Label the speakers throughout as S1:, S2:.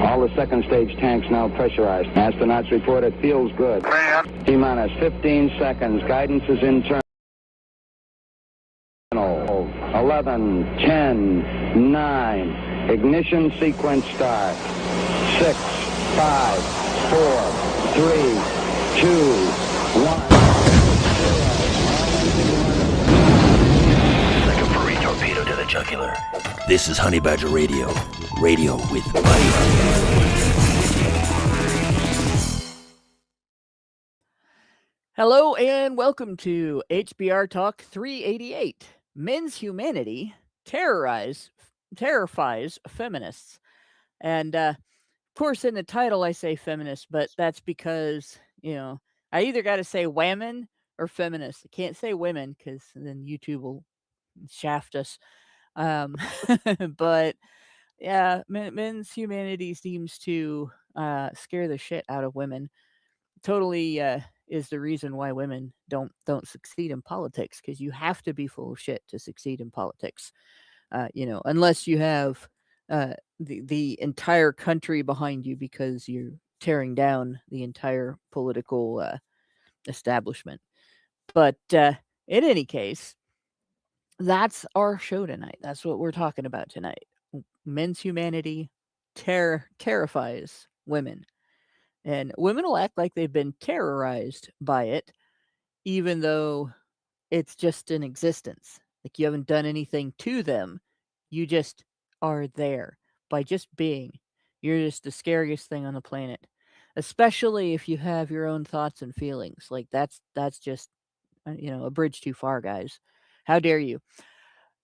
S1: All the second stage tanks now pressurized. Astronauts report it feels good. T-minus 15 seconds. Guidance is internal. 11, 10, 9. Ignition sequence start. 6, 5, 4, 3, 2, 1.
S2: Like a furry torpedo to the jugular. This is Honeybadger Radio. Radio with Buddy.
S3: Hello and welcome to HBR Talk 388. Men's humanity terrifies feminists. And of course, in the title, I say feminist, but that's because, I either got to say women or feminist. I can't say women because then YouTube will shaft us. But yeah, men's humanity seems to scare the shit out of women. Totally is the reason why women don't succeed in politics, because you have to be full of shit to succeed in politics. Unless you have the entire country behind you because you're tearing down the entire political establishment. But in any case, that's our show tonight. That's what we're talking about tonight. Men's humanity terrifies women. And women will act like they've been terrorized by it, even though it's just in existence. Like you haven't done anything to them. You just are there by just being. You're just the scariest thing on the planet, especially if you have your own thoughts and feelings. Like that's just, a bridge too far, guys. How dare you?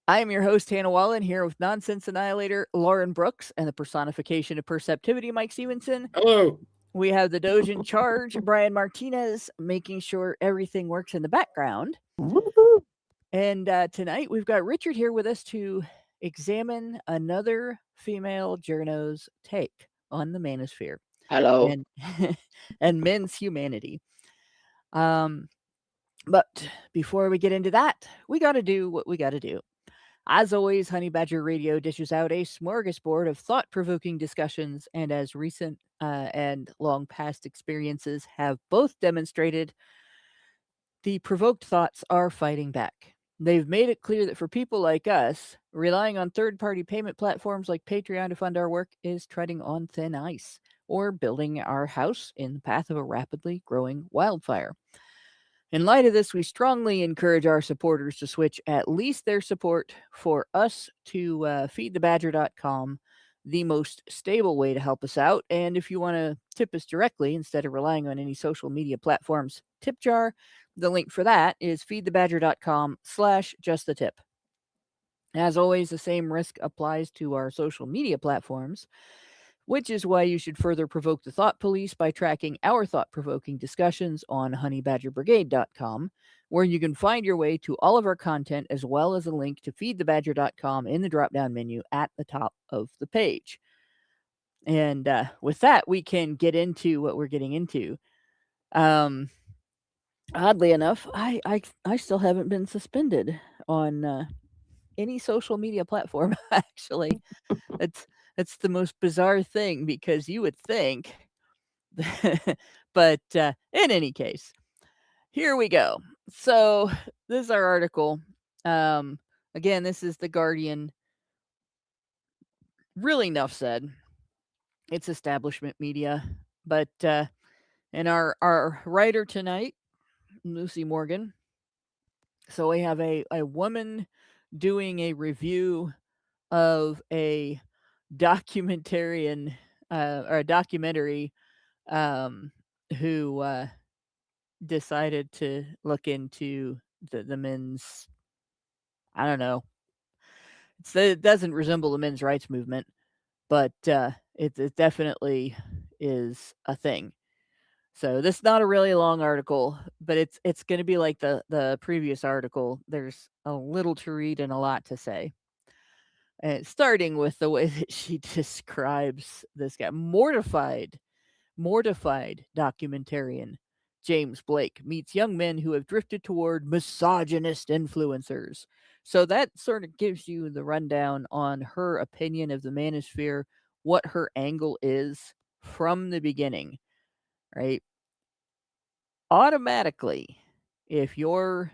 S3: I am your host, Hannah Wallen, here with Nonsense Annihilator Lauren Brooks and the personification of perceptivity, Mike Stevenson.
S4: Hello.
S3: We have the Doge in charge, Brian Martinez, making sure everything works in the background.
S4: Woo-hoo.
S3: And tonight we've got Richard here with us to examine another female journo's take on the manosphere.
S4: Hello.
S3: And men's humanity. But before we get into that, we got to do what we got to do. As always, Honeybadger Radio dishes out a smorgasbord of thought-provoking discussions, and as recent and long past experiences have both demonstrated, the provoked thoughts are fighting back. They've made it clear that for people like us, relying on third-party payment platforms like Patreon to fund our work is treading on thin ice, or building our house in the path of a rapidly growing wildfire. In light of this, we strongly encourage our supporters to switch at least their support for us to feedthebadger.com, the most stable way to help us out. And if you want to tip us directly instead of relying on any social media platforms tip jar, the link for that is feedthebadger.com/justthetip. As always, the same risk applies to our social media platforms, which is why you should further provoke the thought police by tracking our thought-provoking discussions on honeybadgerbrigade.com, where you can find your way to all of our content, as well as a link to feedthebadger.com in the drop-down menu at the top of the page. And with that, we can get into what we're getting into. Oddly enough, I still haven't been suspended on any social media platform, actually. That's the most bizarre thing, because you would think, but in any case, here we go. So this is our article. Again, this is The Guardian. Really enough said. It's establishment media, but and our writer tonight, Lucy Morgan. So we have a woman doing a review of a documentarian or a documentary who decided to look into the men's, I don't know, it doesn't resemble the men's rights movement, but it definitely is a thing. So this is not a really long article, but it's going to be like the previous article. There's a little to read and a lot to say. Starting with the way that she describes this guy, mortified documentarian James Blake meets young men who have drifted toward misogynist influencers. So that sort of gives you the rundown on her opinion of the manosphere, what her angle is from the beginning, right? Automatically, if your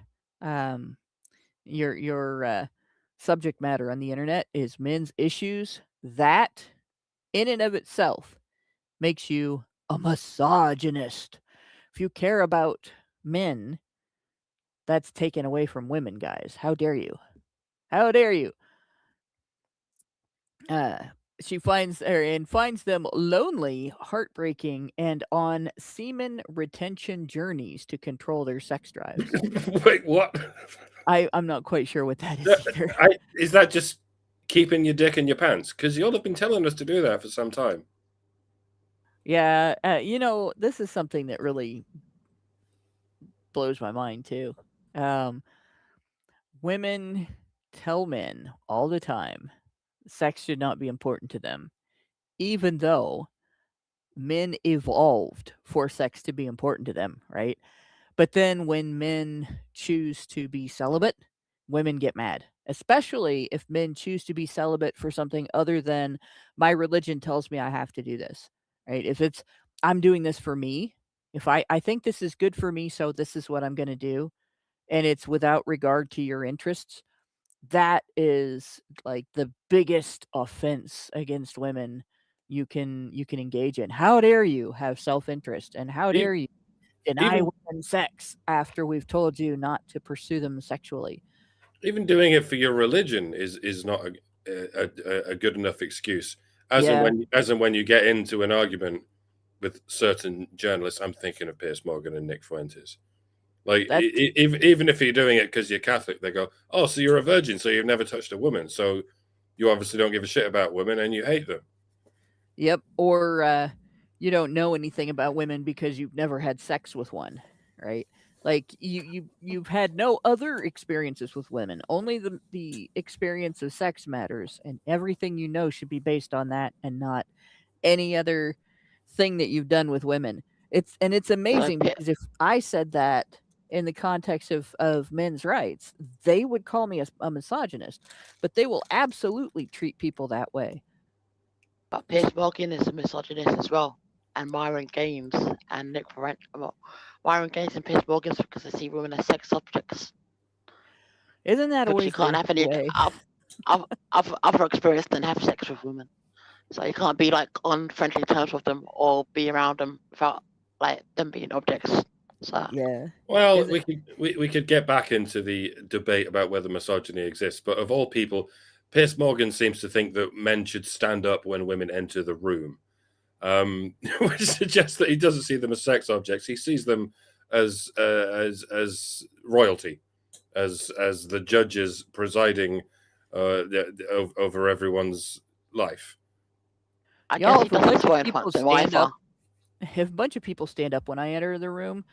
S3: subject matter on the internet is men's issues, that in and of itself makes you a misogynist. If you care about men, that's taken away from women, guys. How dare you? How dare you? She finds them lonely, heartbreaking, and on semen retention journeys to control their sex drives.
S4: Wait, what?
S3: I'm not quite sure what that is either.
S4: Is that just keeping your dick in your pants? Because y'all have been telling us to do that for some time.
S3: Yeah, this is something that really blows my mind too. Women tell men all the time sex should not be important to them, even though men evolved for sex to be important to them, right? But then when men choose to be celibate, women get mad, especially if men choose to be celibate for something other than my religion tells me I have to do this, right? If it's I'm doing this for me, if I think this is good for me, so this is what I'm going to do, and it's without regard to your interests, that is like the biggest offense against women you can engage in. How dare you have self-interest, and how
S4: E-
S3: dare you deny
S4: Even
S3: women sex after we've told you not to pursue them sexually?
S4: even doing it for your religion is not a good enough excuse. As and
S3: Yeah,
S4: when you get into an argument with certain journalists, I'm thinking of Piers Morgan and Nick Fuentes. Like,
S3: that's
S4: even if you're doing it because you're Catholic, they go, "Oh, so you're a virgin, so you've never touched a woman, so you obviously don't give a shit about women and you hate them."
S3: yep. Or you don't know anything about women because you've never had sex with one, right? Like you've had no other experiences with women. Only the experience of sex matters, and everything you know should be based on that and not any other thing that you've done with women. It's amazing because if I said that in the context of men's rights, they would call me a misogynist, but they will absolutely treat people that way.
S5: But Piers Morgan is a misogynist as well, and Myron Gaines and Nick Ferrant. Well, Myron Gaines and Piers Morgan because they see women as sex objects.
S3: Isn't that
S5: Because
S3: always
S5: you can't have any
S3: way?
S5: other experience than have sex with women. So you can't be like on friendly terms with them or be around them without like them being objects. So
S3: Yeah.
S4: Well, we could get back into the debate about whether misogyny exists, but of all people, Piers Morgan seems to think that men should stand up when women enter the room, which suggests that he doesn't see them as sex objects. He sees them as royalty, as the judges presiding over everyone's life.
S5: I
S3: Y'all,
S5: guess he
S3: if a
S5: doesn't
S3: bunch
S5: swear
S3: of
S5: in front
S3: people
S5: of their
S3: stand
S5: wife.
S3: up, if a bunch of people stand up when I enter the room,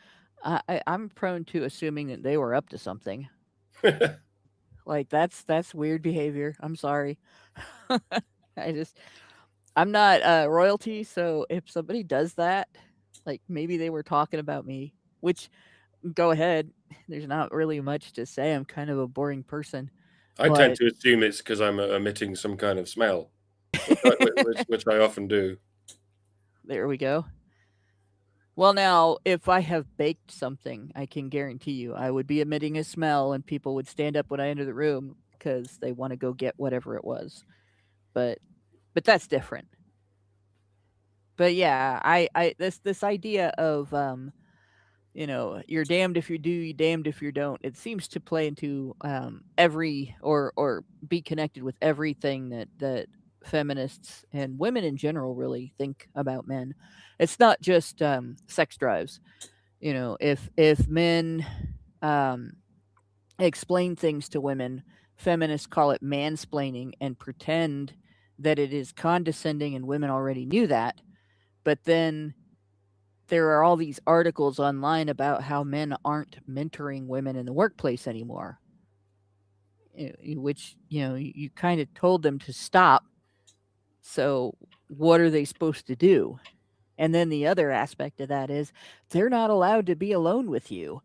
S3: I'm prone to assuming that they were up to something. Like that's weird behavior. I'm sorry. I'm not royalty, so if somebody does that, like maybe they were talking about me, which go ahead. There's not really much to say. I'm kind of a boring person.
S4: I tend to assume it's because I'm emitting some kind of smell, which I often do.
S3: There we go. Well, now, if I have baked something, I can guarantee you I would be emitting a smell and people would stand up when I enter the room because they want to go get whatever it was. But that's different. But yeah, I this idea of you're damned if you do, you damned if you don't. It seems to play into every or be connected with everything that feminists and women in general really think about men. It's not just sex drives. If men um, explain things to women, feminists call it mansplaining and pretend that it is condescending, and women already knew that. But then there are all these articles online about how men aren't mentoring women in the workplace anymore, which you kind of told them to stop. So what are they supposed to do? And then the other aspect of that is they're not allowed to be alone with you.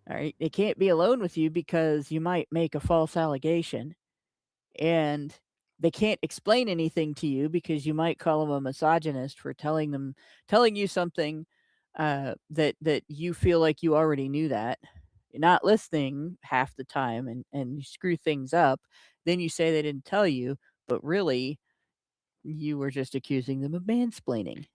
S3: All right. They can't be alone with you because you might make a false allegation. And they can't explain anything to you because you might call them a misogynist for telling you something that you feel like you already knew that. You're not listening half the time and you screw things up. Then you say they didn't tell you, but really you were just accusing them of mansplaining.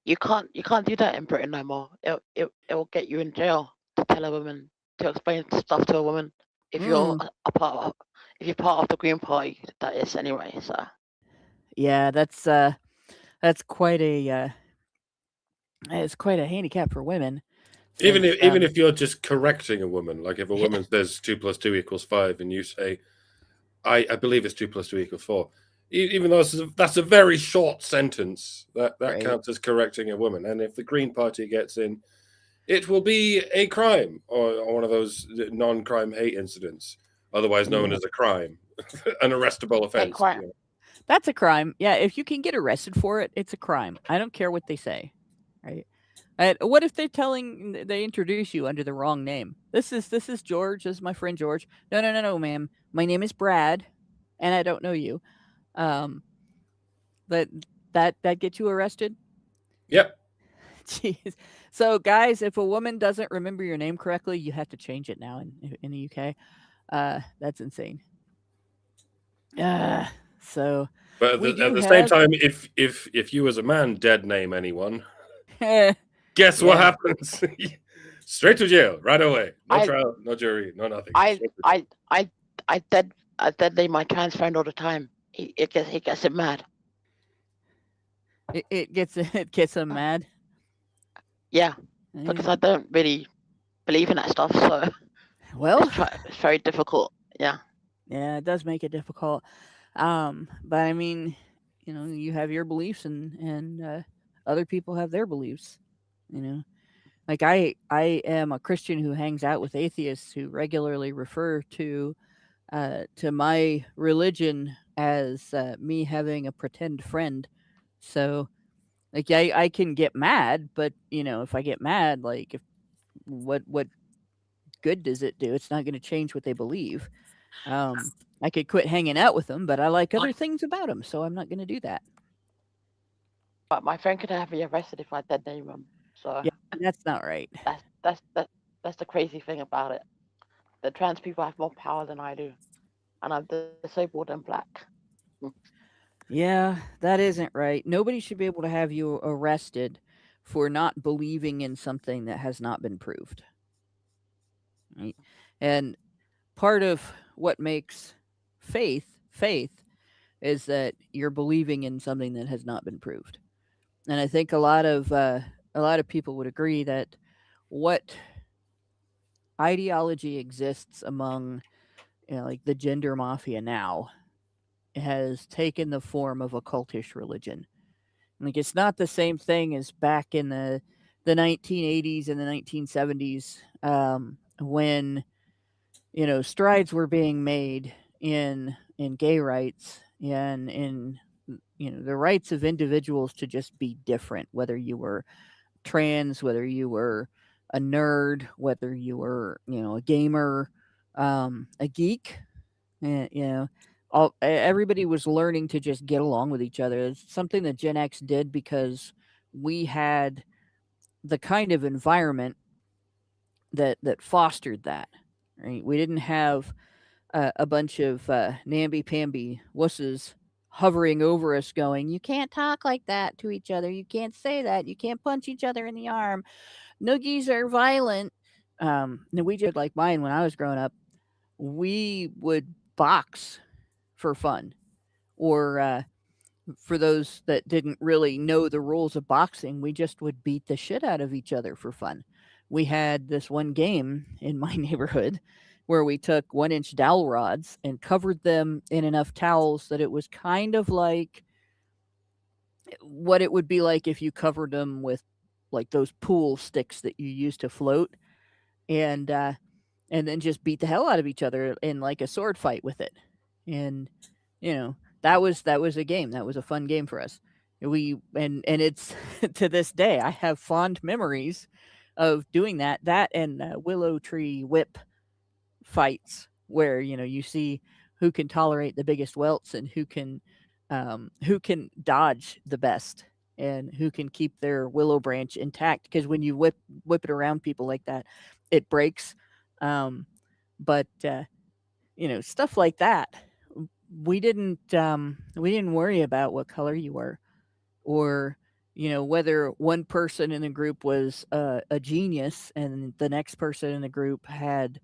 S5: You can't do that in Britain no more. It'll get you in jail to tell a woman to explain stuff to a woman if you're a part of the Green Party. That is anyway. So
S3: yeah, that's quite a it's quite a handicap for women.
S4: Even if you're just correcting a woman, like if a woman says 2 + 2 = 5, and you say, I believe it's 2 + 2 = 4. Even though that's a very short sentence, that
S3: Right.
S4: counts as correcting a woman. And if the Green Party gets in, it will be a crime, or one of those non-crime hate incidents, otherwise known as a crime, an arrestable offense.
S5: crime.
S4: You know.
S3: That's a crime. Yeah, if you can get arrested for it, it's a crime. I don't care what they say, right? What if they introduce you under the wrong name? This is George. This is my friend George. No, ma'am. My name is Brad, and I don't know you. But that gets you arrested?
S4: Yep.
S3: Jeez. So, guys, if a woman doesn't remember your name correctly, you have to change it now in the UK. That's insane. So.
S4: But at the same time, if you as a man dead name anyone, guess what happens? Straight to jail right away. No trial, no jury, no nothing.
S5: I dead name my trans friend all the time. He gets him mad.
S3: It gets him mad.
S5: Yeah, because I don't really believe in that stuff. So
S3: well,
S5: it's very difficult. Yeah,
S3: it does make it difficult. But I mean, you have your beliefs, and other people have their beliefs. Like I am a Christian who hangs out with atheists who regularly refer to my religion as me having a pretend friend. So, like, I can get mad, but if I get mad, like, what good does it do? It's not going to change what they believe. I could quit hanging out with them, but I like other things about them, so I'm not going to do that.
S5: But my friend could have me arrested if I dead name him. So
S3: yeah, that's not right.
S5: That's the crazy thing about it. The trans people have more power than I do, and I'm disabled and black.
S3: Yeah, that isn't right. Nobody should be able to have you arrested for not believing in something that has not been proved. Right? And part of what makes faith is that you're believing in something that has not been proved. And I think a lot of people would agree that what ideology exists among like the gender mafia now has taken the form of a cultish religion. Like, it's not the same thing as back in the 1980s and the 1970s when strides were being made in gay rights and in the rights of individuals to just be different, whether you were trans, whether you were a nerd, whether you were a gamer, a geek, everybody was learning to just get along with each other. It's something that Gen X did because we had the kind of environment that fostered that. Right? We didn't have a bunch of namby-pamby wusses hovering over us going, you can't talk like that to each other. You can't say that. You can't punch each other in the arm. Noogies are violent. We did like mine when I was growing up. We would box for fun, or for those that didn't really know the rules of boxing, we just would beat the shit out of each other for fun. We had this one game in my neighborhood where we took 1-inch dowel rods and covered them in enough towels that it was kind of like what it would be like if you covered them with like those pool sticks that you use to float, and then just beat the hell out of each other in like a sword fight with it. And that was a game. That was a fun game for us. And it's to this day I have fond memories of doing that and willow tree whip fights where you see who can tolerate the biggest welts and who can dodge the best and who can keep their willow branch intact. Because when you whip it around people like that, it breaks. But stuff like that. We didn't worry about what color you were, or whether one person in the group was a genius and the next person in the group had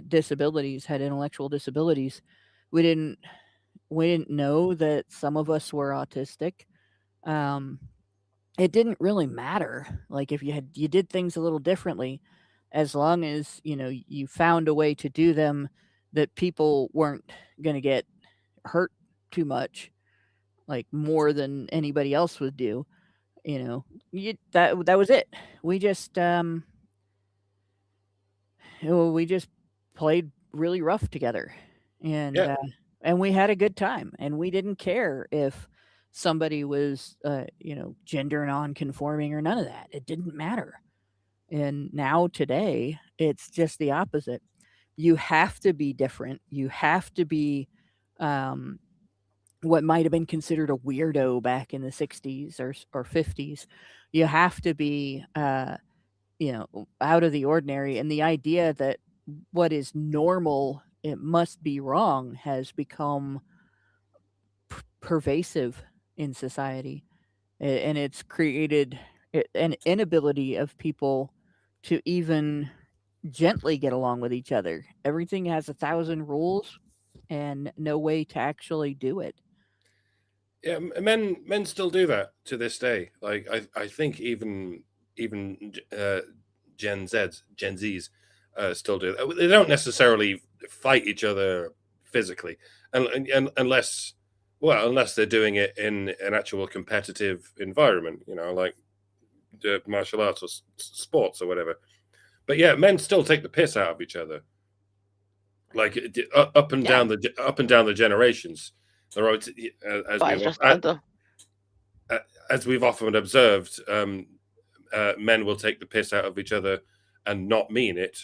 S3: disabilities, had intellectual disabilities. We didn't know that some of us were autistic. It didn't really matter. Like if you did things a little differently, as long as you found a way to do them that people weren't going to get hurt too much, like more than anybody else would do. That was it. We just we just played really rough together, and
S4: Yeah.
S3: And we had a good time, and we didn't care if somebody was gender non-conforming or none of that. It didn't matter. And now today it's just the opposite. You have to be different. You have to be what might have been considered a weirdo back in the 60s or 50s. You have to be out of the ordinary, and the idea that what is normal, it must be wrong, has become pervasive in society, and it's created an inability of people to even gently get along with each other. Everything has 1,000 rules and no way to actually do it.
S4: Yeah, men still do that to this day. Like I think even Gen Zs still do that. They don't necessarily fight each other physically, and unless they're doing it in an actual competitive environment, like martial arts or sports or whatever. But yeah, men still take the piss out of each other, like up and down the generations. They're always, as we've often observed, men will take the piss out of each other and not mean it.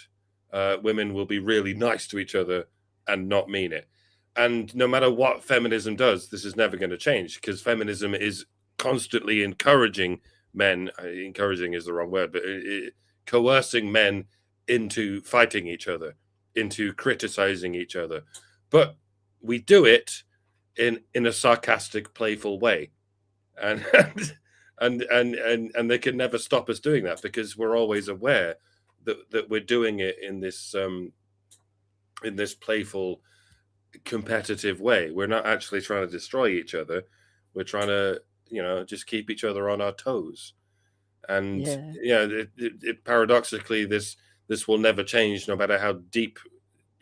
S4: Women will be really nice to each other and not mean it. And no matter what feminism does, this is never going to change, because feminism is constantly encouraging men. Encouraging is the wrong word, but coercing men into fighting each other, into criticizing each other. But we do it in a sarcastic, playful way, and they can never stop us doing that, because we're always aware that we're doing it in this playful, competitive way. We're not actually trying to destroy each other. We're trying to just keep each other on our toes. And it paradoxically, this will never change, no matter how deep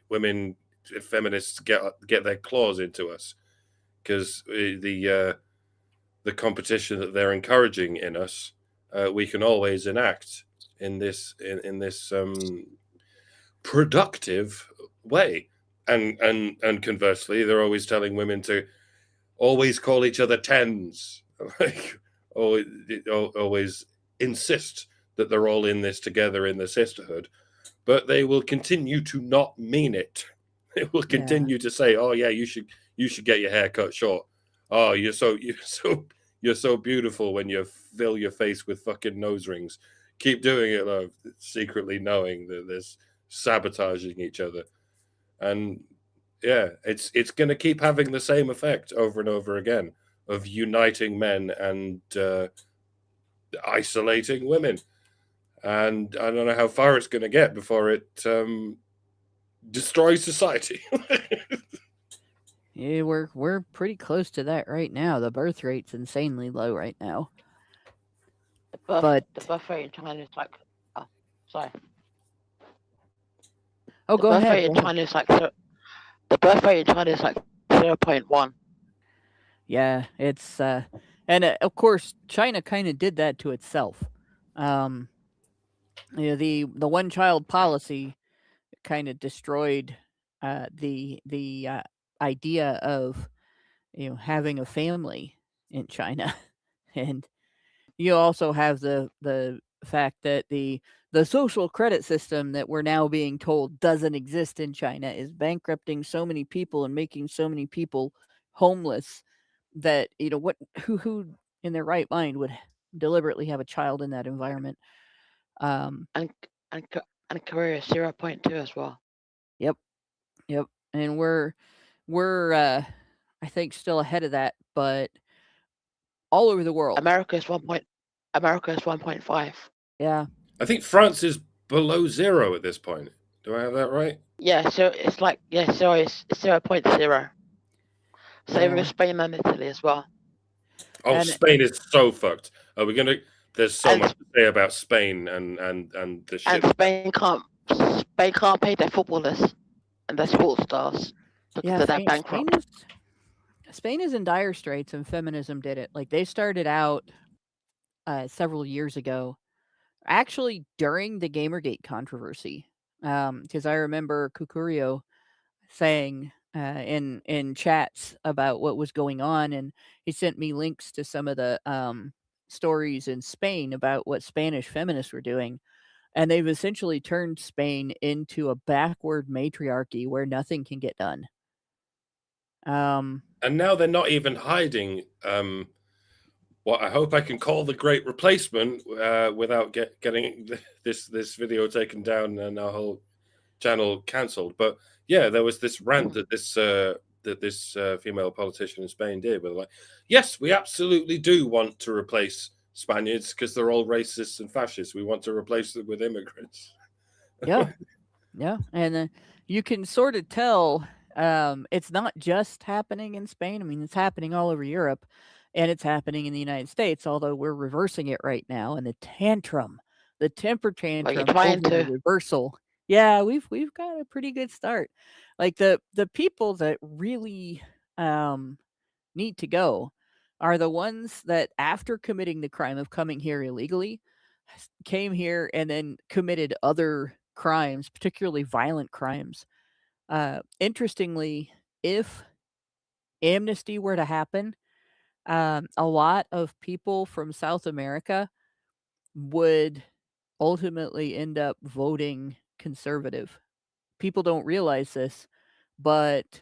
S4: women feminists get their claws into us, because the competition that they're encouraging in us, we can always enact in this productive way. And conversely, they're always telling women to always call each other tens, like always insist that they're all in this together in the sisterhood, but they will continue to not mean it. They will continue to say, "Oh yeah, you should get your hair cut short. Oh, you're so beautiful when you fill your face with fucking nose rings. Keep doing it, love," secretly knowing that there's sabotaging each other. And yeah, it's going to keep having the same effect over and over again of uniting men and isolating women. And I don't know how far it's going to get before it destroys society.
S3: Yeah, we're pretty close to that right now. The birth rate's insanely low right now.
S5: The birth rate in China is like, sorry.
S3: Oh, go ahead.
S5: The birth rate in China is like 0.1.
S3: Yeah, it's and of course China kind of did that to itself. The one child policy kind of destroyed the idea of having a family in China. And you also have the fact that the the social credit system that we're now being told doesn't exist in China is bankrupting so many people and making so many people homeless that, who in their right mind would deliberately have a child in that environment.
S5: And career is 0.2 as well.
S3: Yep. And we're I think still ahead of that, but all over the world.
S5: America is 1.5.
S3: Yeah.
S4: I think France is below 0 at this point. Do I have that right?
S5: Yeah, so it's like, so it's 0.0. Same
S3: Yeah.
S5: with Spain and Italy as well.
S4: Oh,
S3: And-
S4: Spain is so fucked. Are we gonna? There's so much to say about Spain and the shit.
S5: And Spain can't pay their footballers and their sports stars because they're bankrupt.
S3: Spain is in dire straits, and feminism did it. Like, they started out several years ago, actually during the Gamergate controversy, because I remember Cucurio saying in chats about what was going on, and he sent me links to some of the stories in Spain about what Spanish feminists were doing, and they've essentially turned Spain into a backward matriarchy where nothing can get done.
S4: And now they're not even hiding what I hope I can call the Great Replacement without getting this video taken down and our whole channel cancelled. But yeah, there was this rant that this female politician in Spain did, where they're like, yes, we absolutely do want to replace Spaniards because they're all racists and fascists. We want to replace them with immigrants.
S3: Yeah. And you can sort of tell it's not just happening in Spain. I mean, it's happening all over Europe, and it's happening in the United States, although we're reversing it right now. And the temper tantrum over the reversal. Yeah, we've got a pretty good start. Like, the people that really need to go are the ones that, after committing the crime of coming here illegally, came here and then committed other crimes, particularly violent crimes. Interestingly, if amnesty were to happen, a lot of people from South America would ultimately end up voting conservative. People don't realize this, but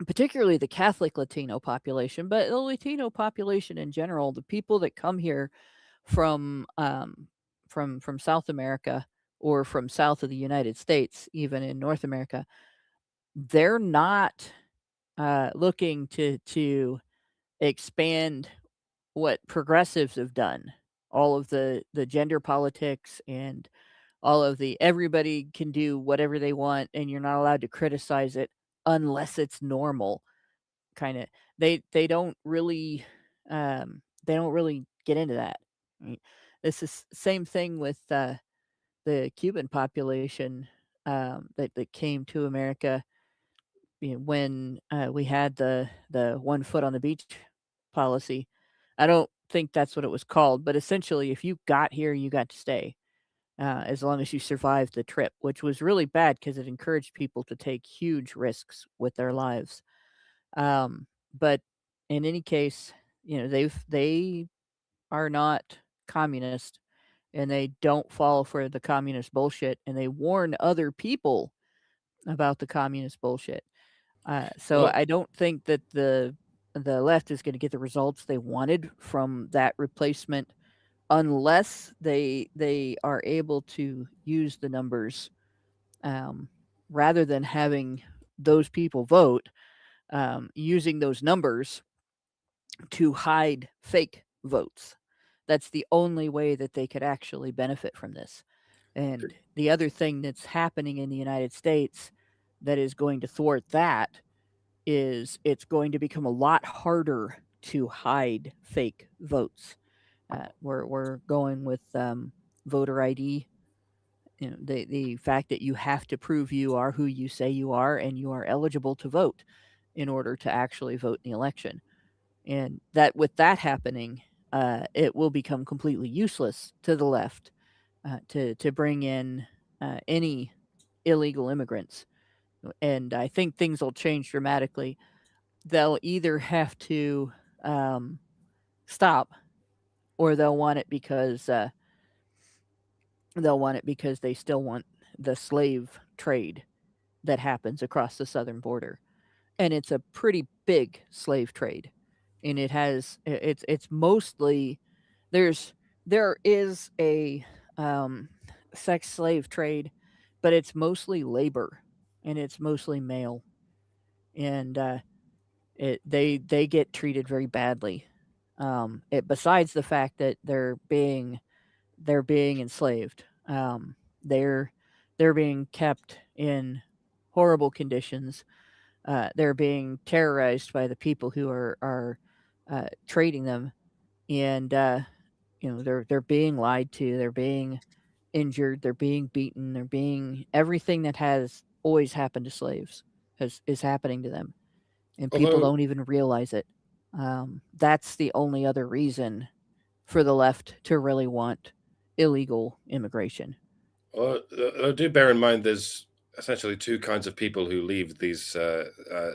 S3: particularly the Catholic Latino population, but the Latino population in general, the people that come here from South America or from south of the United States, even in North America, they're not looking to expand what progressives have done. All of the gender politics and all of the everybody can do whatever they want and you're not allowed to criticize it unless it's normal kind of. They don't really get into that. Right? This is same thing with the Cuban population that came to America, when we had the 1 foot on the beach policy. I don't think that's what it was called, but essentially, if you got here, you got to stay, as long as you survived the trip, which was really bad because it encouraged people to take huge risks with their lives. But in any case, they are not communist, and they don't fall for the communist bullshit, and they warn other people about the communist bullshit. So
S4: Well,
S3: I don't think that the left is going to get the results they wanted from that replacement unless they are able to use the numbers, rather than having those people vote, using those numbers to hide fake votes. That's the only way that they could actually benefit from this. And the other thing that's happening in the United States that is going to thwart that is it's going to become a lot harder to hide fake votes. We're going with voter ID. The fact that you have to prove you are who you say you are and you are eligible to vote in order to actually vote in the election. And that with that happening, it will become completely useless to the left to bring in any illegal immigrants. And I think things will change dramatically. They'll either have to stop, or they'll want it because They'll want it because they still want the slave trade that happens across the southern border. And it's a pretty big slave trade. And it's mostly there is a sex slave trade, but it's mostly labor and it's mostly male. And they get treated very badly. Besides the fact that they're being enslaved. They're they're being kept in horrible conditions. They're being terrorized by the people who are trading them, and they're being lied to. They're being injured. They're being beaten. They're being everything that has always happened to slaves is happening to them, and people
S4: Although
S3: don't even realize it. That's the only other reason for the left to really want illegal immigration.
S4: do bear in mind there's essentially two kinds of people who leave these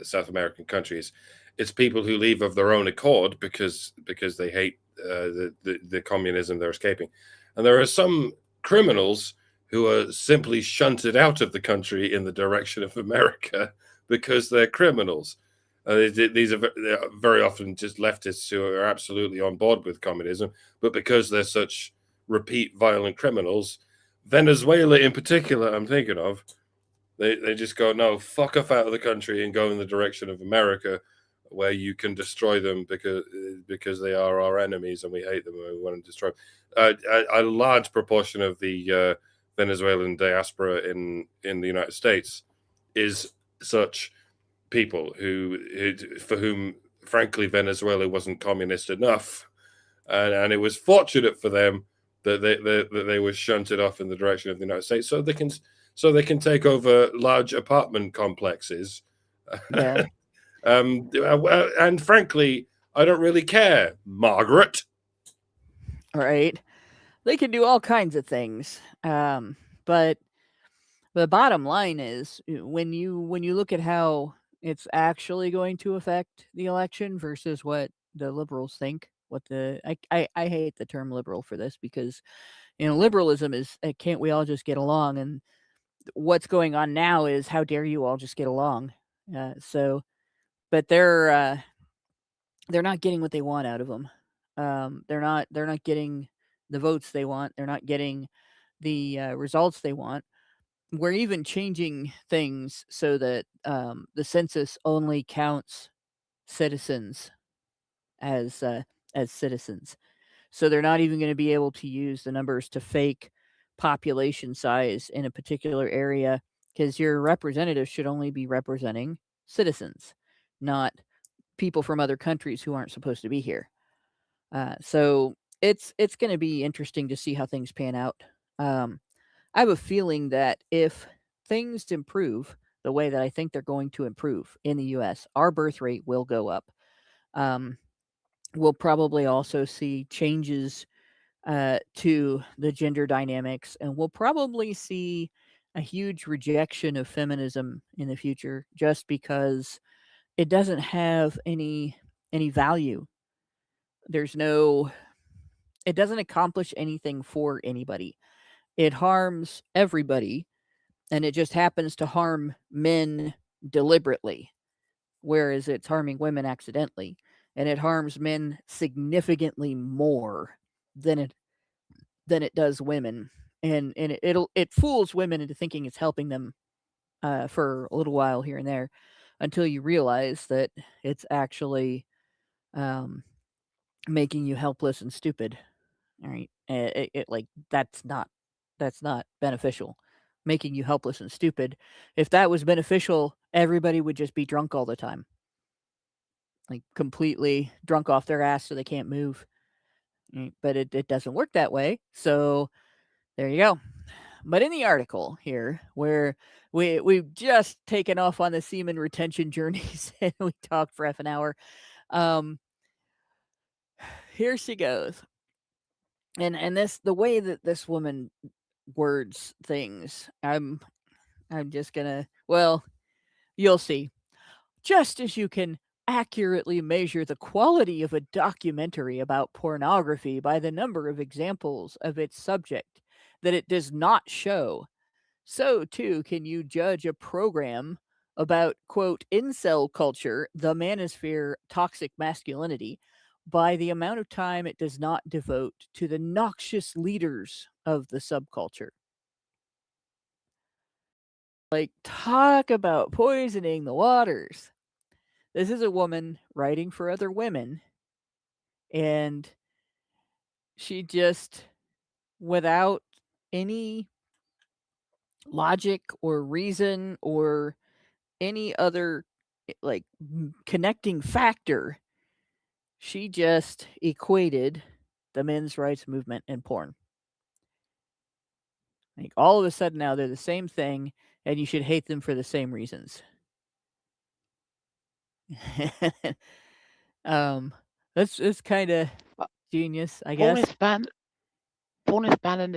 S4: South American countries. It's people who leave of their own accord because they hate the communism they're escaping, and there are some criminals who are simply shunted out of the country in the direction of America because they're criminals. These are very often just leftists who are absolutely on board with communism, but because they're such repeat violent criminals, Venezuela in particular, I'm thinking of, they just go, no, fuck off out of the country and go in the direction of America, where you can destroy them because they are our enemies and we hate them and we want to destroy them. A large proportion of the Venezuelan diaspora in the United States is such people for whom, frankly, Venezuela wasn't communist enough, and it was fortunate for them that they were shunted off in the direction of the United States, so they can take over large apartment complexes.
S3: Yeah.
S4: And frankly, I don't really care, Margaret.
S3: Right. They can do all kinds of things. But the bottom line is when you look at how it's actually going to affect the election versus what the liberals think, I hate the term liberal for this because liberalism is can't we all just get along, and what's going on now is how dare you all just get along. But they're not getting what they want out of them. They're not getting the votes they want. They're not getting the results they want. We're even changing things so that the census only counts citizens as citizens. So they're not even going to be able to use the numbers to fake population size in a particular area, because your representatives should only be representing citizens, not people from other countries who aren't supposed to be here. So it's going to be interesting to see how things pan out. I have a feeling that if things improve the way that I think they're going to improve in the U.S., our birth rate will go up. We'll probably also see changes to the gender dynamics, and we'll probably see a huge rejection of feminism in the future, just because it doesn't have any value. It doesn't accomplish anything for anybody. It harms everybody, and it just happens to harm men deliberately, whereas it's harming women accidentally, and it harms men significantly more than it does women, and it fools women into thinking it's helping them for a little while here and there, until you realize that it's actually making you helpless and stupid. All right, like that's not beneficial. Making you helpless and stupid. If that was beneficial, everybody would just be drunk all the time, like completely drunk off their ass so they can't move. But it doesn't work that way. So there you go. But in the article here, where we've just taken off on the semen retention journeys and we talked for half an hour, here she goes. And the way that this woman words things, I'm just gonna, well, you'll see. Just as you can accurately measure the quality of a documentary about pornography by the number of examples of its subject, that it does not show, so too can you judge a program about, quote, incel culture, the manosphere, toxic masculinity, by the amount of time it does not devote to the noxious leaders of the subculture. Like, talk about poisoning the waters. This is a woman writing for other women, and she just, without any logic or reason or any other like connecting factor, she just equated the men's rights movement and porn. Like, all of a sudden now they're the same thing, and you should hate them for the same reasons. That's kind of genius, I
S5: Porn
S3: guess.
S5: is banned. Porn is banned in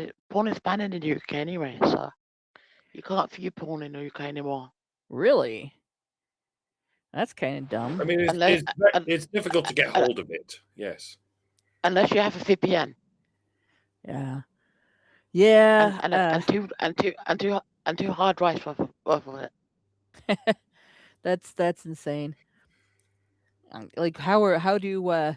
S5: the UK anyway, so you can't view porn in the UK anymore.
S3: Really? That's kind of dumb.
S4: I mean, it's difficult to get hold of it. Yes.
S5: Unless you have a VPN.
S3: Yeah. Yeah.
S5: And two hard drives worth of it.
S3: That's insane. Like, how do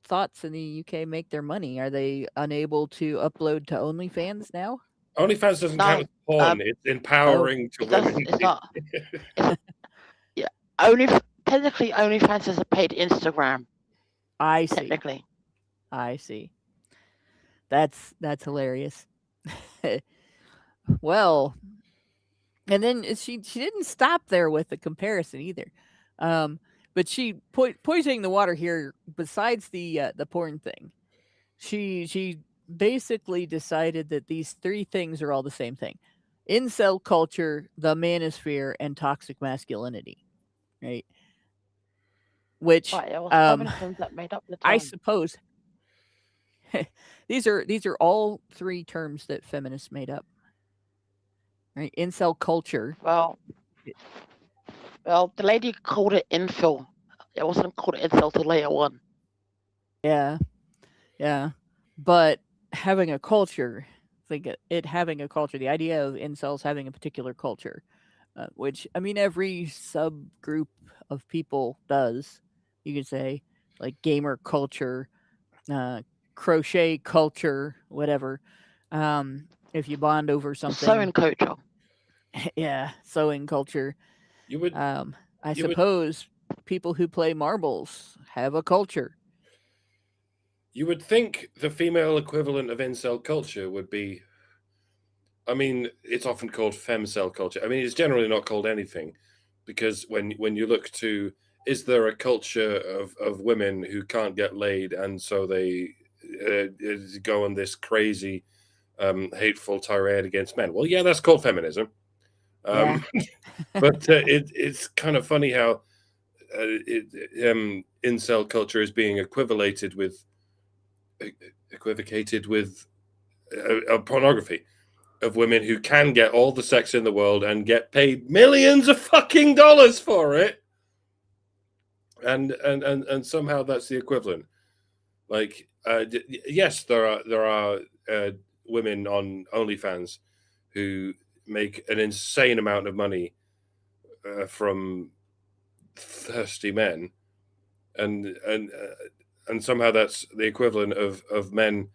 S3: thoughts in the UK make their money? Are they unable to upload to OnlyFans now?
S4: OnlyFans doesn't count as porn. It's empowering to women.
S5: It's not. Yeah. Technically, OnlyFans is a paid Instagram.
S3: I see.
S5: Technically.
S3: I see. That's hilarious. Well, and then she didn't stop there with the comparison either. But she poisoning the water here. Besides the porn thing, she basically decided that these three things are all the same thing: incel culture, the manosphere, and toxic masculinity. Right? Which
S5: that made up the term.
S3: I suppose these are all three terms that feminists made up. Right? Incel culture.
S5: Well, the lady called it infil. It wasn't called incel till later on.
S3: Yeah. But having a culture, having a culture, the idea of incels having a particular culture, which, I mean, every subgroup of people does. You could say, like, gamer culture, crochet culture, whatever. If you bond over something.
S5: Sewing culture.
S3: Yeah, sewing culture.
S4: You would.
S3: I suppose people who play marbles have a culture.
S4: You would think the female equivalent of incel culture would be. I mean, it's often called femcel culture. I mean, it's generally not called anything, because when you look to, is there a culture of women who can't get laid, and so they go on this crazy, hateful tirade against men? Well, yeah, that's called feminism.
S3: Yeah.
S4: But it's kind of funny how incel culture is being equivocated with pornography of women who can get all the sex in the world and get paid millions of fucking dollars for it, and somehow that's the equivalent. Like, yes, there are women on OnlyFans who make an insane amount of money from thirsty men, and somehow that's the equivalent of men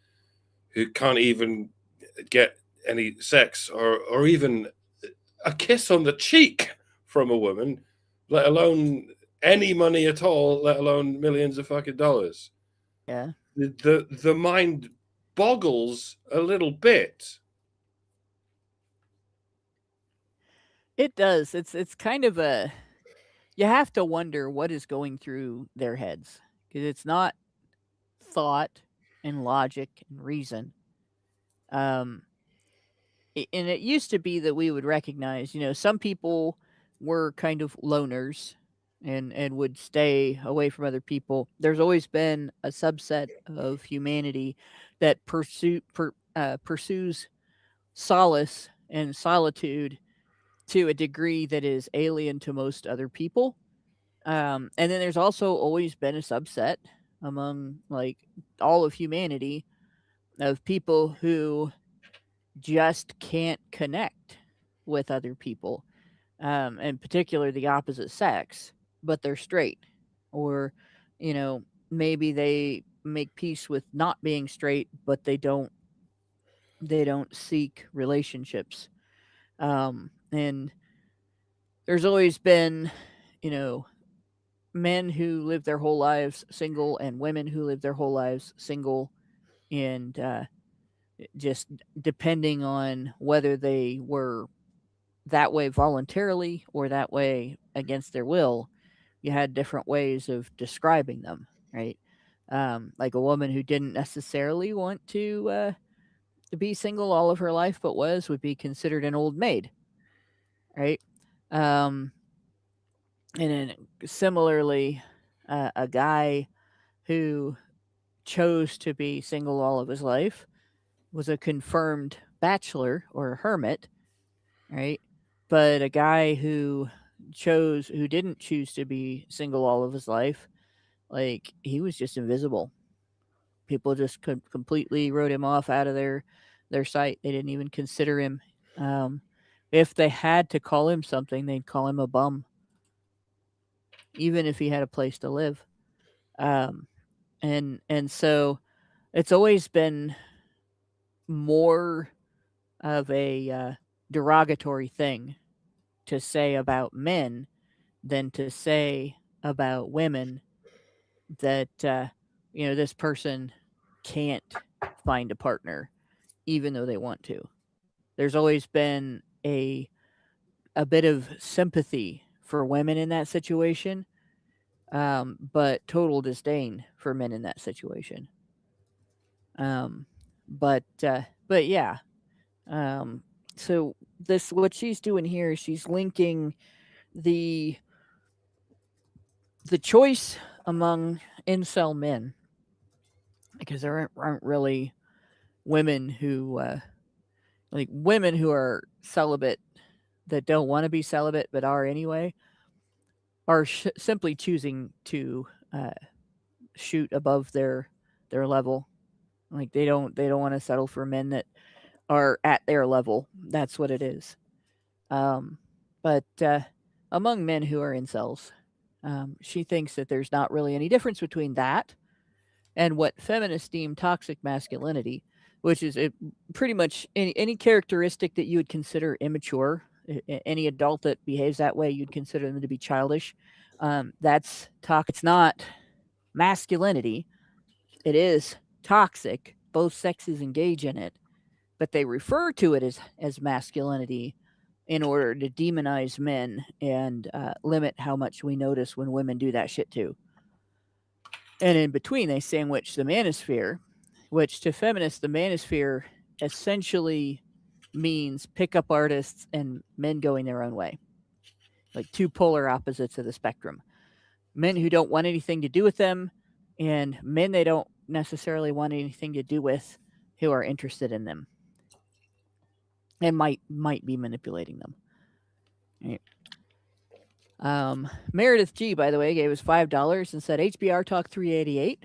S4: who can't even get any sex or even a kiss on the cheek from a woman, let alone any money at all, let alone millions of fucking dollars.
S3: Yeah.
S4: The mind boggles a little bit.
S3: It does. It's kind of a, you have to wonder what is going through their heads, because it's not thought and logic and reason. And it used to be that we would recognize, some people were kind of loners and would stay away from other people. There's always been a subset of humanity that pursues solace and solitude to a degree that is alien to most other people. And then there's also always been a subset among, like, all of humanity of people who just can't connect with other people, in particular the opposite sex, but they're straight, or maybe they make peace with not being straight, but they don't seek relationships. And there's always been, you know, men who live their whole lives single and women who live their whole lives single, and just depending on whether they were that way voluntarily or that way against their will, you had different ways of describing them, right? Like a woman who didn't necessarily want to be single all of her life, but would be considered an old maid, right? Um, and then similarly, a guy who chose to be single all of his life was a confirmed bachelor or a hermit, right? But a guy who didn't choose to be single all of his life, like he was just invisible. People just completely wrote him off out of their sight. They didn't even consider him. Um, if they had to call him something, they'd call him a bum, even if he had a place to live. Um, and so it's always been more of a derogatory thing to say about men than to say about women that this person can't find a partner even though they want to. There's always been a bit of sympathy for women in that situation, but total disdain for men in that situation. Um, but yeah. Um, so this what she's doing here is she's linking the choice among incel men, because there aren't really women who women who are celibate that don't want to be celibate but are anyway, are simply choosing to shoot above their level. Like they don't want to settle for men that are at their level. That's what it is. But among men who are incels, she thinks that there's not really any difference between that and what feminists deem toxic masculinity, which is pretty much any characteristic that you would consider immature. Any adult that behaves that way, you'd consider them to be childish. That's toxic. It's not masculinity. It is toxic. Both sexes engage in it, but they refer to it as masculinity in order to demonize men and limit how much we notice when women do that shit too. And in between, they sandwich the manosphere, which to feminists, the manosphere essentially means pickup artists and men going their own way, like two polar opposites of the spectrum. Men who don't want anything to do with them, and men they don't necessarily want anything to do with who are interested in them and might be manipulating them. Right. Meredith G, by the way, gave us $5 and said, HBR Talk 388.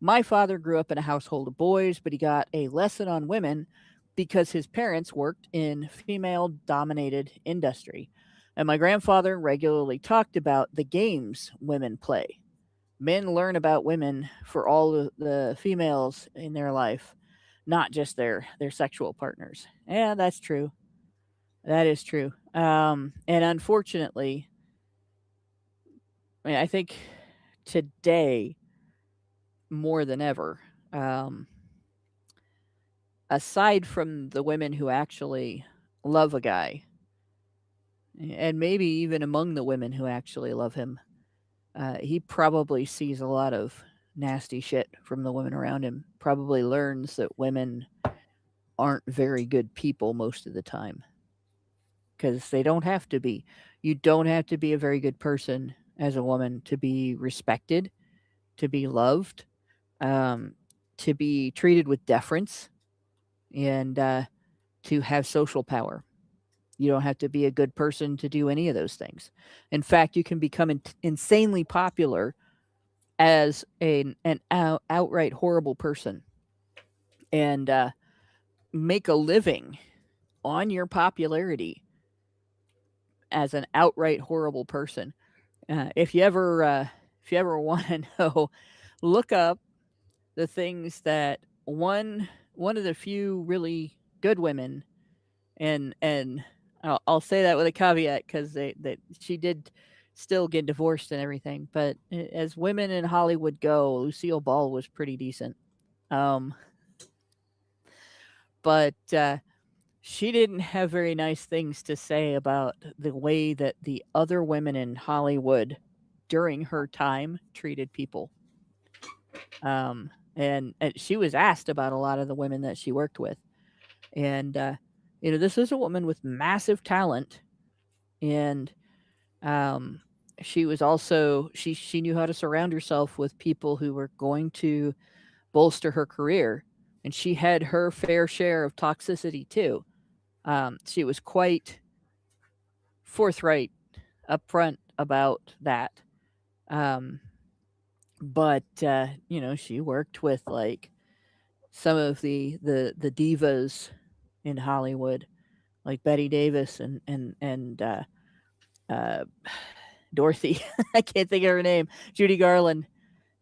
S3: My father grew up in a household of boys, but he got a lesson on women because his parents worked in female-dominated industry. And my grandfather regularly talked about the games women play. Men learn about women for all the females in their life, not just their sexual partners. Yeah, that's true. That is true. And unfortunately, I think today, more than ever, aside from the women who actually love a guy, and maybe even among the women who actually love him, he probably sees a lot of nasty shit from the women around him. Probably learns that women aren't very good people most of the time, because they don't have to be. You don't have to be a very good person as a woman to be respected, to be loved, to be treated with deference, and to have social power. You don't have to be a good person to do any of those things. In fact, you can become insanely popular as an outright horrible person. And make a living on your popularity as an outright horrible person. If you ever want to know, look up the things that one of the few really good women, and I'll say that with a caveat because she did still get divorced and everything, but as women in Hollywood go, Lucille Ball was pretty decent. But she didn't have very nice things to say about the way that the other women in Hollywood during her time treated people. And she was asked about a lot of the women that she worked with. And, this is a woman with massive talent. And she was also, she knew how to surround herself with people who were going to bolster her career. And she had her fair share of toxicity too. She was quite forthright upfront about that. But she worked with like some of the divas in Hollywood, like Betty Davis and Dorothy. I can't think of her name. Judy Garland,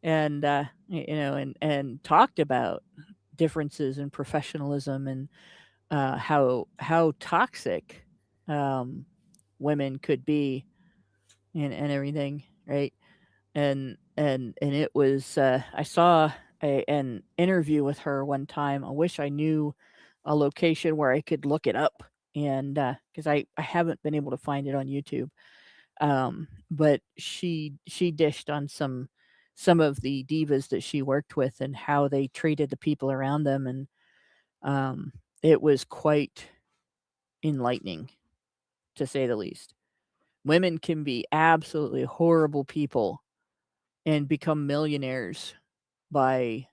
S3: and and talked about differences in professionalism and how toxic women could be and everything, right? And it was I saw an interview with her one time. I wish I knew a location where I could look it up, and because I haven't been able to find it on YouTube. But she dished on some of the divas that she worked with and how they treated the people around them, and it was quite enlightening, to say the least. Women can be absolutely horrible people and become millionaires by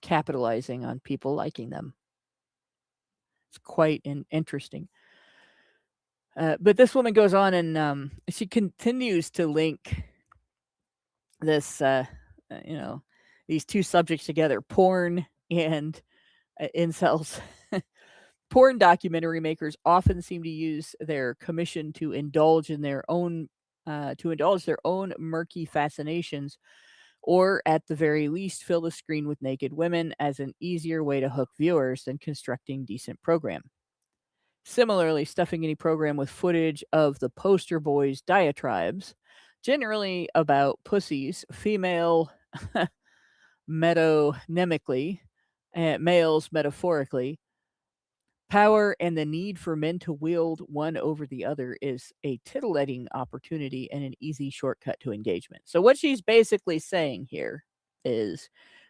S3: capitalizing on people liking them. It's quite interesting. But this woman goes on and she continues to link this, these two subjects together: porn and incels. Porn documentary makers often seem to use their commission to indulge their own murky fascinations, or at the very least fill the screen with naked women as an easier way to hook viewers than constructing decent program. Similarly, stuffing any program with footage of the poster boys' diatribes, generally about pussies, female metonymically, males metaphorically, power, and the need for men to wield one over the other, is a titillating opportunity and an easy shortcut to engagement. So what she's basically saying here is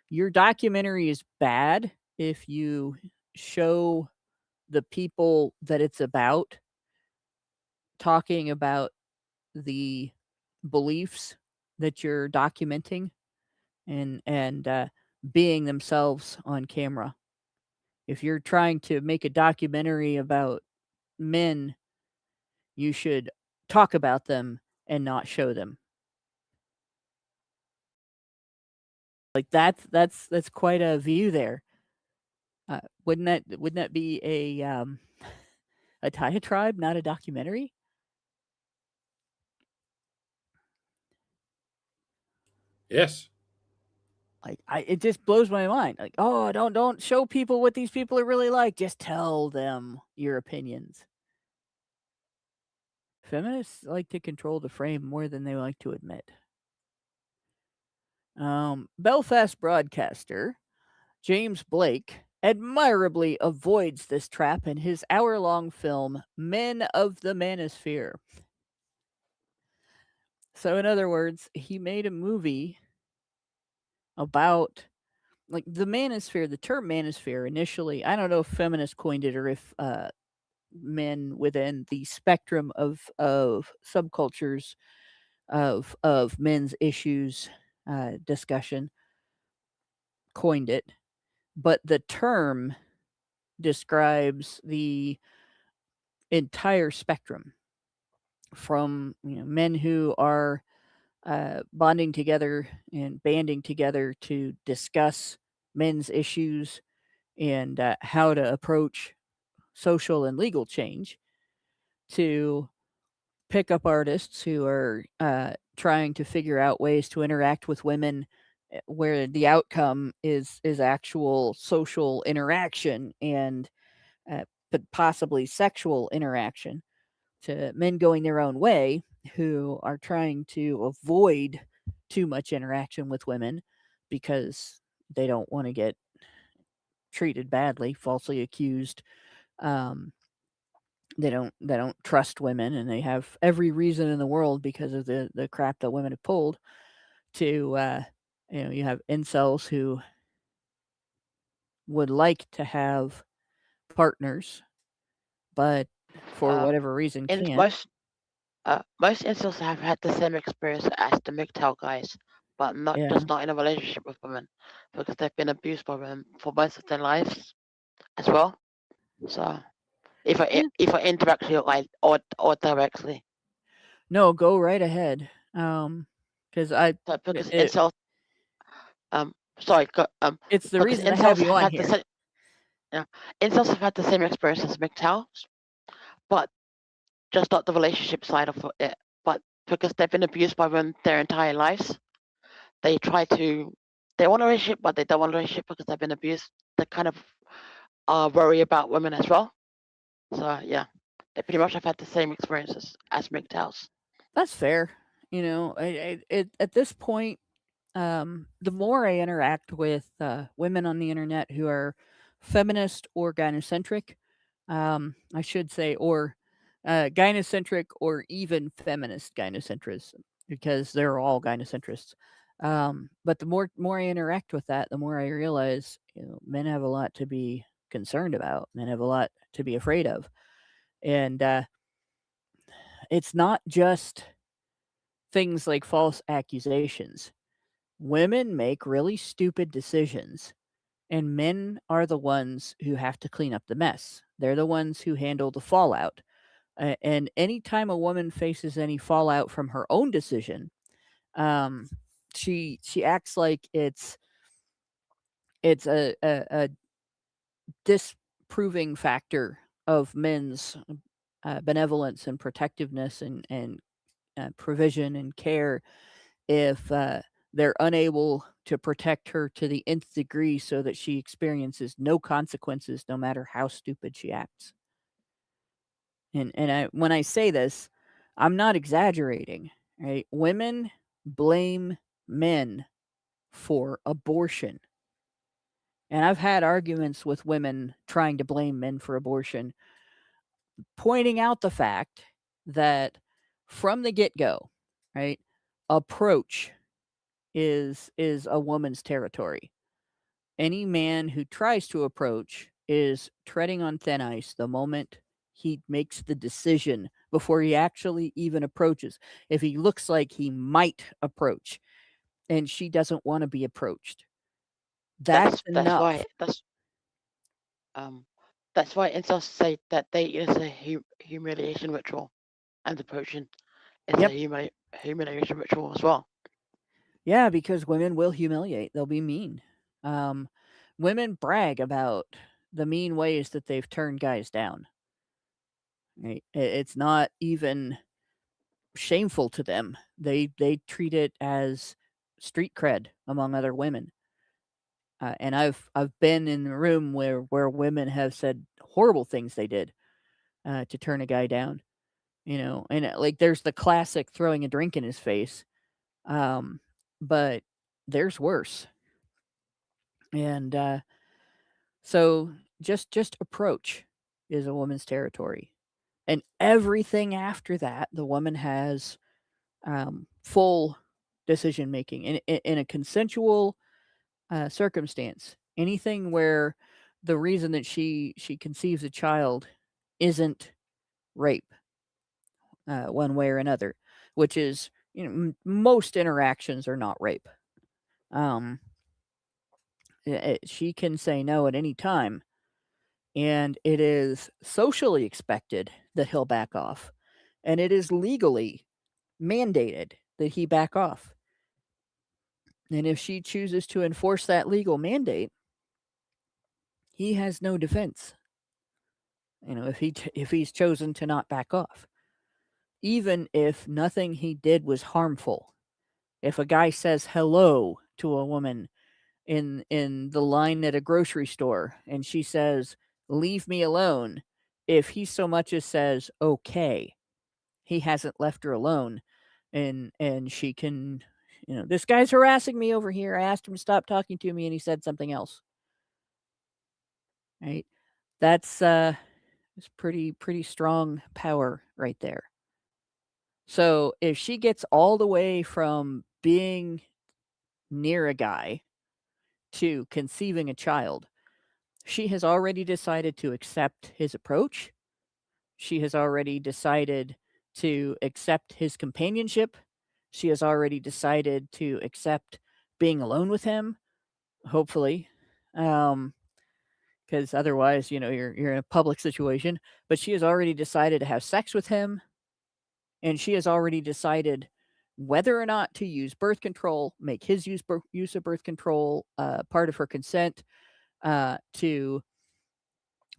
S3: your documentary is bad if you show the people that it's about talking about the beliefs that you're documenting and being themselves on camera. If you're trying to make a documentary about men, you should talk about them and not show them. Like that's quite a view there. Wouldn't that be a a diatribe, not a documentary?
S4: Yes.
S3: Like it just blows my mind. Like, oh, don't show people what these people are really like. Just tell them your opinions. Feminists like to control the frame more than they like to admit. Belfast broadcaster James Blake admirably avoids this trap in his hour-long film Men of the Manosphere. So in other words, he made a movie about like the manosphere. The term manosphere initially, I don't know if feminists coined it or if men within the spectrum of subcultures of men's issues discussion coined it, but the term describes the entire spectrum from men who are bonding together and banding together to discuss men's issues and how to approach social and legal change, to pick up artists who are trying to figure out ways to interact with women where the outcome is actual social interaction and but possibly sexual interaction, to men going their own way who are trying to avoid too much interaction with women because they don't want to get treated badly, falsely accused. They don't trust women, and they have every reason in the world, because of the crap that women have pulled, to you have incels who would like to have partners, but for whatever reason
S5: And
S3: can't.
S5: most incels have had the same experience as the MGTOW guys, but not in a relationship with women, because they've been abused by women for most of their lives as well. So if I interact with or directly.
S3: No, go right ahead. Because
S5: incels. Sorry.
S3: It's the reason I have you on here.
S5: Incels have had the same experience as MGTOWs, but just not the relationship side of it. But because they've been abused by women their entire lives, they want a relationship, but they don't want a relationship because they've been abused. They kind of worry about women as well. So yeah, they pretty much have had the same experiences as MGTOWs.
S3: That's fair. At this point, the more I interact with women on the internet who are feminist or gynocentric, I should say, or gynocentric or even feminist gynocentrism, because they're all gynocentrists. But the more I interact with that, the more I realize, men have a lot to be concerned about. Men have a lot to be afraid of, and it's not just things like false accusations. Women make really stupid decisions, and men are the ones who have to clean up the mess. They're the ones who handle the fallout. And anytime a woman faces any fallout from her own decision, she acts like it's a disproving factor of men's benevolence and protectiveness and provision and care if they're unable to protect her to the nth degree so that she experiences no consequences, no matter how stupid she acts. And when I say this, I'm not exaggerating, right? Women blame men for abortion. And I've had arguments with women trying to blame men for abortion, pointing out the fact that from the get-go, right, approach is a woman's territory. Any man who tries to approach is treading on thin ice the moment he makes the decision, before he actually even approaches. If he looks like he might approach and she doesn't want to be approached, that's enough.
S5: That's why incels say that date is a humiliation ritual, and approaching is a humiliation ritual as well.
S3: Yeah, because women will humiliate. They'll be mean. Women brag about the mean ways that they've turned guys down. Right? It's not even shameful to them. They treat it as street cred among other women. And I've been in the room where women have said horrible things they did to turn a guy down. And like there's the classic throwing a drink in his face, but there's worse. And so just approach is a woman's territory, and everything after that, the woman has full decision making in a consensual circumstance. Anything where the reason that she conceives a child isn't rape, one way or another, which is, most interactions are not rape. She can say no at any time, and it is socially expected that he'll back off, and it is legally mandated that he back off. And if she chooses to enforce that legal mandate, he has no defense. If he's chosen to not back off, even if nothing he did was harmful. If a guy says hello to a woman in the line at a grocery store and she says, "Leave me alone," if he so much as says, "Okay," he hasn't left her alone, and she can, this guy's harassing me over here. I asked him to stop talking to me and he said something else. Right? That's it's pretty strong power right there. So if she gets all the way from being near a guy to conceiving a child, she has already decided to accept his approach. She has already decided to accept his companionship. She has already decided to accept being alone with him, hopefully. Because otherwise, you're in a public situation. But she has already decided to have sex with him, and she has already decided whether or not to use birth control, make his use of birth control part of her consent, to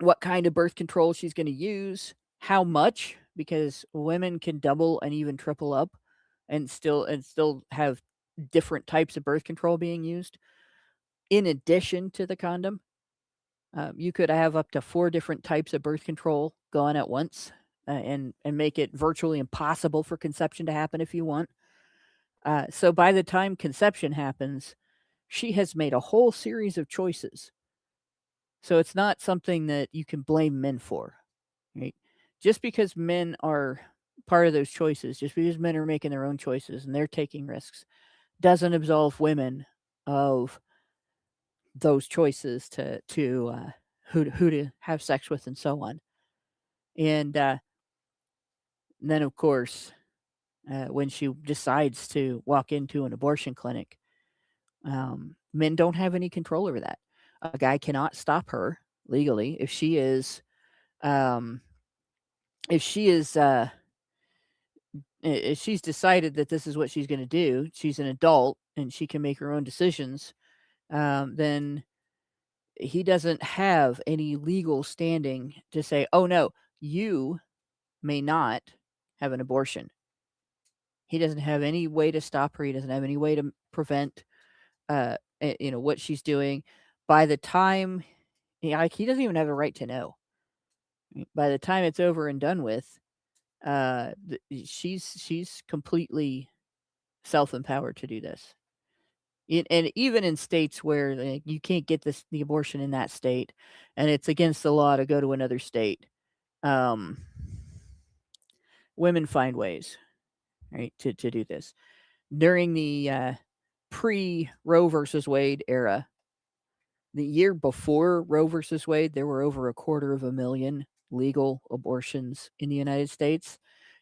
S3: what kind of birth control she's going to use, how much, because women can double and even triple up, and still have different types of birth control being used in addition to the condom. You could have up to 4 different types of birth control going at once, and make it virtually impossible for conception to happen if you want. So by the time conception happens, she has made a whole series of choices. So it's not something that you can blame men for, right? Just because men are part of those choices, just because men are making their own choices and they're taking risks, doesn't absolve women of those choices to who to have sex with and so on. And then, of course, when she decides to walk into an abortion clinic, men don't have any control over that. A guy cannot stop her legally if she is, if she's decided that this is what she's going to do. She's an adult and she can make her own decisions. Then he doesn't have any legal standing to say, "Oh no, you may not have an abortion." He doesn't have any way to stop her. He doesn't have any way to prevent, what she's doing. By the time, he doesn't even have a right to know. By the time it's over and done with, she's completely self-empowered to do this. And even in states where you can't get the abortion in that state, and it's against the law to go to another state, women find ways, right, to do this. During the pre-Roe versus Wade era, the year before Roe versus Wade, there were over 250,000 legal abortions in the United States,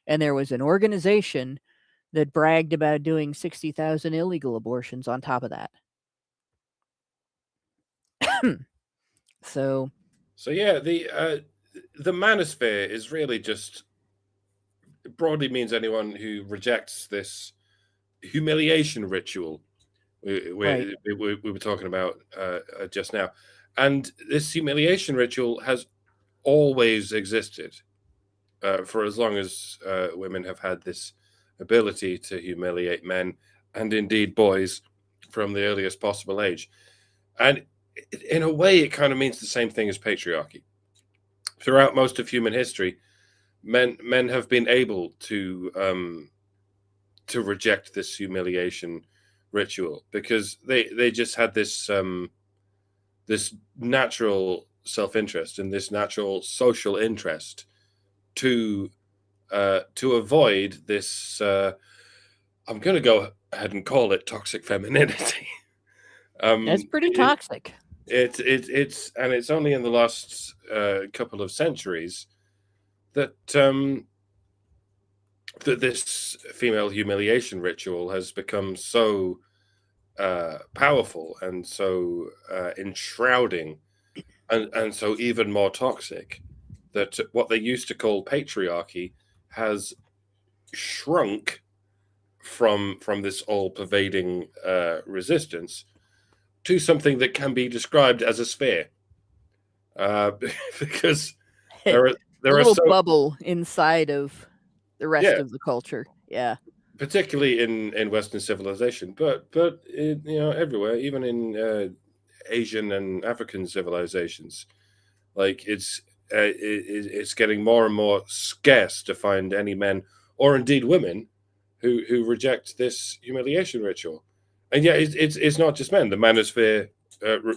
S3: and there was an organization that bragged about doing 60,000 illegal abortions on top of that. So
S4: yeah, the manosphere is really just, broadly means anyone who rejects this humiliation ritual we were talking about just now. And this humiliation ritual has always existed for as long as women have had this ability to humiliate men, and indeed boys, from the earliest possible age. And in a way, it kind of means the same thing as patriarchy. Throughout most of human history, men have been able to reject this humiliation ritual because they just had this this natural self-interest and this natural social interest to avoid this. I'm going to go ahead and call it toxic femininity.
S3: it's pretty toxic.
S4: It's and it's only in the last couple of centuries that that this female humiliation ritual has become so powerful and so enshrouding and so even more toxic that what they used to call patriarchy has shrunk from this all-pervading resistance to something that can be described as a sphere. because
S3: a
S4: there are
S3: little
S4: so
S3: bubble inside of the rest of the culture. Yeah.
S4: Particularly in Western civilization, but everywhere, even in Asian and African civilizations, like it's getting more and more scarce to find any men or indeed women who reject this humiliation ritual. And yeah, it's not just men. The manosphere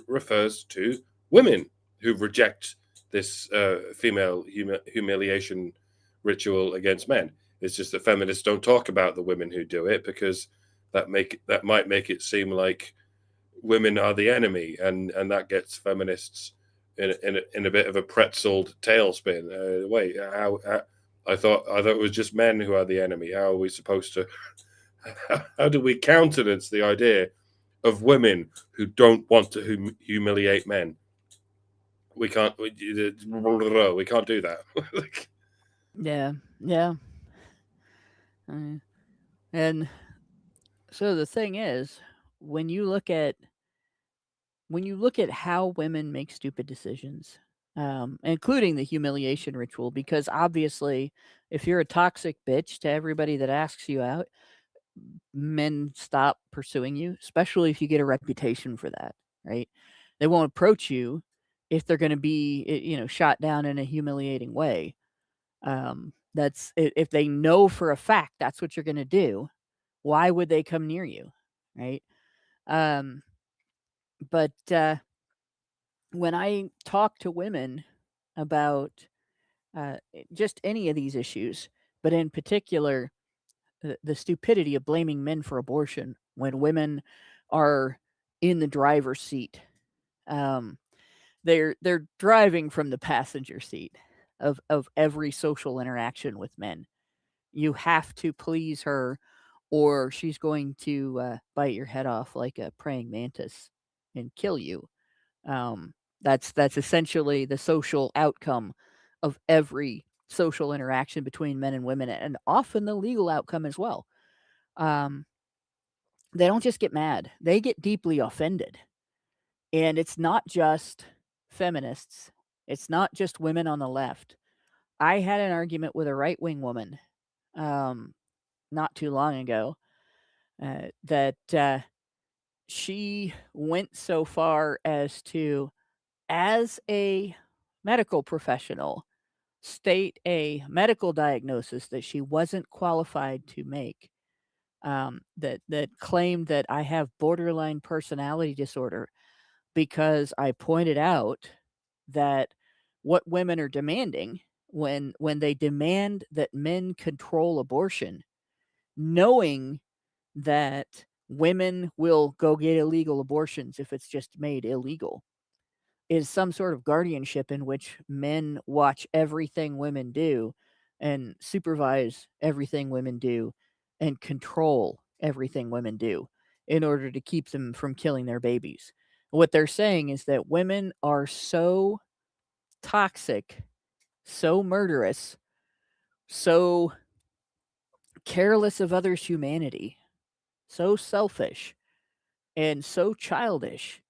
S4: refers to women who reject this female humiliation ritual against men. It's just that feminists don't talk about the women who do it because that might make it seem like women are the enemy, and that gets feminists in a bit of a pretzeled tailspin. Wait, how I thought it was just men who are the enemy. How are we supposed to? How do we countenance the idea of women who don't want to humiliate men? We can't. We can't do that.
S3: Yeah. Yeah. And so the thing is, when you look at how women make stupid decisions, including the humiliation ritual, because obviously, if you're a toxic bitch to everybody that asks you out, men stop pursuing you, especially if you get a reputation for that, right? They won't approach you if they're going to be, shot down in a humiliating way. That's if they know for a fact that's what you're going to do. Why would they come near you, right? But when I talk to women about just any of these issues, but in particular, the stupidity of blaming men for abortion when women are in the driver's seat. They're driving from the passenger seat of every social interaction with men. You have to please her, or she's going to bite your head off like a praying mantis and kill you. That's essentially the social outcome of every social interaction between men and women, and often the legal outcome as well. They don't just get mad; they get deeply offended, and it's not just feminists. It's not just women on the left. I had an argument with a right-wing woman, not too long ago, that she went so far as to, as a medical professional, state a medical diagnosis that she wasn't qualified to make. That claimed that I have borderline personality disorder because I pointed out that what women are demanding when they demand that men control abortion, knowing that women will go get illegal abortions if it's just made illegal, is some sort of guardianship in which men watch everything women do and supervise everything women do and control everything women do in order to keep them from killing their babies. What they're saying is that women are so toxic, so murderous, so careless of others' humanity, so selfish, and so childish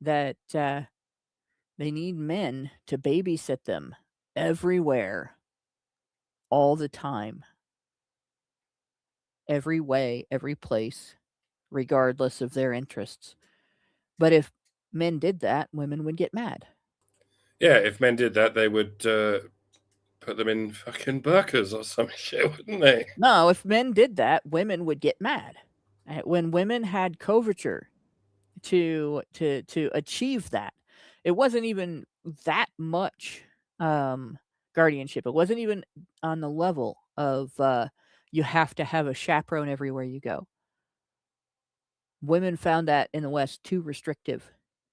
S3: that they need men to babysit them everywhere, all the time, every way, every place, regardless of their interests. But if men did that, women would get mad.
S4: Yeah, if men did that, they would put them in fucking burqas or some shit, wouldn't they?
S3: No, if men did that, women would get mad. When women had coverture to achieve that, it wasn't even that much guardianship. It wasn't even on the level of you have to have a chaperone everywhere you go. Women found that in the West too restrictive.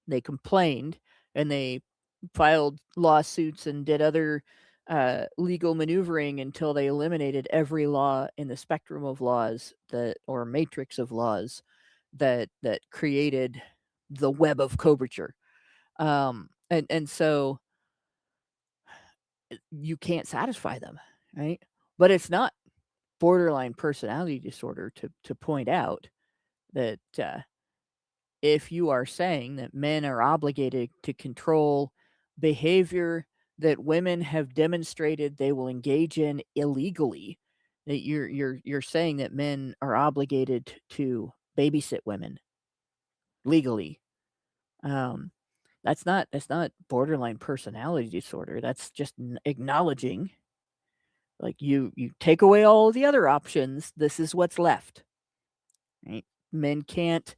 S3: They complained and they filed lawsuits and did other legal maneuvering until they eliminated every law in the spectrum of laws or matrix of laws that created the web of coverture. And so you can't satisfy them, right? But it's not borderline personality disorder to point out that if you are saying that men are obligated to control behavior that women have demonstrated they will engage in illegally. That you're saying that men are obligated to babysit women legally. That's not borderline personality disorder. That's just acknowledging, like, you take away all the other options, this is what's left. Right? Men can't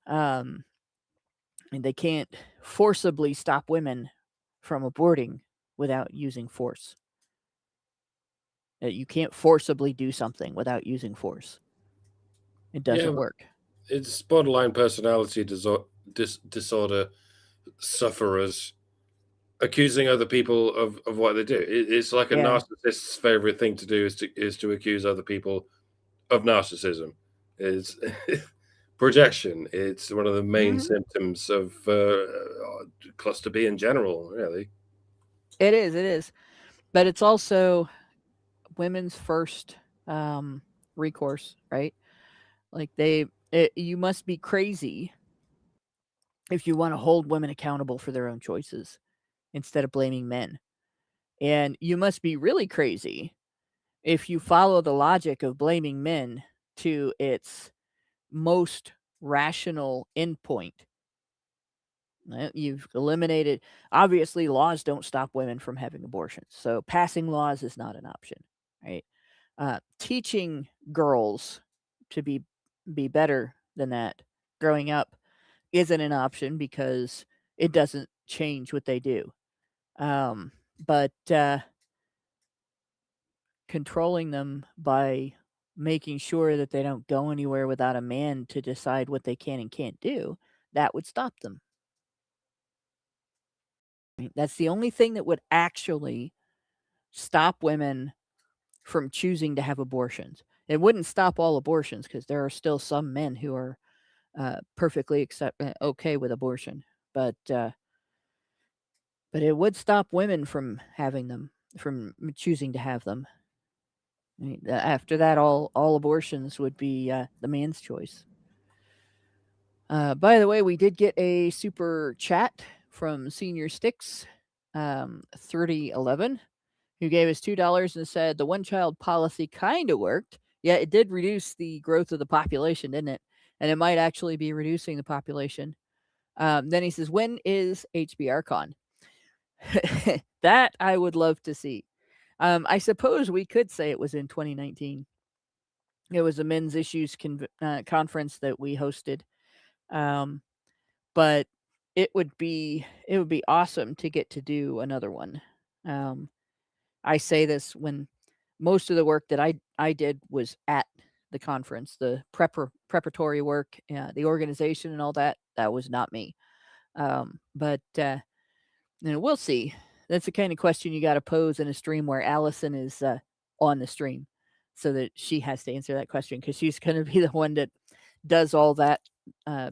S3: and they can't forcibly stop women from aborting without using force. You can't forcibly do something without using force. It doesn't work.
S4: It's borderline personality disorder sufferers accusing other people of what they do. It's like a narcissist's favorite thing to do is to accuse other people of narcissism. It's projection. It's one of the main symptoms of cluster B in general, really.
S3: It is. But it's also women's first recourse, right? Like you must be crazy if you want to hold women accountable for their own choices instead of blaming men. And you must be really crazy if you follow the logic of blaming men to its most rational endpoint. You've eliminated, obviously, laws don't stop women from having abortions. So passing laws is not an option, right? Teaching girls to be better than that growing up isn't an option because it doesn't change what they do. But controlling them by making sure that they don't go anywhere without a man to decide what they can and can't do, that would stop them. That's the only thing that would actually stop women from choosing to have abortions. It wouldn't stop all abortions because there are still some men who are perfectly okay with abortion, but it would stop women from having them, from choosing to have them. After that, all abortions would be the man's choice. By the way, we did get a super chat from Senior Sticks 3011, who gave us $2 and said the one-child policy kind of worked. Yeah, it did reduce the growth of the population, didn't it? And it might actually be reducing the population. Then he says, when is HBR Con? That I would love to see. I suppose we could say it was in 2019. It was a men's issues conference that we hosted. But it would be awesome to get to do another one. I say this when most of the work that I did was at the conference, the preparatory work, the organization and all that was not me. But we'll see. That's the kind of question you got to pose in a stream where Allison is on the stream, so that she has to answer that question because she's going to be the one that does all that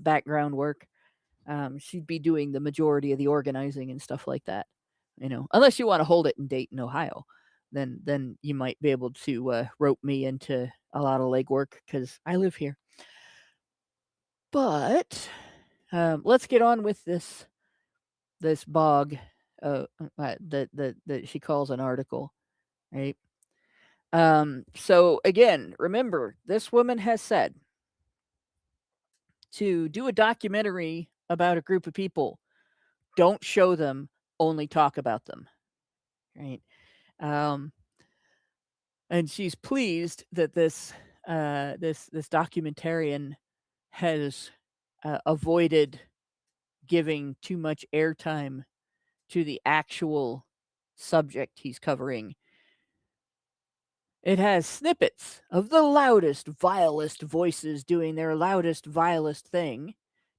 S3: background work. She'd be doing the majority of the organizing and stuff like that. Unless you want to hold it in Dayton, Ohio, then you might be able to rope me into a lot of legwork because I live here. But let's get on with this bog that she calls an article, right? So again, remember, this woman has said to do a documentary about a group of people, don't show them, only talk about them, right? And she's pleased that this documentarian has avoided giving too much airtime to the actual subject he's covering. It has snippets of the loudest, vilest voices doing their loudest, vilest thing,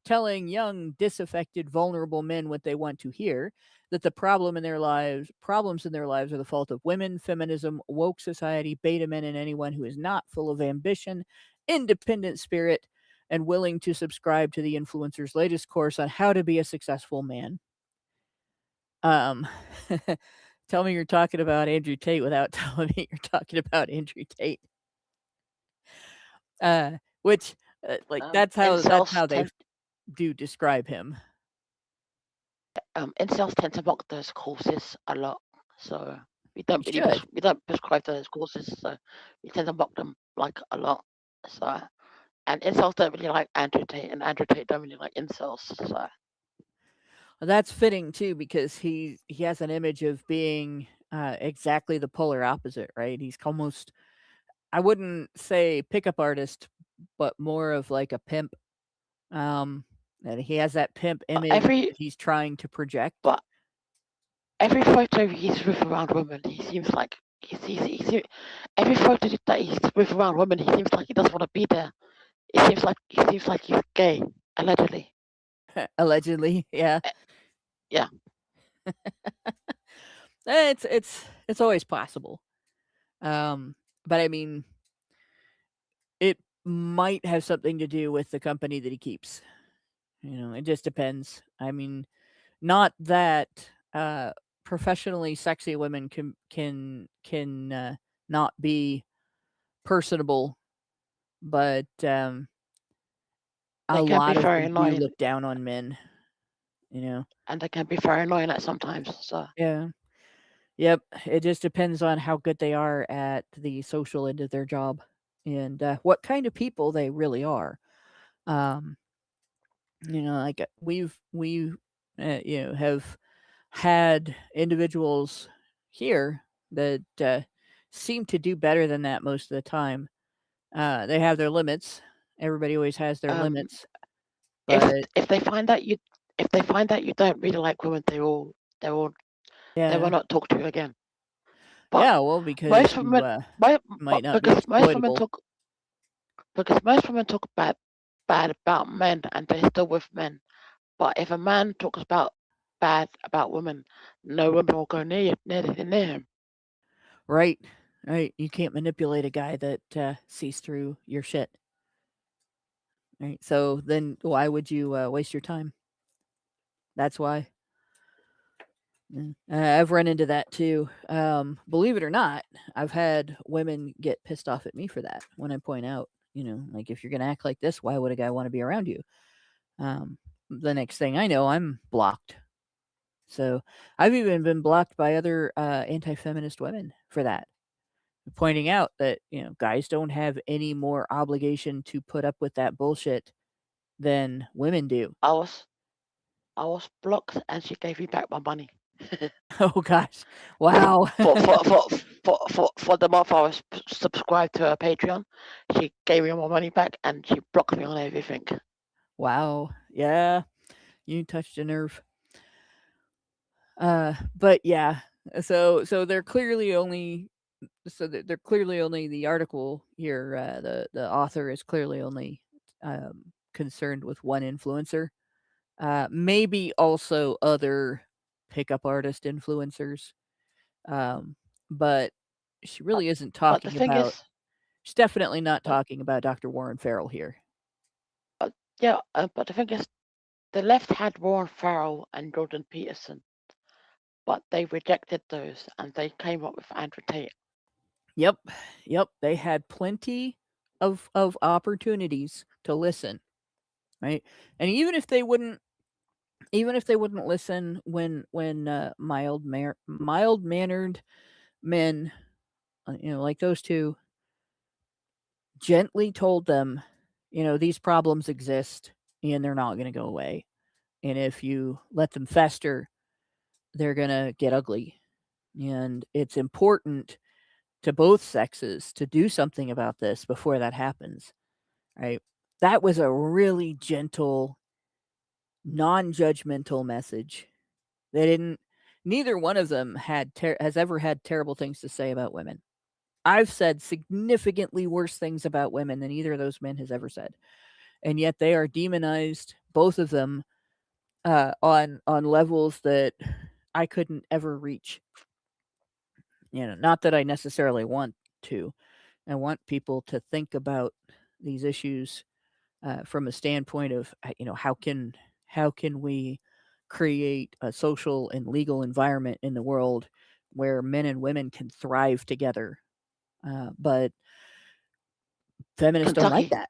S3: telling young, disaffected, vulnerable men what they want to hear, that the problems in their lives are the fault of women, feminism, woke society, beta men, and anyone who is not full of ambition, independent spirit, and willing to subscribe to the influencer's latest course on how to be a successful man. Tell me you're talking about Andrew Tate without telling me you're talking about Andrew Tate. Which, that's how they do describe him.
S5: incels tend to mock those courses a lot, so we don't
S3: You
S5: really
S3: should.
S5: we don't prescribe those courses, so we tend to mock them like a lot. So, and incels don't really like Andrew Tate, and Andrew Tate don't really like incels. So
S3: Well, that's fitting too, because he has an image of being exactly the polar opposite, right? He's almost, I wouldn't say pickup artist, but more of like a pimp. And he has that pimp
S5: but
S3: image that he's trying to project.
S5: but every photo he's with around women, he seems like every photo that he's with around women, he seems like he doesn't want to be there. It seems like he's gay, allegedly.
S3: Allegedly, yeah.
S5: Yeah.
S3: It's always possible. But I mean, it might have something to do with the company that he keeps. It just depends. I mean, not that professionally sexy women can not be personable, but a
S5: They can be
S3: lot of
S5: very
S3: them do
S5: annoying,
S3: look down on men.
S5: and they can be very annoying at sometimes. So
S3: Yeah. Yep. It just depends on how good they are at the social end of their job and what kind of people they really are. Um, like we have had individuals here that seem to do better than that most of the time. They have their limits. Everybody always has their limits, but
S5: if they find that you don't really like women, they will
S3: yeah,
S5: not talk to you again. But
S3: yeah. Well, because
S5: most
S3: you
S5: women,
S3: might not be
S5: because most women
S3: exploitable.
S5: talk bad about men, and they're still with men. But if a man talks bad about women, no woman will go near him.
S3: Right, right. You can't manipulate a guy that sees through your shit. Right. So then, why would you waste your time? That's why. Yeah. I've run into that too. Believe it or not, I've had women get pissed off at me for that when I point out, like if you're gonna act like this, why would a guy want to be around you? The next thing I know, I'm blocked. So I've even been blocked by other anti-feminist women for that, pointing out that guys don't have any more obligation to put up with that bullshit than women do.
S5: I was blocked, and she gave me back my money.
S3: Oh gosh, wow.
S5: For the month I was subscribed to her Patreon, she gave me my money back, and she blocked me on everything.
S3: Wow, yeah, you touched a nerve. But yeah, so they're clearly only the article here. The author is clearly only concerned with one influencer. Maybe also other pickup artist influencers. But she really isn't
S5: But the
S3: talking
S5: thing
S3: about.
S5: is,
S3: She's definitely not
S5: but,
S3: talking about Dr. Warren Farrell here.
S5: but the thing is, the left had Warren Farrell and Jordan Peterson, but they rejected those, and they came up with Andrew Tate.
S3: Yep. They had plenty of opportunities to listen, right? And even if they wouldn't listen when mild mannered men, like those two, gently told them, these problems exist and they're not going to go away. And if you let them fester, they're going to get ugly. And it's important to both sexes to do something about this before that happens, right? That was a really gentle, non-judgmental message. Neither one of them has ever had terrible things to say about women. I've said significantly worse things about women than either of those men has ever said. And yet they are demonized, both of them, on levels that I couldn't ever reach. Not that I necessarily want to. I want people to think about these issues from a standpoint of how can we create a social and legal environment in the world where men and women can thrive together. But feminists don't like that.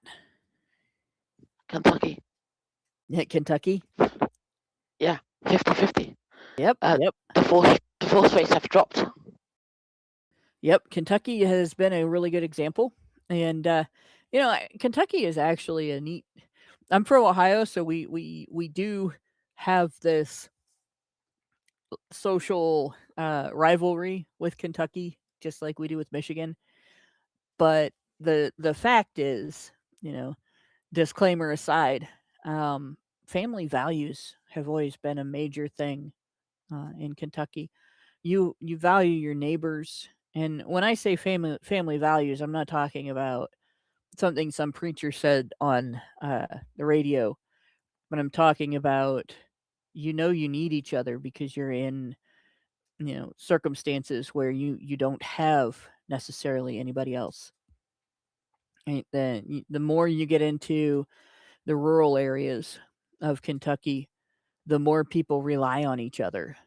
S5: Kentucky.
S3: Yeah, Kentucky.
S5: Yeah. 50-50.
S3: Yep.
S5: Divorce rates have dropped.
S3: Yep. Kentucky has been a really good example. And, Kentucky is actually a neat. I'm from Ohio, so we do have this social rivalry with Kentucky, just like we do with Michigan. But the fact is, disclaimer aside, family values have always been a major thing in Kentucky. You value your neighbors, and when I say family values, I'm not talking about something some preacher said on the radio, but I'm talking about you need each other because you're in circumstances where you don't have necessarily anybody else. Right? The more you get into the rural areas of Kentucky, the more people rely on each other,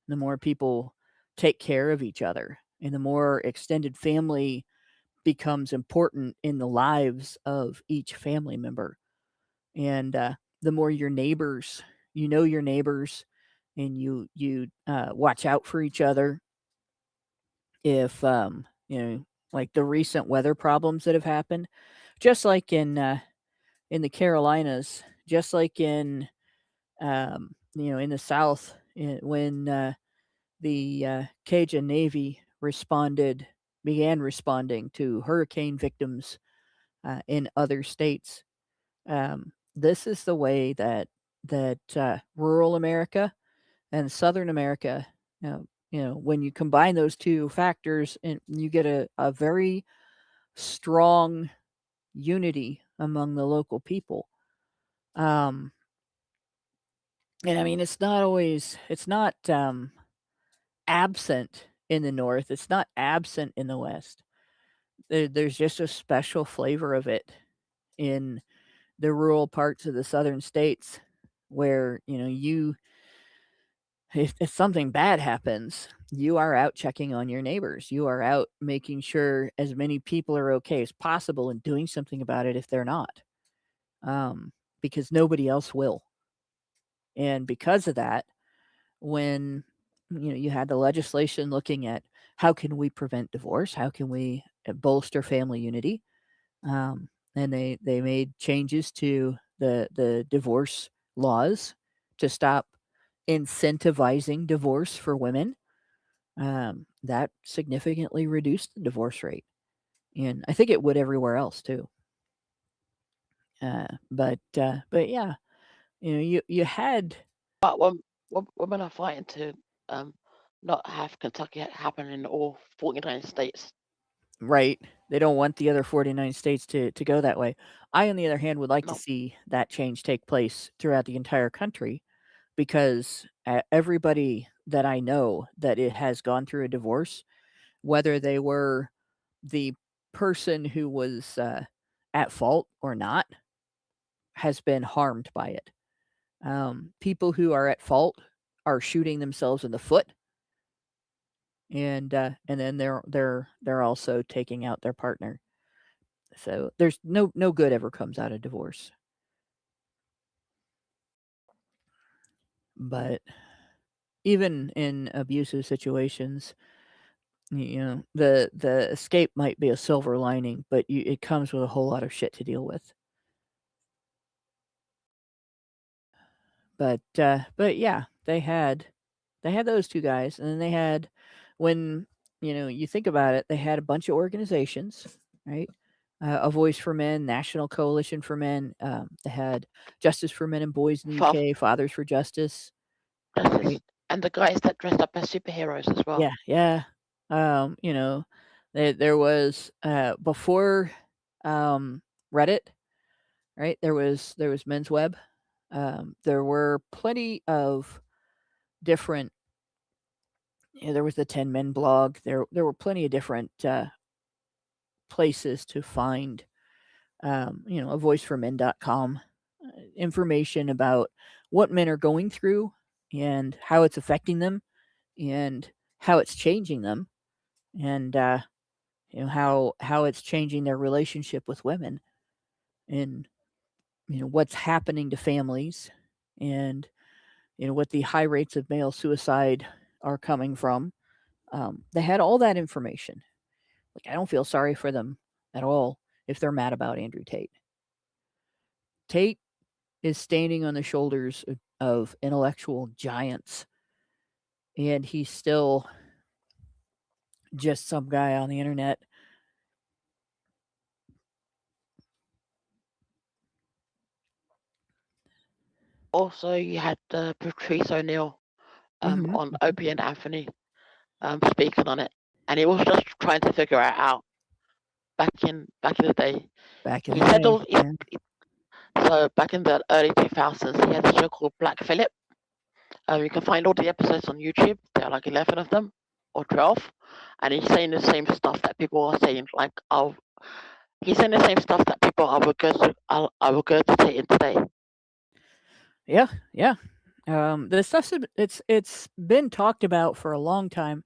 S3: the more people take care of each other, and the more extended family becomes important in the lives of each family member. And the more your neighbors, your neighbors, and you watch out for each other. If like the recent weather problems that have happened, just like in the Carolinas, just like in in the South, when the Cajun Navy began responding to hurricane victims in other states. This is the way that rural America and Southern America, when you combine those two factors, and you get a very strong unity among the local people. And I mean, it's not absent in the North. It's not absent in the West. There's just a special flavor of it in the rural parts of the southern states where, if something bad happens, you are out checking on your neighbors. You are out making sure as many people are okay as possible and doing something about it if they're not, because nobody else will. And because of that, when you had the legislation looking at how can we prevent divorce, how can we bolster family unity, and they made changes to the divorce laws to stop incentivizing divorce for women. That significantly reduced the divorce rate, and I think it would everywhere else too. But yeah, you had
S5: But women are fighting to not have Kentucky happen in all 49 states.
S3: right. They don't want the other 49 states to go that way. I, on the other hand, would like to
S5: No.
S3: see that change take place throughout the entire country, because everybody that I know that it has gone through a divorce, whether they were the person who was at fault or not, has been harmed by it. People who are at fault are shooting themselves in the foot, and then they're also taking out their partner. So there's no good ever comes out of divorce. But even in abusive situations, the escape might be a silver lining, but it comes with a whole lot of shit to deal with. But yeah, they had those two guys, and then they had, when you think about it, they had a bunch of organizations, right? A Voice for Men, National Coalition for Men. They had Justice for Men and Boys in the UK, Fathers for Justice. Right?
S5: And the guys that dressed up as superheroes as well.
S3: Yeah. There was before Reddit, right? There was Men's Web. There were plenty of different. There was the 10 Men blog. There were plenty of different places to find, a voiceformen.com, information about what men are going through and how it's affecting them and how it's changing them, and how it's changing their relationship with women, and what's happening to families, and what the high rates of male suicide are coming from. They had all that information. Like, I don't feel sorry for them at all if they're mad about Andrew Tate. Tate is standing on the shoulders of intellectual giants, and he's still just some guy on the internet.
S5: Also, you had Patrice O'Neill on Opie and Anthony speaking on it, and he was just trying to figure it out back in the day. He said so back in the early 2000s, he had a show called Black Phillip. You can find all the episodes on YouTube. There are like 11 of them or 12, and he's saying the same stuff that people are saying. Like, he's saying the same stuff that people are regurgitating today.
S3: Yeah. The stuff's it's been talked about for a long time.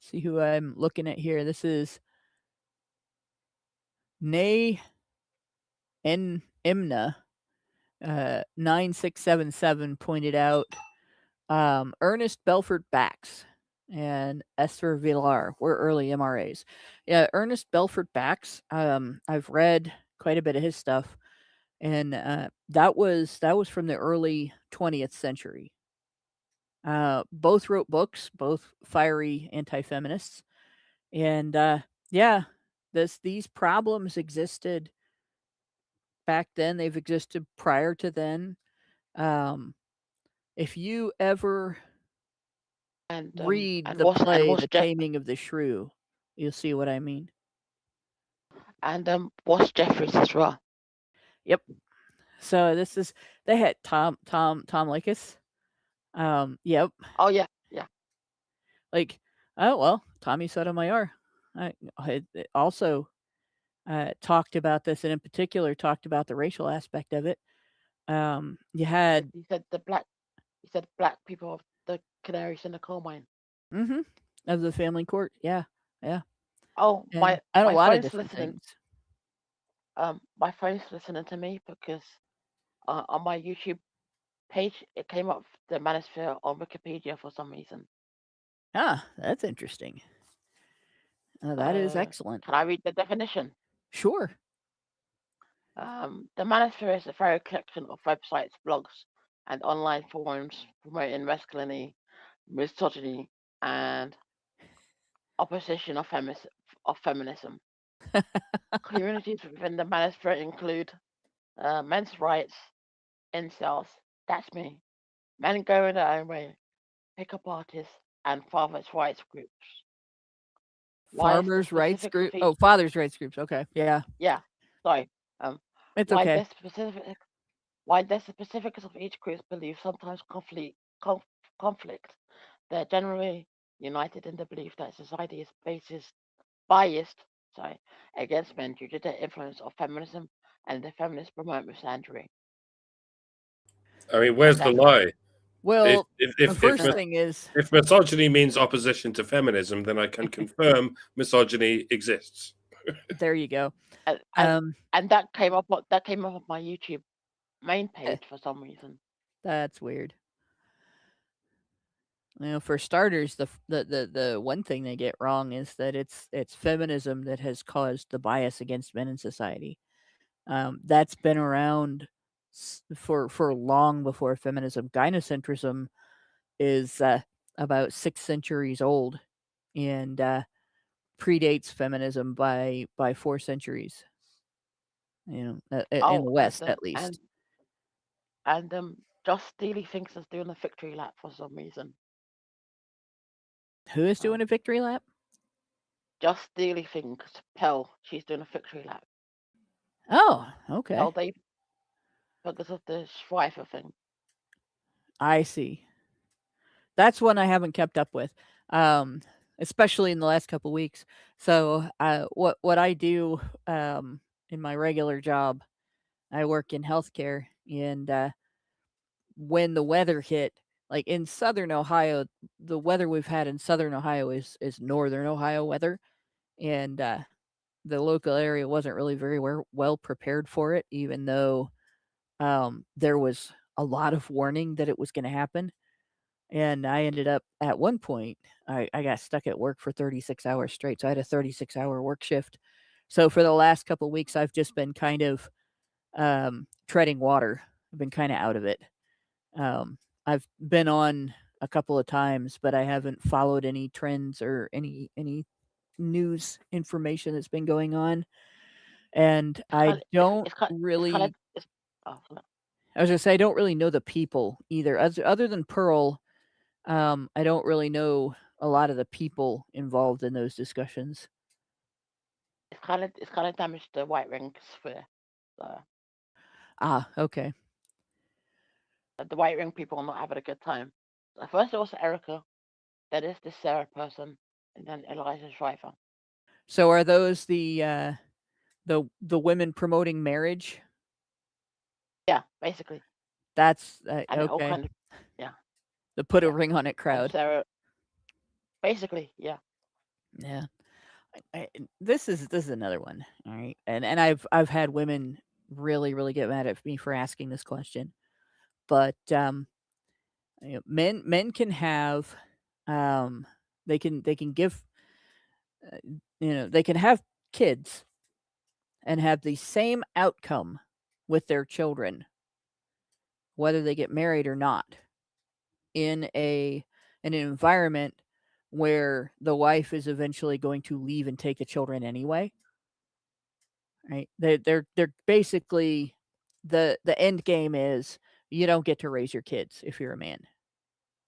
S3: See who I'm looking at here. This is Nay Imna 9677 pointed out Ernest Belfort Bax and Esther Villar were early MRAs. Yeah, Ernest Belfort Bax, I've read quite a bit of his stuff, and that was from the early 20th century. Both wrote books, both fiery anti-feminists, and these problems existed back then. They've existed prior to then. If you ever read the play The Taming of the Shrew, you'll see what I mean.
S5: And Ross Jeffries as well.
S3: Yep. So they had Tom Likas. Yep.
S5: Oh yeah.
S3: Like, oh well, Tommy Sotomayor. I also talked about this, and in particular talked about the racial aspect of it. You had
S5: he said black people of the canaries in the coal mine.
S3: Of the family court. Yeah.
S5: Oh,
S3: and a lot of different things.
S5: My phone's listening to me because on my YouTube page it came up the manosphere on Wikipedia for some reason.
S3: Ah, that's interesting. That is excellent.
S5: Can I read the definition?
S3: Sure.
S5: The manosphere is a thorough collection of websites, blogs, and online forums promoting masculinity, misogyny, and opposition of feminism. Communities within the manosphere include men's rights, incels, that's me, men going their own way, pickup artists, and fathers' rights groups.
S3: Farmers' rights group. Oh, fathers' rights groups. Okay, yeah.
S5: Yeah. Sorry.
S3: It's okay.
S5: Why the specifics of each group's beliefs sometimes conflict, they're generally united in the belief that society is biased against men due to the influence of feminism, and the feminists promote misandry.
S4: I mean, where's the lie?
S3: Well, the first thing is,
S4: if misogyny means opposition to feminism, then I can confirm misogyny exists.
S3: There you go.
S5: And that came up on my YouTube main page for some reason.
S3: That's weird. For starters, the one thing they get wrong is that it's feminism that has caused the bias against men in society. That's been around for long before feminism. Gynocentrism is about 6 centuries old and predates feminism by 4 centuries. In the West, at least.
S5: And Joss Steely thinks is doing a victory lap for some reason.
S3: Who is doing a victory lap?
S5: Joss Steely thinks Pell, she's doing a victory lap.
S3: Oh, okay.
S5: Pell, because of the Schweifer thing.
S3: I see. That's one I haven't kept up with, especially in the last couple of weeks. So, what I do in my regular job, I work in healthcare, and when the weather hit, like in Southern Ohio, the weather we've had in Southern Ohio is Northern Ohio weather, and the local area wasn't really very well prepared for it, even though there was a lot of warning that it was going to happen. And I ended up at one point, I got stuck at work for 36 hours straight. So I had a 36-hour work shift. So for the last couple of weeks, I've just been kind of treading water. I've been kind of out of it. I've been on a couple of times, but I haven't followed any trends or any news information that's been going on. And I don't really,
S5: oh,
S3: I was gonna say, I don't really know the people either. Other than Pearl, I don't really know a lot of the people involved in those discussions.
S5: it's kind of damaged the white ring sphere. So
S3: Ah, okay.
S5: the white ring people are not having a good time. So first it was Erica, then it's this Sarah person, and then Elijah Schreifer.
S3: So are those the women promoting marriage?
S5: Yeah, basically.
S3: That's
S5: And it all
S3: okay.
S5: kind of, yeah.
S3: The put a
S5: Yeah.
S3: ring on it
S5: And
S3: crowd.
S5: Sarah, basically, yeah.
S3: Yeah. This is another one. All right. And I've had women really get mad at me for asking this question. But men can have they can give they can have kids and have the same outcome with their children, whether they get married or not, in an environment where the wife is eventually going to leave and take the children anyway. Right? They're basically the end game is you don't get to raise your kids if you're a man.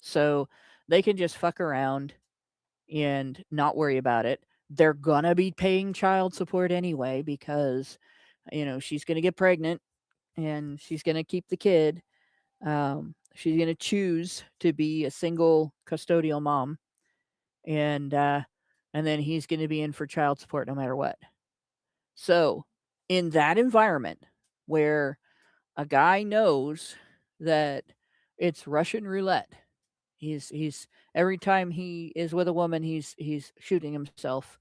S3: So they can just fuck around and not worry about it. They're gonna be paying child support anyway because she's gonna get pregnant and she's gonna keep the kid. She's gonna choose to be a single custodial mom, and then he's gonna be in for child support no matter what. So, in that environment where a guy knows that it's Russian roulette, he's every time he is with a woman, he's shooting himself,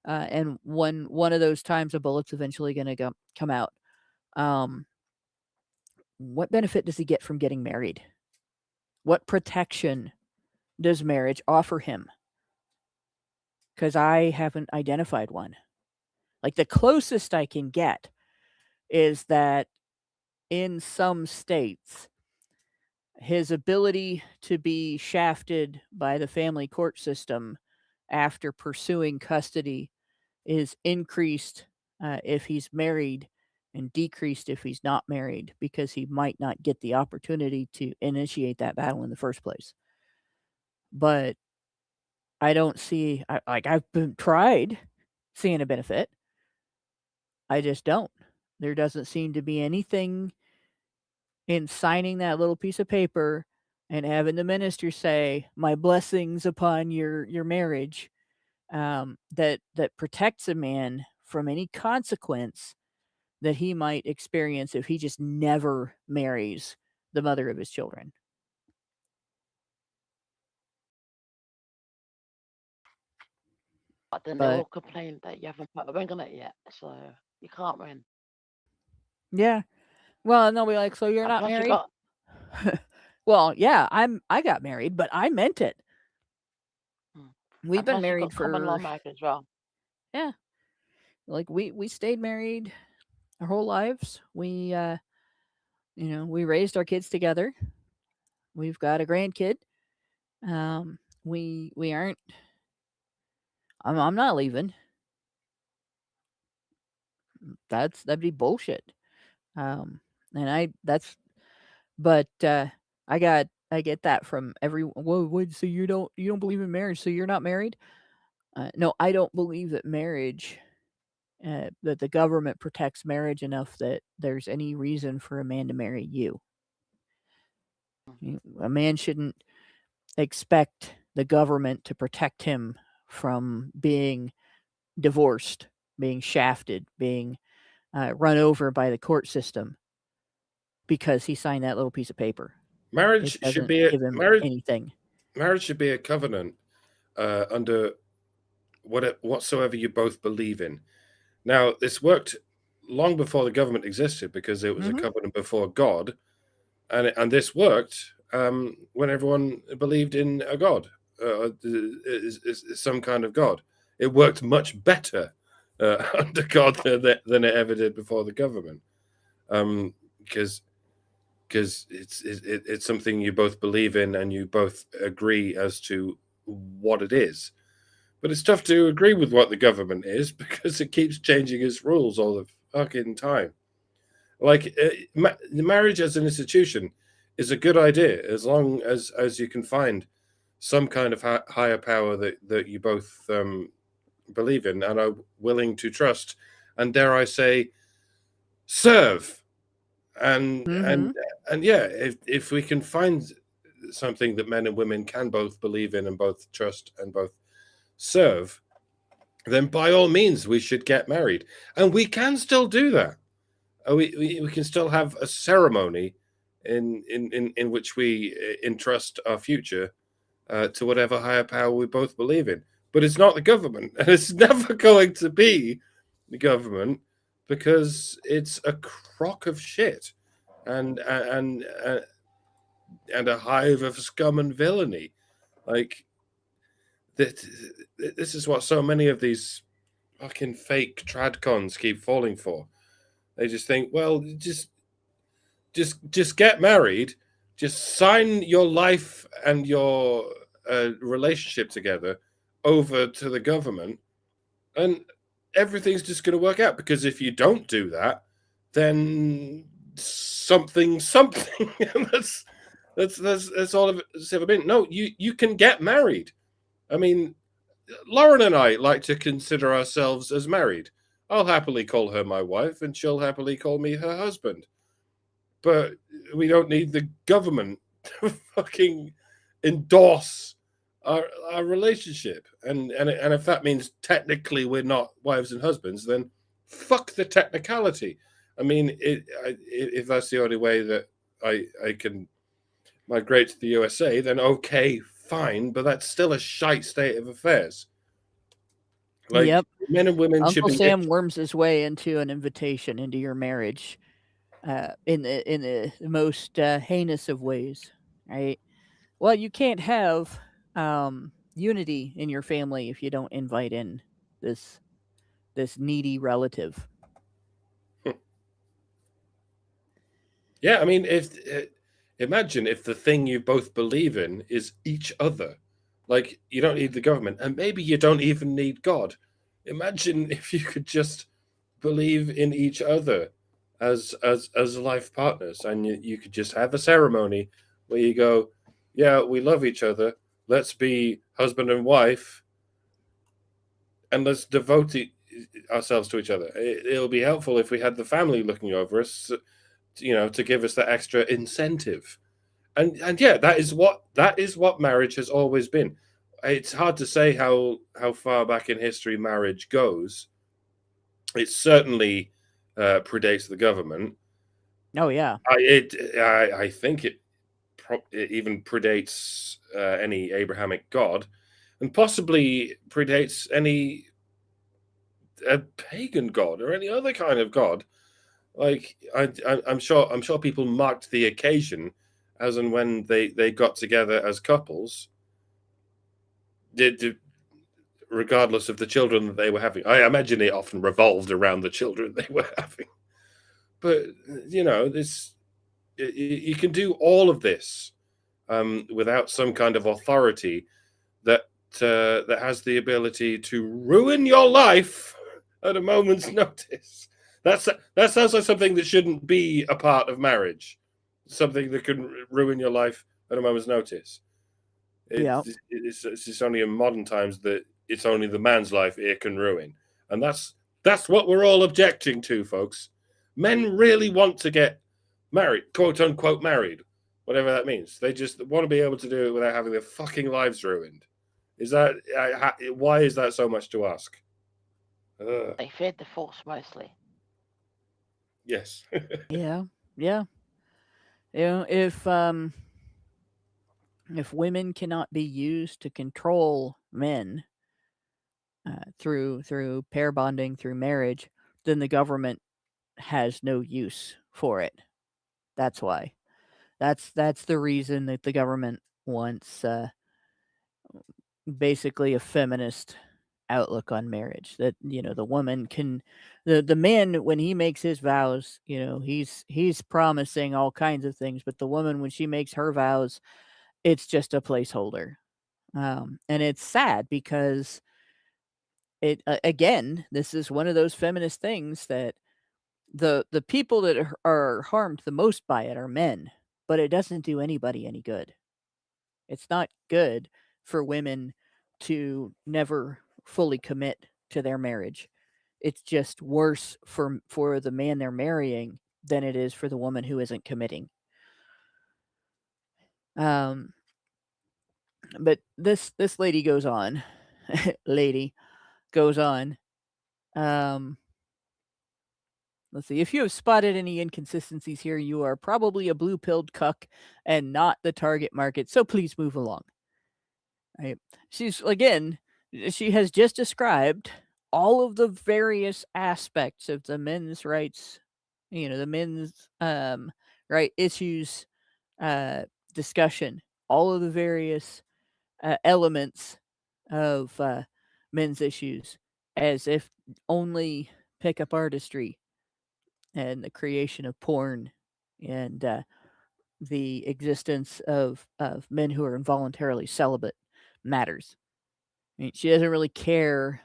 S3: and one of those times a bullet's eventually going to come out. What benefit does he get from getting married? What protection does marriage offer him? Because I haven't identified one. Like the closest I can get is that in some states, his ability to be shafted by the family court system after pursuing custody is increased if he's married and decreased if he's not married because he might not get the opportunity to initiate that battle in the first place. But I don't see, I've been tried seeing a benefit. I just don't. There doesn't seem to be anything in signing that little piece of paper and having the minister say, "My blessings upon your marriage," that protects a man from any consequence that he might experience if he just never marries the mother of his children.
S5: But then they
S3: But
S5: all complain that you haven't put a ring on it yet, so you can't win.
S3: yeah, well, and they'll be like, "So you're
S5: And
S3: not
S5: plus you
S3: married?"
S5: got
S3: Well, yeah, I got married, but I meant it. We've
S5: and
S3: been
S5: plus you
S3: married
S5: got common law
S3: for
S5: marriage as well.
S3: yeah, like we stayed married our whole lives. We we raised our kids together. We've got a grandkid. We aren't. I'm not leaving. That'd be bullshit. And but I get that from everyone. Whoa, what? So you don't believe in marriage? So you're not married? No, I don't believe that marriage, that the government protects marriage enough that there's any reason for a man to marry you. A man shouldn't expect the government to protect him from being divorced, being shafted, being run over by the court system because he signed that little piece of paper.
S4: Marriage
S3: It
S4: should
S3: doesn't
S4: be
S3: give him anything.
S4: Marriage should be a covenant under whatsoever you both believe in. Now, this worked long before the government existed because it was a covenant before God, and this worked when everyone believed in a god, some kind of god. It worked much better under God than it ever did before the government, because it's something you both believe in and you both agree as to what it is. But it's tough to agree with what the government is because it keeps changing its rules all the fucking time. Like marriage as an institution is a good idea as long as you can find some kind of higher power that you both believe in and are willing to trust, and dare I say, serve. And yeah, if we can find something that men and women can both believe in and both trust and both serve, then by all means we should get married, and we can still do that. We can still have a ceremony in which we entrust our future to whatever higher power we both believe in. But it's not the government, and it's never going to be the government because it's a crock of shit and a hive of scum and villainy. Like this is what so many of these fucking fake tradcons keep falling for. They just think, well, just get married, just sign your life and your relationship together over to the government, and everything's just going to work out. Because if you don't do that, then something, and that's all it's ever been. No, you can get married. I mean, Lauren and I like to consider ourselves as married. I'll happily call her my wife, and she'll happily call me her husband. But we don't need the government to fucking endorse our relationship. And if that means technically we're not wives and husbands, then fuck the technicality. I mean, if that's the only way that I can migrate to the USA, then okay, fine. But that's still a shite state of affairs. Like,
S3: yep.
S4: Men and women
S3: Uncle
S4: should be.
S3: Sam worms his way into an invitation into your marriage, in the most heinous of ways, right? Well, you can't have unity in your family if you don't invite in this needy relative.
S4: Yeah, I mean, imagine if the thing you both believe in is each other. Like, you don't need the government, and maybe you don't even need God. Imagine if you could just believe in each other as life partners, and you could just have a ceremony where you go, yeah, we love each other, let's be husband and wife, and let's devote ourselves to each other. It'll be helpful if we had the family looking over us, to give us that extra incentive. And yeah, that is what marriage has always been. It's hard to say how far back in history marriage goes. It certainly predates the government.
S3: Oh yeah.
S4: I think it even predates any Abrahamic God, and possibly predates any pagan god or any other kind of god. Like I'm sure people marked the occasion as and when they got together as couples, regardless of the children that they were having. I imagine it often revolved around the children they were having. But you can do all of this without some kind of authority that has the ability to ruin your life at a moment's notice. That sounds like something that shouldn't be a part of marriage. Something that can ruin your life at a moment's notice. It's only in modern times that it's only the man's life it can ruin. And that's what we're all objecting to, folks. Men really want to get married, quote unquote married, whatever that means. They just want to be able to do it without having their fucking lives ruined. Why is that so much to ask?
S5: They feared the force mostly.
S4: Yes.
S3: Yeah. If women cannot be used to control men through pair bonding, through marriage, then the government has no use for it. That's why That's the reason that the government wants basically a feminist outlook on marriage. That the woman can, the man when he makes his vows, he's promising all kinds of things, but the woman when she makes her vows, it's just a placeholder. And it's sad because again, this is one of those feminist things that the people that are harmed the most by it are men, but it doesn't do anybody any good. It's not good for women to never fully commit to their marriage. It's just worse for the man they're marrying than it is for the woman who isn't committing. But this lady goes on. Lady goes on. Let's see. If you have spotted any inconsistencies here, you are probably a blue-pilled cuck and not the target market, so please move along. Right? She has just described all of the various aspects of the men's rights, the men's right issues discussion, all of the various elements of men's issues, as if only pickup artistry and the creation of porn and the existence of men who are involuntarily celibate matters. I mean, she doesn't really care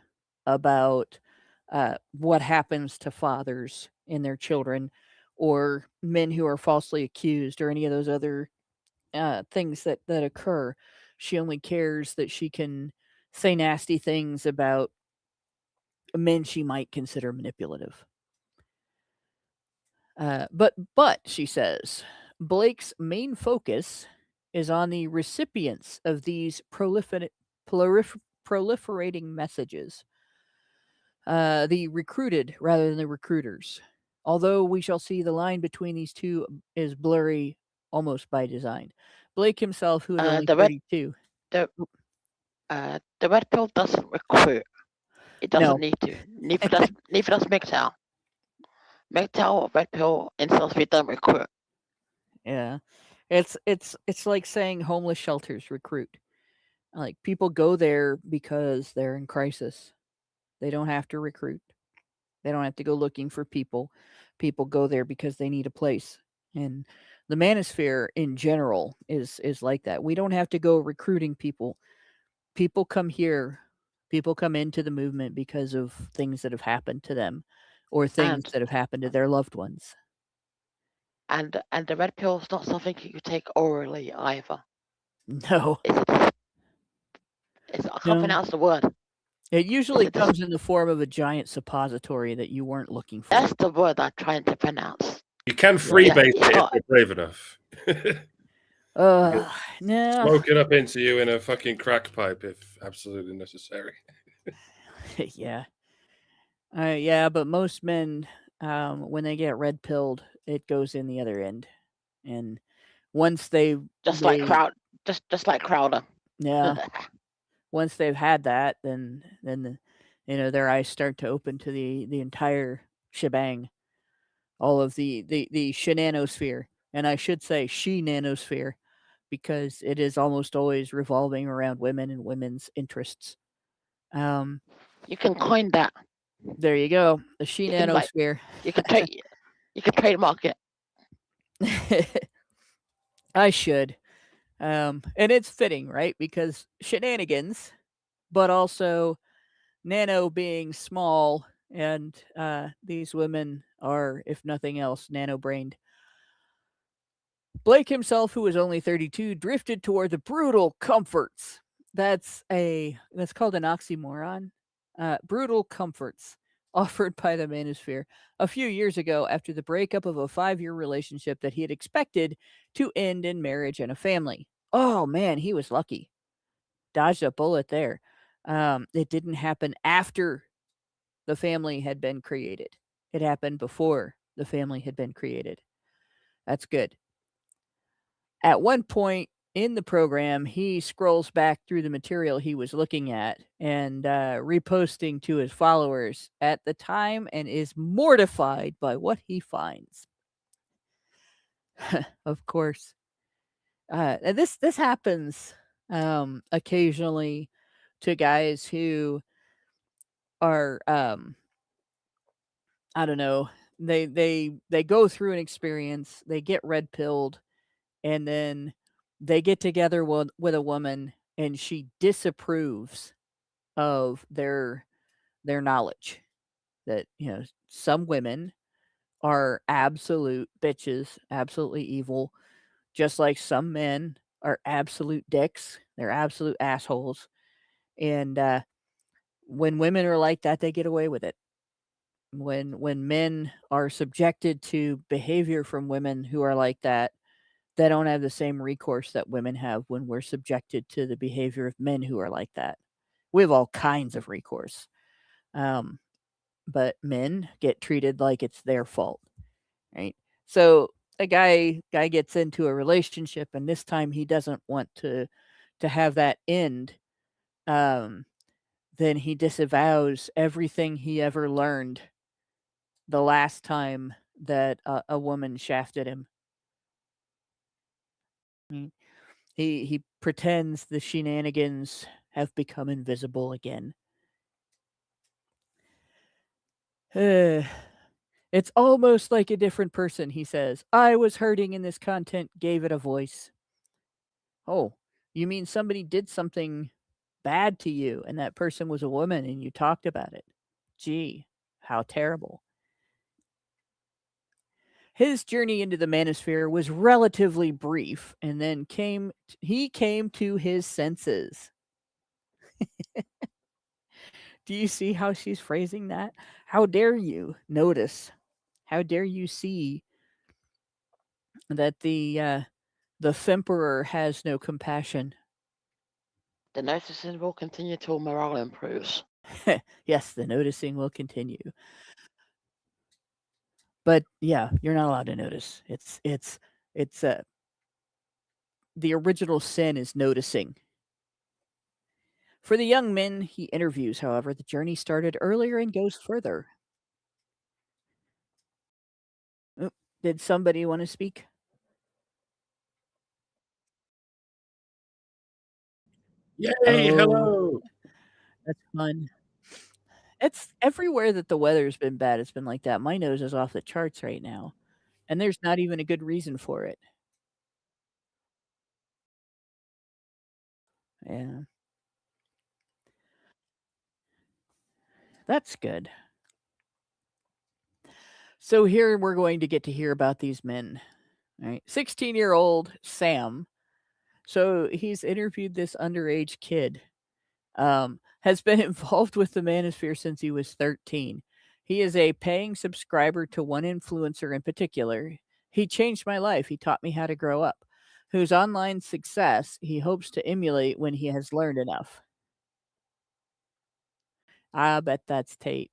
S3: about what happens to fathers and their children, or men who are falsely accused, or any of those other things that occur. She only cares that she can say nasty things about men she might consider manipulative. But she says Blake's main focus is on the recipients of these proliferating messages, the recruited rather than the recruiters. Although we shall see the line between these two is blurry almost by design. Blake himself, who is only 32.
S5: The red pill doesn't recruit. It doesn't need to. Neither does MGTOW. MGTOW, red pill, incels, we don't recruit.
S3: Yeah, it's like saying homeless shelters recruit. Like, people go there because they're in crisis. They don't have to recruit. They don't have to go looking for people. People go there because they need a place. And the manosphere in general is like that. We don't have to go recruiting people. People come here. People come into the movement because of things that have happened to them, or things that have happened to their loved ones.
S5: And the red pill is not something you take orally either.
S3: No.
S5: I can't pronounce the word.
S3: It usually comes in the form of a giant suppository that you weren't looking for.
S5: That's the word I'm trying to pronounce.
S4: You can freebase it if you're brave enough.
S3: No.
S4: Smoke it up into you in a fucking crack pipe if absolutely necessary.
S3: Yeah. Yeah, but most men, when they get red pilled, it goes in the other end. And once they
S5: like Crowder.
S3: Yeah. Once they've had that, then their eyes start to open to the entire shebang, all of the shenanosphere, and I should say she-nanosphere, because it is almost always revolving around women and women's interests.
S5: You can coin that.
S3: There you go, the she-nanosphere.
S5: You can trademark it.
S3: I should. And it's fitting, right? Because shenanigans, but also nano being small, and these women are, if nothing else, nano-brained. Blake himself, who was only 32, drifted toward the brutal comforts. That's called an oxymoron. Brutal comforts offered by the manosphere a few years ago after the breakup of a 5-year relationship that he had expected to end in marriage and a family. Oh man, he was lucky. Dodged a bullet there. It didn't happen after the family had been created. It happened before the family had been created. That's good. At one point in the program, he scrolls back through the material he was looking at and reposting to his followers at the time, and is mortified by what he finds. Of course. And this happens occasionally to guys who are I don't know, they go through an experience, they get red pilled, and then they get together with a woman and she disapproves of their knowledge. That, some women are absolute bitches, absolutely evil, just like some men are absolute dicks. They're absolute assholes. And when women are like that, they get away with it. When men are subjected to behavior from women who are like that, they don't have the same recourse that women have when we're subjected to the behavior of men who are like that. We have all kinds of recourse. But men get treated like it's their fault, right? So a guy gets into a relationship, and this time he doesn't want to have that end. Then he disavows everything he ever learned the last time that a woman shafted him. Mm. He pretends the shenanigans have become invisible again. It's almost like a different person, he says. I was hurting and this content gave it a voice. Oh, you mean somebody did something bad to you and that person was a woman and you talked about it? Gee, how terrible. His journey into the manosphere was relatively brief, and then he came to his senses. Do you see how she's phrasing that? How dare you notice? How dare you see that the Femperor has no compassion?
S5: The noticing will continue till morale improves.
S3: Yes, the noticing will continue. But yeah, you're not allowed to notice. It's the original sin is noticing. For the young men he interviews, however, the journey started earlier and goes further. Oop, did somebody want to speak?
S4: Yay!
S3: Oh,
S4: Hello.
S3: that's fun. It's everywhere that the weather's been bad, it's been like that. My nose is off the charts right now, and there's not even a good reason for it. Yeah, that's good. So here we're going to get to hear about these men. All right. 16-year-old Sam. So he's interviewed this underage kid. Has been involved with the manosphere since he was 13. He is a paying subscriber to one influencer in particular. He changed my life. He taught me how to grow up. Whose online success he hopes to emulate when he has learned enough. I bet that's Tate.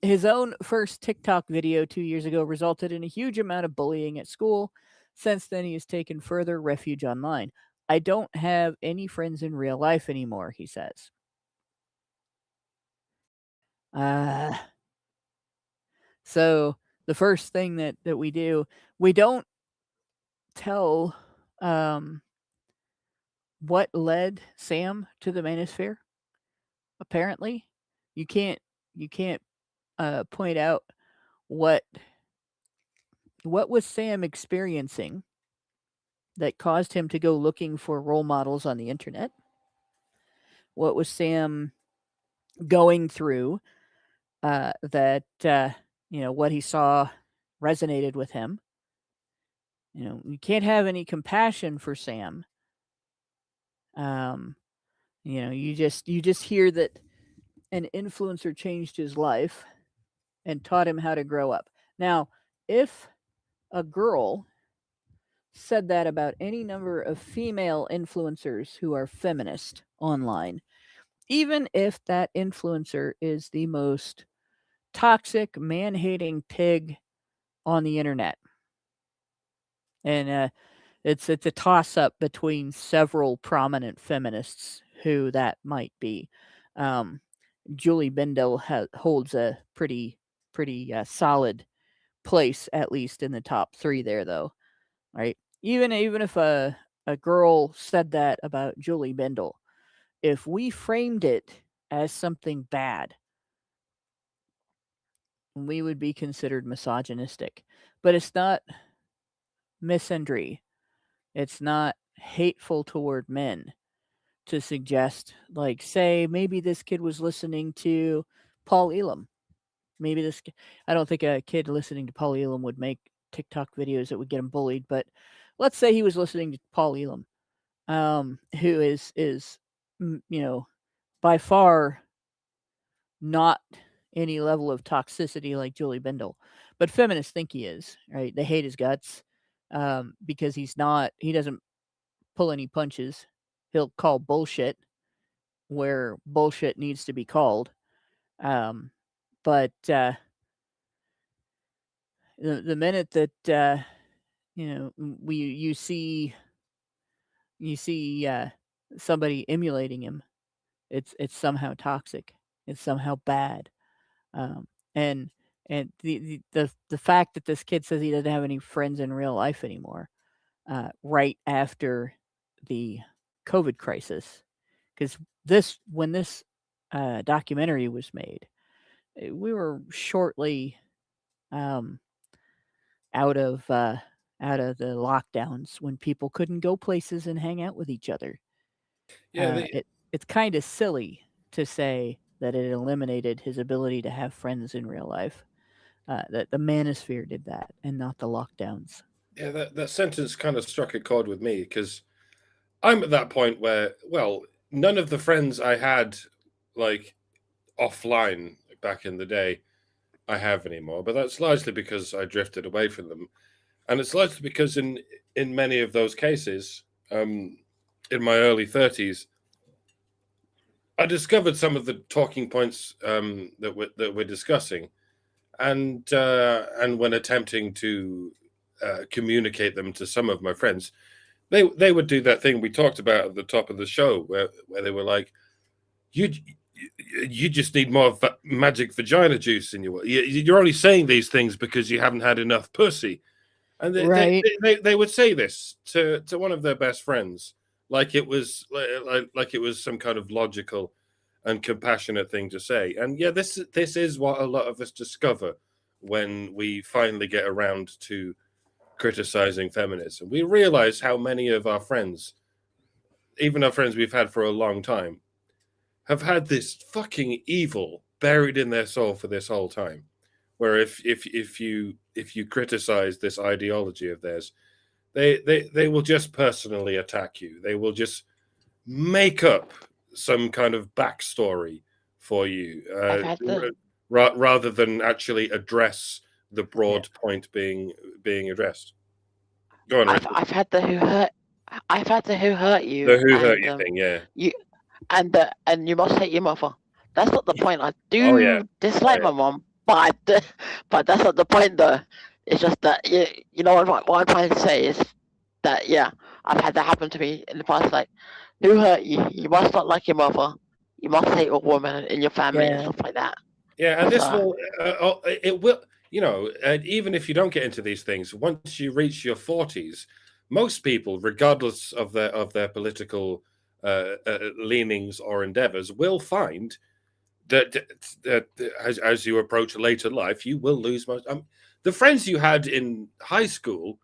S3: His own first TikTok video 2 years ago resulted in a huge amount of bullying at school. Since then, he has taken further refuge online. I don't have any friends in real life anymore, he says. So the first thing that we do, we don't tell what led Sam to the manosphere. Apparently, you can't point out what was Sam experiencing that caused him to go looking for role models on the internet. What was Sam going through that what he saw resonated with him? You can't have any compassion for Sam. You just hear that an influencer changed his life and taught him how to grow up. Now, if a girl said that about any number of female influencers who are feminist online, even if that influencer is the most toxic, man-hating pig on the internet. And it's a toss-up between several prominent feminists who that might be. Julie Bindel holds a pretty solid place, at least in the top 3 there, though. right? Even if a girl said that about Julie Bindel, if we framed it as something bad, we would be considered misogynistic. But it's not misandry. It's not hateful toward men to suggest, like, say, maybe this kid was listening to Paul Elam. Maybe I don't think a kid listening to Paul Elam would make TikTok videos that would get him bullied, but let's say he was listening to Paul Elam, who is by far not any level of toxicity like Julie Bindel, but feminists think he is, right? They hate his guts because he doesn't pull any punches. He'll call bullshit where bullshit needs to be called. But the minute that you see somebody emulating him, it's somehow toxic. It's somehow bad. And the fact that this kid says he doesn't have any friends in real life anymore, right after the COVID crisis, because when this documentary was made, we were shortly out of the lockdowns when people couldn't go places and hang out with each other.
S4: Yeah,
S3: It's kind of silly to say that it eliminated his ability to have friends in real life. That the manosphere did that, and not the lockdowns.
S4: yeah, that sentence kind of struck a chord with me because I'm at that point where, well, none of the friends I had like offline back in the day I have anymore, but that's largely because I drifted away from them, and it's largely because in many of those cases, in my early 30s, I discovered some of the talking points that we're discussing, and when attempting to communicate them to some of my friends, they would do that thing we talked about at the top of the show, where they were like, you just need more magic vagina juice in your. You're only saying these things because you haven't had enough pussy, and they would say this to one of their best friends, like it was like it was some kind of logical and compassionate thing to say. And yeah, this is what a lot of us discover when we finally get around to criticizing feminism. We realize how many of our friends, even our friends we've had for a long time, have had this fucking evil buried in their soul for this whole time. Where if you criticize this ideology of theirs, they will just personally attack you. They will just make up some kind of backstory for you, rather than actually address the broad point being addressed. Go on, Richard.
S5: I've had the who hurt you.
S4: The who hurt you thing, yeah.
S5: And you must hate your mother. That's not the point. I do dislike my mom, but that's not the point though. It's just that you know what I'm trying to say is that I've had that happen to me in the past. Like, who hurt you? You must not like your mother. You must hate a woman in your family and stuff like that.
S4: Yeah, and this will it will, even if you don't get into these things, once you reach your 40s, most people, regardless of their political leanings or endeavors, will find that as you approach later life, you will lose most. The friends you had in high school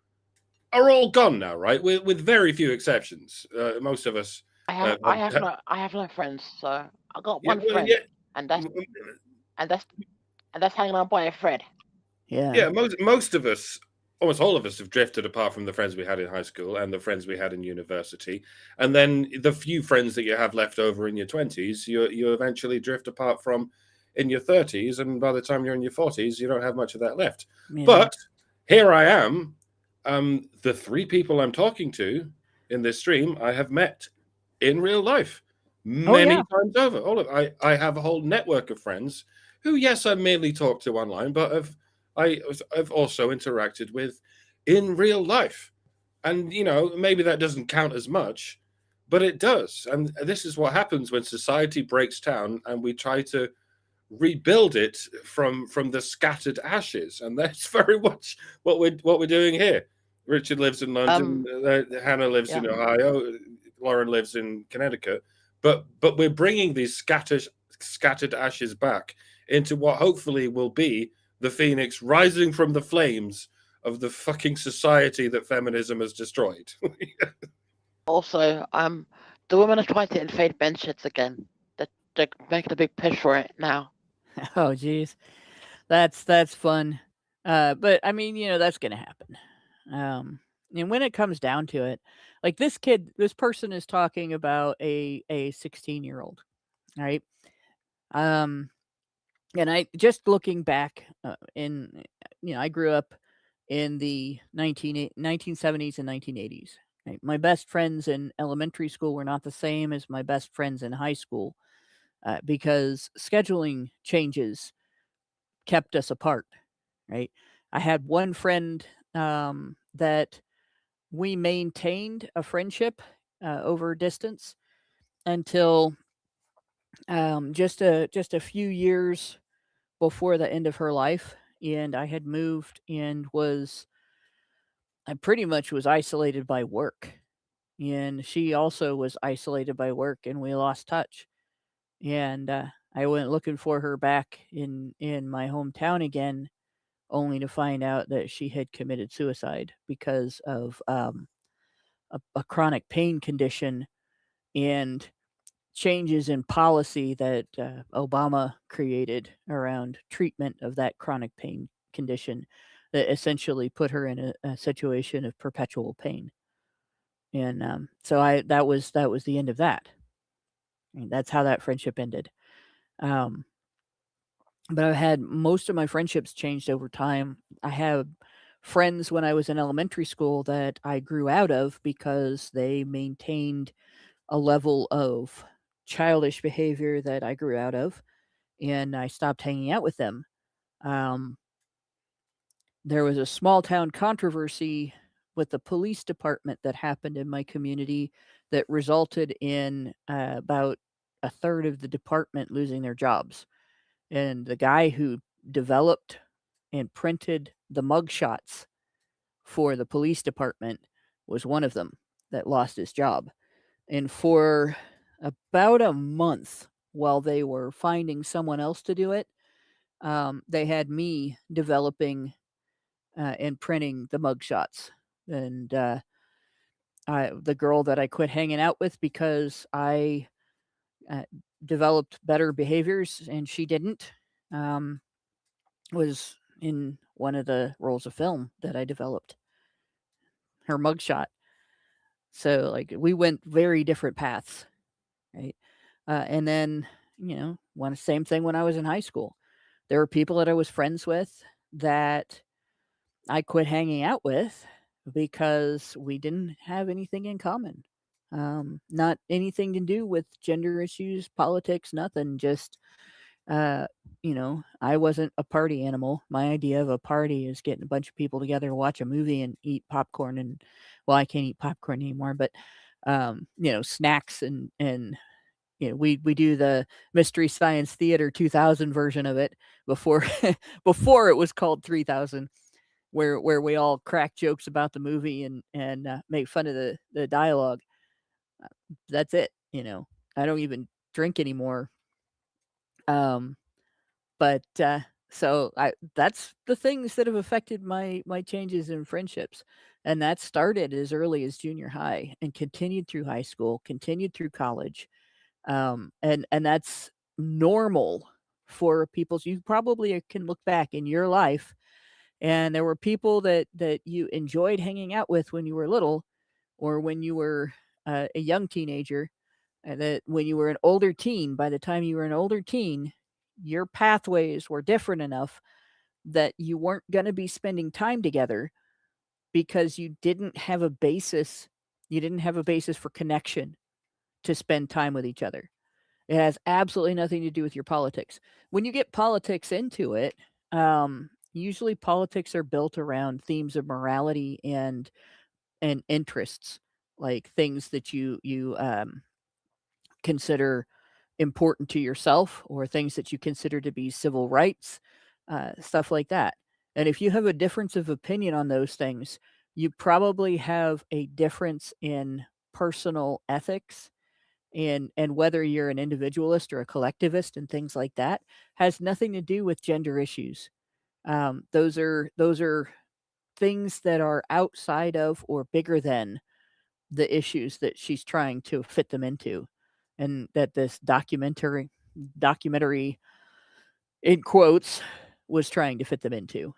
S4: are all gone now, right? With very few exceptions. Most of us.
S5: I have no friends, so I got one friend, and that's hanging on by a thread.
S3: Yeah.
S4: Most of us, almost all of us, have drifted apart from the friends we had in high school and the friends we had in university, and then the few friends that you have left over in your 20s, you eventually drift apart from in your 30s, and by the time you're in your 40s, you don't have much of that left. Yeah. But here I am. The three people I'm talking to in this stream, I have met in real life many times over. I have a whole network of friends who, yes, I mainly talk to online, but I've also interacted with in real life. And, maybe that doesn't count as much, but it does. And this is what happens when society breaks down and we try to rebuild it from the scattered ashes. And that's very much what we're doing here. Richard lives in London. Hannah lives in Ohio. Lauren lives in Connecticut. But we're bringing these scattered ashes back into what hopefully will be the phoenix rising from the flames of the fucking society that feminism has destroyed.
S5: Also, the women are trying to invade men's sheds again. They're making a big push for it now.
S3: Oh, geez, that's fun. But I mean, that's gonna happen. And when it comes down to it, like this person is talking about a 16-year-old, right? And I just looking back I grew up in the 1970s and 1980s. Right? My best friends in elementary school were not the same as my best friends in high school because scheduling changes kept us apart. Right? I had one friend that we maintained a friendship over distance until just a few years before the end of her life, and I had moved and I pretty much was isolated by work, and she also was isolated by work, and we lost touch. And I went looking for her back in my hometown again, only to find out that she had committed suicide because of a chronic pain condition and changes in policy that Obama created around treatment of that chronic pain condition that essentially put her in a situation of perpetual pain. And so that was the end of that. I mean, that's how that friendship ended. Um, but I've had most of my friendships changed over time. I have friends when I was in elementary school that I grew out of because they maintained a level of childish behavior that I grew out of, and I stopped hanging out with them. Um, there was a small town controversy with the police department that happened in my community that resulted in about a third of the department losing their jobs. And the guy who developed and printed the mugshots for the police department was one of them that lost his job. And for about a month, while they were finding someone else to do it, they had me developing and printing the mugshots. And the girl that I quit hanging out with because I uh, developed better behaviors and she didn't, was in one of the roles of film that I developed, her mugshot. So, like, we went very different paths, right? And then, same thing when I was in high school. There were people that I was friends with that I quit hanging out with because we didn't have anything in common. Not anything to do with gender issues, politics, nothing. Just, I wasn't a party animal. My idea of a party is getting a bunch of people together, watch a movie, and eat popcorn. And, well, I can't eat popcorn anymore, but, snacks and we do the Mystery Science Theater 2000 version of it before before it was called 3000, where we all crack jokes about the movie and make fun of the dialogue. That's it. I don't even drink anymore. But so that's the things that have affected my changes in friendships, and that started as early as junior high and continued through high school, continued through college. And that's normal for people. So you probably can look back in your life, and there were people that you enjoyed hanging out with when you were little, or when you were a young teenager, and that when you were an older teen, by the time you were an older teen, your pathways were different enough that you weren't going to be spending time together because you didn't have a basis. You didn't have a basis for connection to spend time with each other. It has absolutely nothing to do with your politics. When you get politics into it, usually politics are built around themes of morality and interests, like things that you consider important to yourself, or things that you consider to be civil rights, stuff like that. And if you have a difference of opinion on those things, you probably have a difference in personal ethics, and whether you're an individualist or a collectivist and things like that has nothing to do with gender issues. Those are things that are outside of or bigger than the issues that she's trying to fit them into, and that this documentary in quotes was trying to fit them into.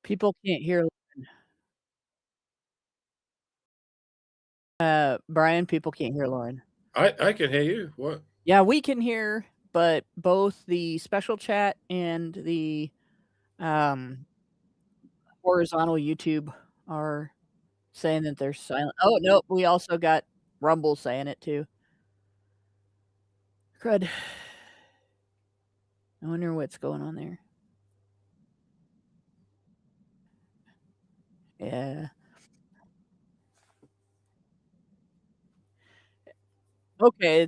S3: People can't hear. Brian, people can't hear Lauren.
S4: I can hear you. What?
S3: Yeah, we can hear, but both the special chat and the horizontal YouTube are saying that they're silent. Oh, nope, we also got Rumble saying it too. Crud. I wonder what's going on there. Yeah. Okay,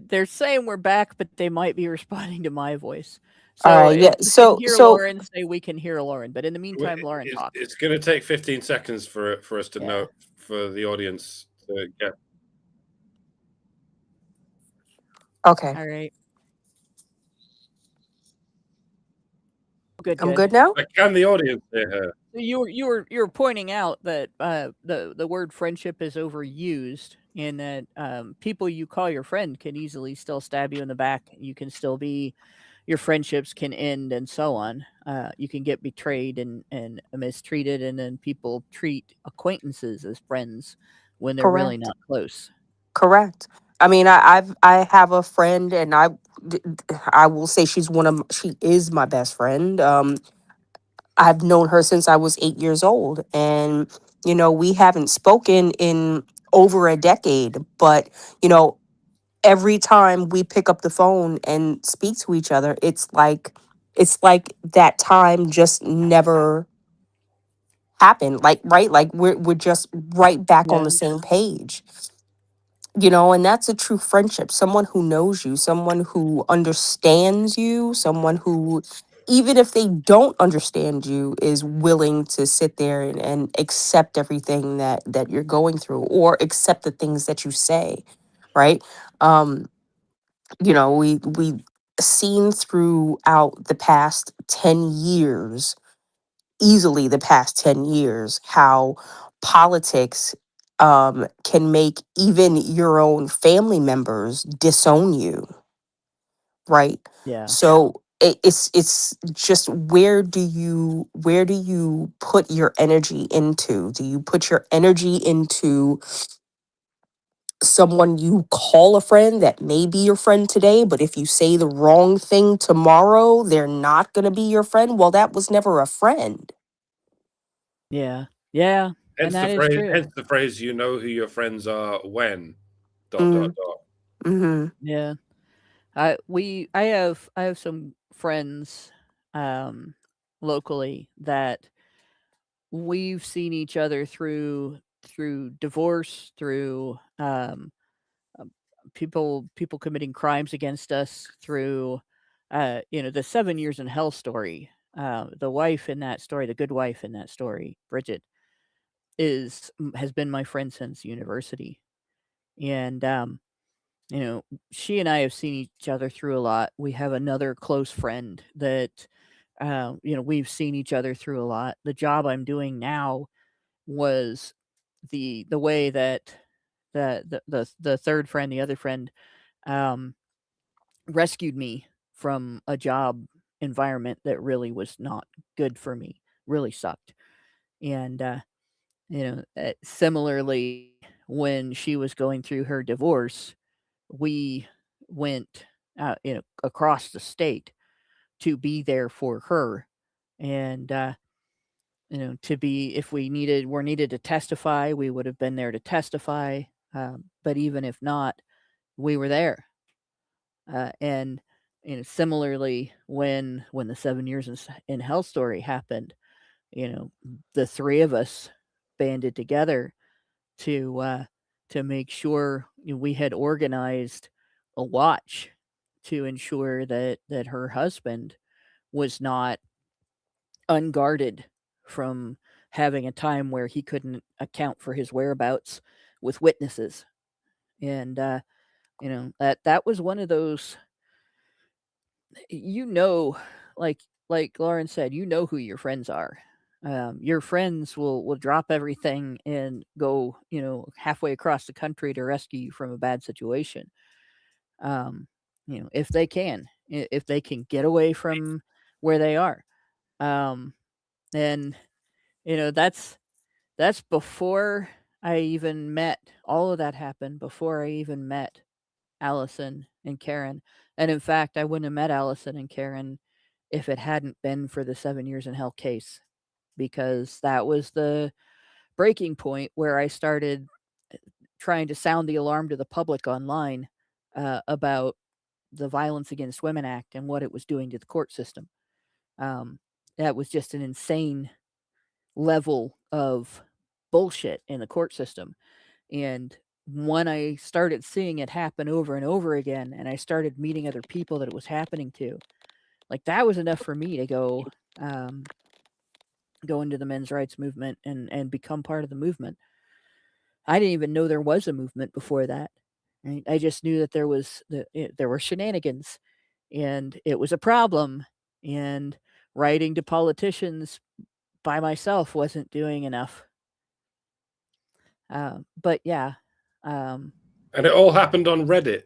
S3: they're saying we're back, but they might be responding to my voice.
S6: All
S3: So
S6: right, yeah.
S3: if you can hear
S6: So
S3: Lauren, say we can hear Lauren. But in the meantime, Lauren, talk.
S4: It's going to take 15 seconds for us to
S3: Yeah.
S4: know, for the audience to get.
S6: okay,
S3: All right. Good.
S6: I'm good now.
S4: Like, can the audience hear her?
S3: You were pointing out that the word friendship is overused, and that people you call your friend can easily still stab you in the back. You can still be, your friendships can end, and so on. You can get betrayed and mistreated, and then people treat acquaintances as friends when they're really
S6: Correct.
S3: not close.
S6: Correct. I mean, I have a friend, and I will say she is my best friend. I've known her since I was 8 years old, and we haven't spoken in over a decade. But every time we pick up the phone and speak to each other, it's like that time just never happened. Like, right, like we're just right back on
S3: Yeah.
S6: the same page. And that's a true friendship. Someone who knows you, someone who understands you, someone who, even if they don't understand you, is willing to sit there and accept everything that you're going through, or accept the things that you say, right? um we seen throughout the past 10 years, easily the past 10 years, how politics can make even your own family members disown you, right?
S3: Yeah.
S6: So it's just, where do you put your energy into? Do you put your energy into someone you call a friend that may be your friend today, but if you say the wrong thing tomorrow, they're not going to be your friend? Well, that was never a friend.
S3: Yeah. Yeah. And that is true.
S4: Hence the phrase, you know who your friends are when ...
S6: Mm-hmm.
S3: Yeah. I have some friends locally that we've seen each other through divorce, through people committing crimes against us through, the 7 years in hell story. The wife in that story, the good wife in that story, Bridget, has been my friend since university, and she and I have seen each other through a lot. We have another close friend that, we've seen each other through a lot. The job I'm doing now was the way that the third friend, the other friend, um, rescued me from a job environment that really was not good for me, really sucked. And similarly, when she was going through her divorce, we went across the state to be there for her, and to be, if were needed to testify, we would have been there to testify. But even if not, we were there. And similarly, when the 7 years in hell story happened, the three of us banded together to make sure we had organized a watch to ensure that her husband was not unguarded from having a time where he couldn't account for his whereabouts with witnesses. And that was one of those, like Lauren said, who your friends are. Your friends will drop everything and go halfway across the country to rescue you from a bad situation. If they can get away from where they are. And that's before I even met, all of that happened before I even met Allison and Karen. And in fact, I wouldn't have met Allison and Karen if it hadn't been for the 7 years in hell case, because that was the breaking point where I started trying to sound the alarm to the public online about the Violence Against Women Act and what it was doing to the court system. That was just an insane level of bullshit in the court system. And when I started seeing it happen over and over again, and I started meeting other people that it was happening to, like, that was enough for me to go into the men's rights movement and become part of the movement. I didn't even know there was a movement before that. Right? I just knew that there were shenanigans, and it was a problem, and writing to politicians by myself wasn't doing enough. But yeah.
S4: And it all happened on Reddit.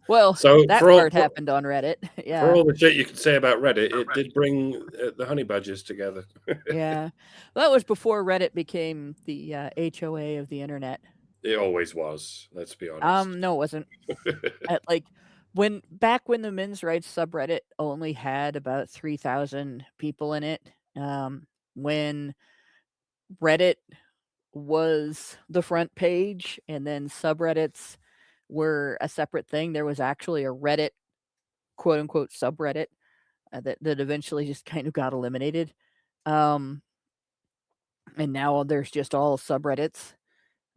S3: Well,
S4: so
S3: that part happened on Reddit. Yeah.
S4: For all the shit you could say about Reddit, it did bring the Honeybadgers together.
S3: Yeah. Well, that was before Reddit became the HOA of the internet.
S4: It always was, let's be honest.
S3: No, it wasn't. Back when the men's rights subreddit only had about 3,000 people in it, when Reddit was the front page and then subreddits were a separate thing, there was actually a Reddit, quote unquote, subreddit that eventually just kind of got eliminated. And now there's just all subreddits.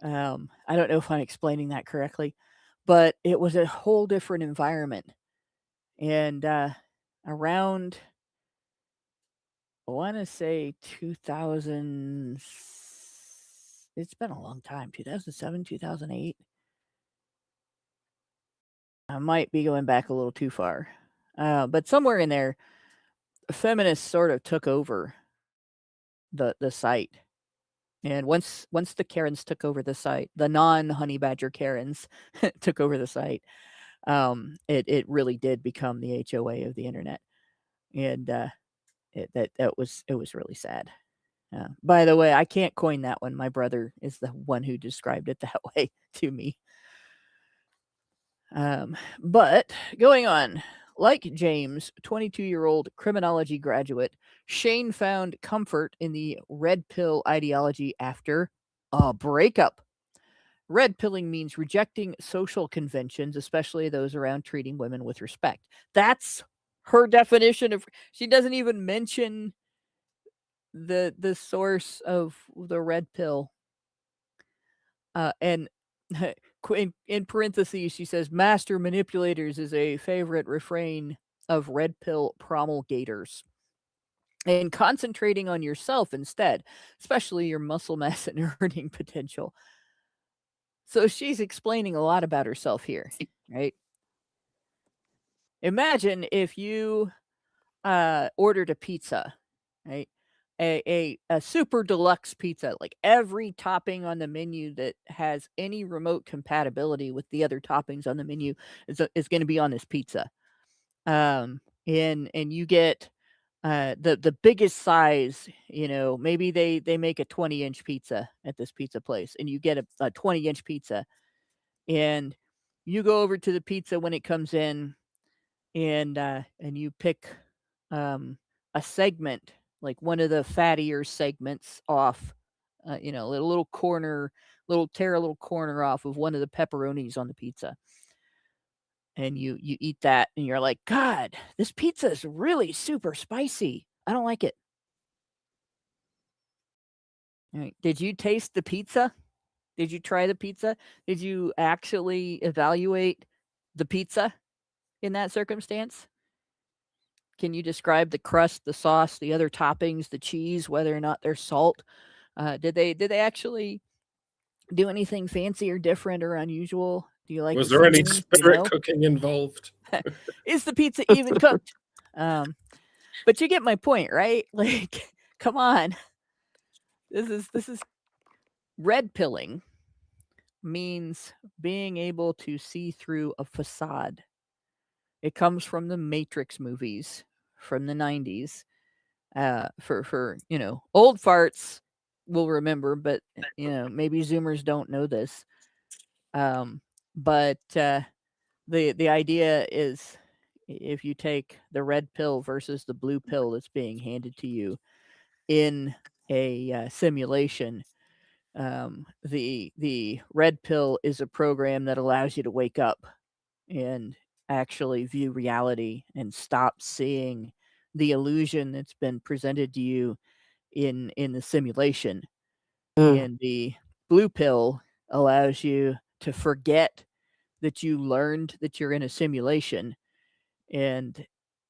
S3: I don't know if I'm explaining that correctly, but it was a whole different environment. And around, I want to say 2000, it's been a long time, 2007, 2008. I might be going back a little too far. But somewhere in there, feminists sort of took over the site. And once the Karens took over the site, the non-Honeybadger Karens took over the site, it really did become the HOA of the internet. And it was really sad. By the way, I can't coin that one. My brother is the one who described it that way to me. But going on, like James, 22-year-old criminology graduate, Shane found comfort in the red pill ideology after a breakup. Red pilling means rejecting social conventions, especially those around treating women with respect. That's her definition of. She doesn't even mention the source of the red pill. And in parentheses, she says, master manipulators is a favorite refrain of red pill promulgators. And concentrating on yourself instead, especially your muscle mass and earning potential. So she's explaining a lot about herself here, right? Imagine if you ordered a pizza, right? A super deluxe pizza, like every topping on the menu that has any remote compatibility with the other toppings on the menu is going to be on this pizza. And you get the biggest size, maybe they make a 20-inch pizza at this pizza place, and you get a 20-inch pizza, and you go over to the pizza when it comes in, and you pick a segment, like one of the fattier segments off, a little corner, tear a little corner off of one of the pepperonis on the pizza. And you eat that, and you're like, God, this pizza is really super spicy. I don't like it. All right. Did you taste the pizza? Did you try the pizza? Did you actually evaluate the pizza in that circumstance? Can you describe the crust, the sauce, the other toppings, the cheese, whether or not they're salt? Did they actually do anything fancy or different or unusual? Do you like
S4: Was
S3: the
S4: there any
S3: seasoning?
S4: spirit cooking involved?
S3: Is the pizza even cooked? But you get my point, right? Like, come on. This is red pilling means being able to see through a facade. It comes from the Matrix movies from the 90s. For old farts will remember, but maybe Zoomers don't know this. But the idea is, if you take the red pill versus the blue pill that's being handed to you in a simulation, the red pill is a program that allows you to wake up and actually view reality and stop seeing the illusion that's been presented to you in the simulation. And the blue pill allows you to forget that you learned that you're in a simulation and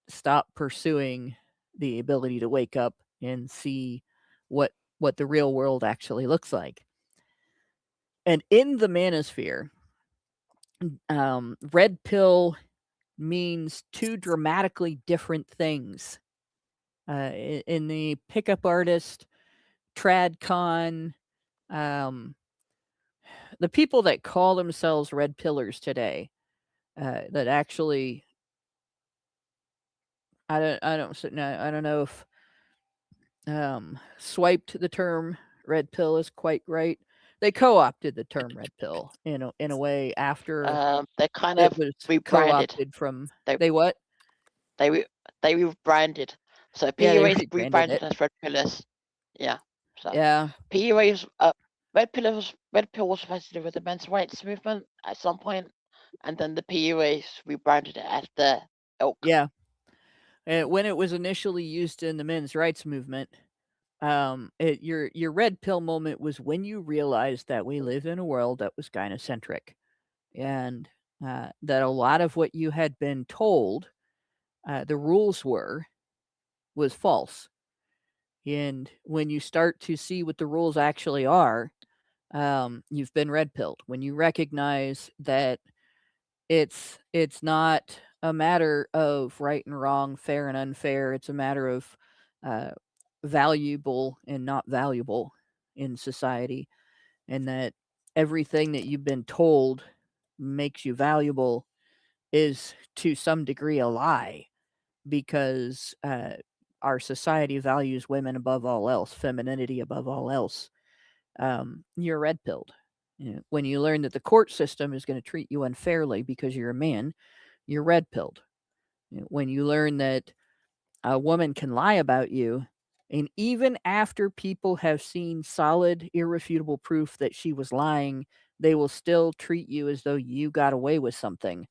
S3: stop pursuing the ability to wake up and see what the real world actually looks like. And in the manosphere, red pill means two dramatically different things. In the pickup artist, tradcon, the people that call themselves red pillars today, that actually, I don't know if swiped the term red pill is quite right. They co-opted the term red pill in a way after
S5: They kind
S3: it
S5: of
S3: was
S5: rebranded.
S3: co-opted from
S5: They
S3: what?
S5: They rebranded. So
S3: Yeah, they
S5: PUA's
S3: rebranded
S5: rebranded
S3: it.
S5: as Red Pillars. Yeah. So
S3: Yeah.
S5: PUA's Red Pill was supposed to do with the men's rights movement at some point, and then the PUA's rebranded it as the ilk.
S3: Yeah. When it was initially used in the men's rights movement, your red pill moment was when you realized that we live in a world that was gynocentric, and that a lot of what you had been told the rules was false. And when you start to see what the rules actually are, you've been red pilled. When you recognize that it's not a matter of right and wrong, fair and unfair. It's a matter of valuable and not valuable in society, and that everything that you've been told makes you valuable is to some degree a lie, because our society values women above all else, femininity above all else. You're red pilled. When you learn that the court system is going to treat you unfairly because you're a man, you're red pilled. When you learn that a woman can lie about you, and even after people have seen solid, irrefutable proof that she was lying, they will still treat you as though you got away with something,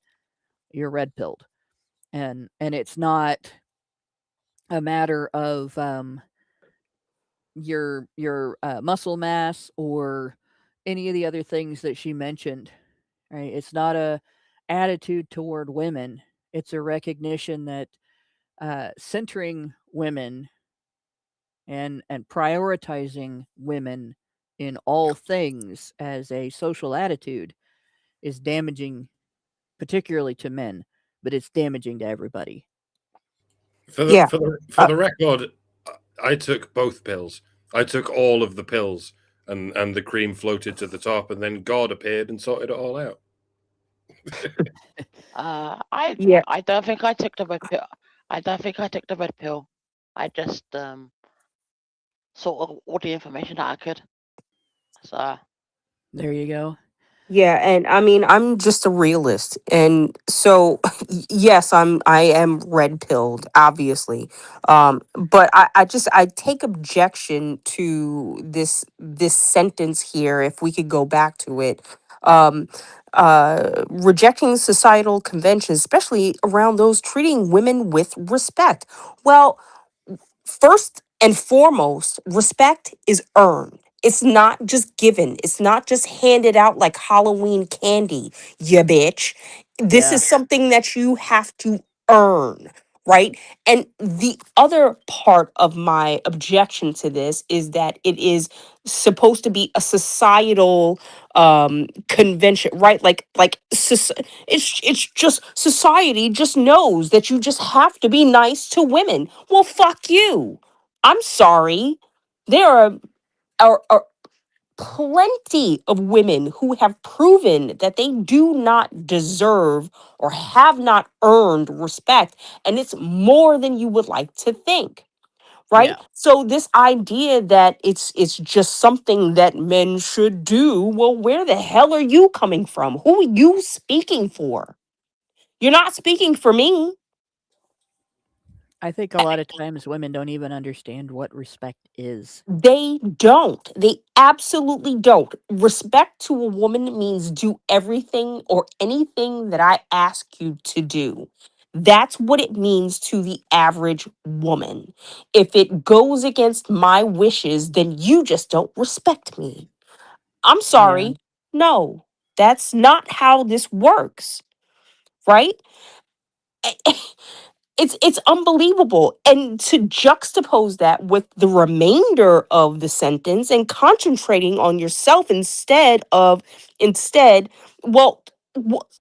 S3: you're red pilled. And it's not a matter of your muscle mass or any of the other things that she mentioned. right? It's not a attitude toward women. It's a recognition that centering women and prioritizing women in all things as a social attitude is damaging, particularly to men, but it's damaging to everybody.
S4: For the
S6: Yeah.
S4: for the for the record, I took both pills. I took all of the pills, and the cream floated to the top, and then God appeared and sorted it all out.
S6: Yeah.
S5: I don't think I took the red pill. I don't think I took the red pill. I just sort of all the information that I could. So
S3: There you go.
S6: Yeah, and I mean, I'm just a realist. And so yes, I am red pilled, obviously. But I take objection to this sentence here, if we could go back to it. Um Rejecting societal conventions, especially around those treating women with respect. Well, first and foremost, respect is earned. It's not just given. It's not just handed out like Halloween candy, you bitch. This
S3: Yeah.
S6: is something that you have to earn, right? And the other part of my objection to this is that it is supposed to be a societal convention, right? It's just society just knows that you just have to be nice to women. Well, fuck you. I'm sorry. There are plenty of women who have proven that they do not deserve or have not earned respect, and it's more than you would like to think. Right?
S3: Yeah.
S6: So this idea that it's just something that men should do, well, where the hell are you coming from? Who are you speaking for? You're not speaking for me.
S3: I think a lot of times women don't even understand what respect is.
S6: They don't. They absolutely don't. Respect to a woman means do everything or anything that I ask you to do. That's what it means to the average woman. If it goes against my wishes, then you just don't respect me. I'm
S3: Yeah.
S6: sorry. No, that's not how this works, right? It's unbelievable. And to juxtapose that with the remainder of the sentence and concentrating on yourself instead, well,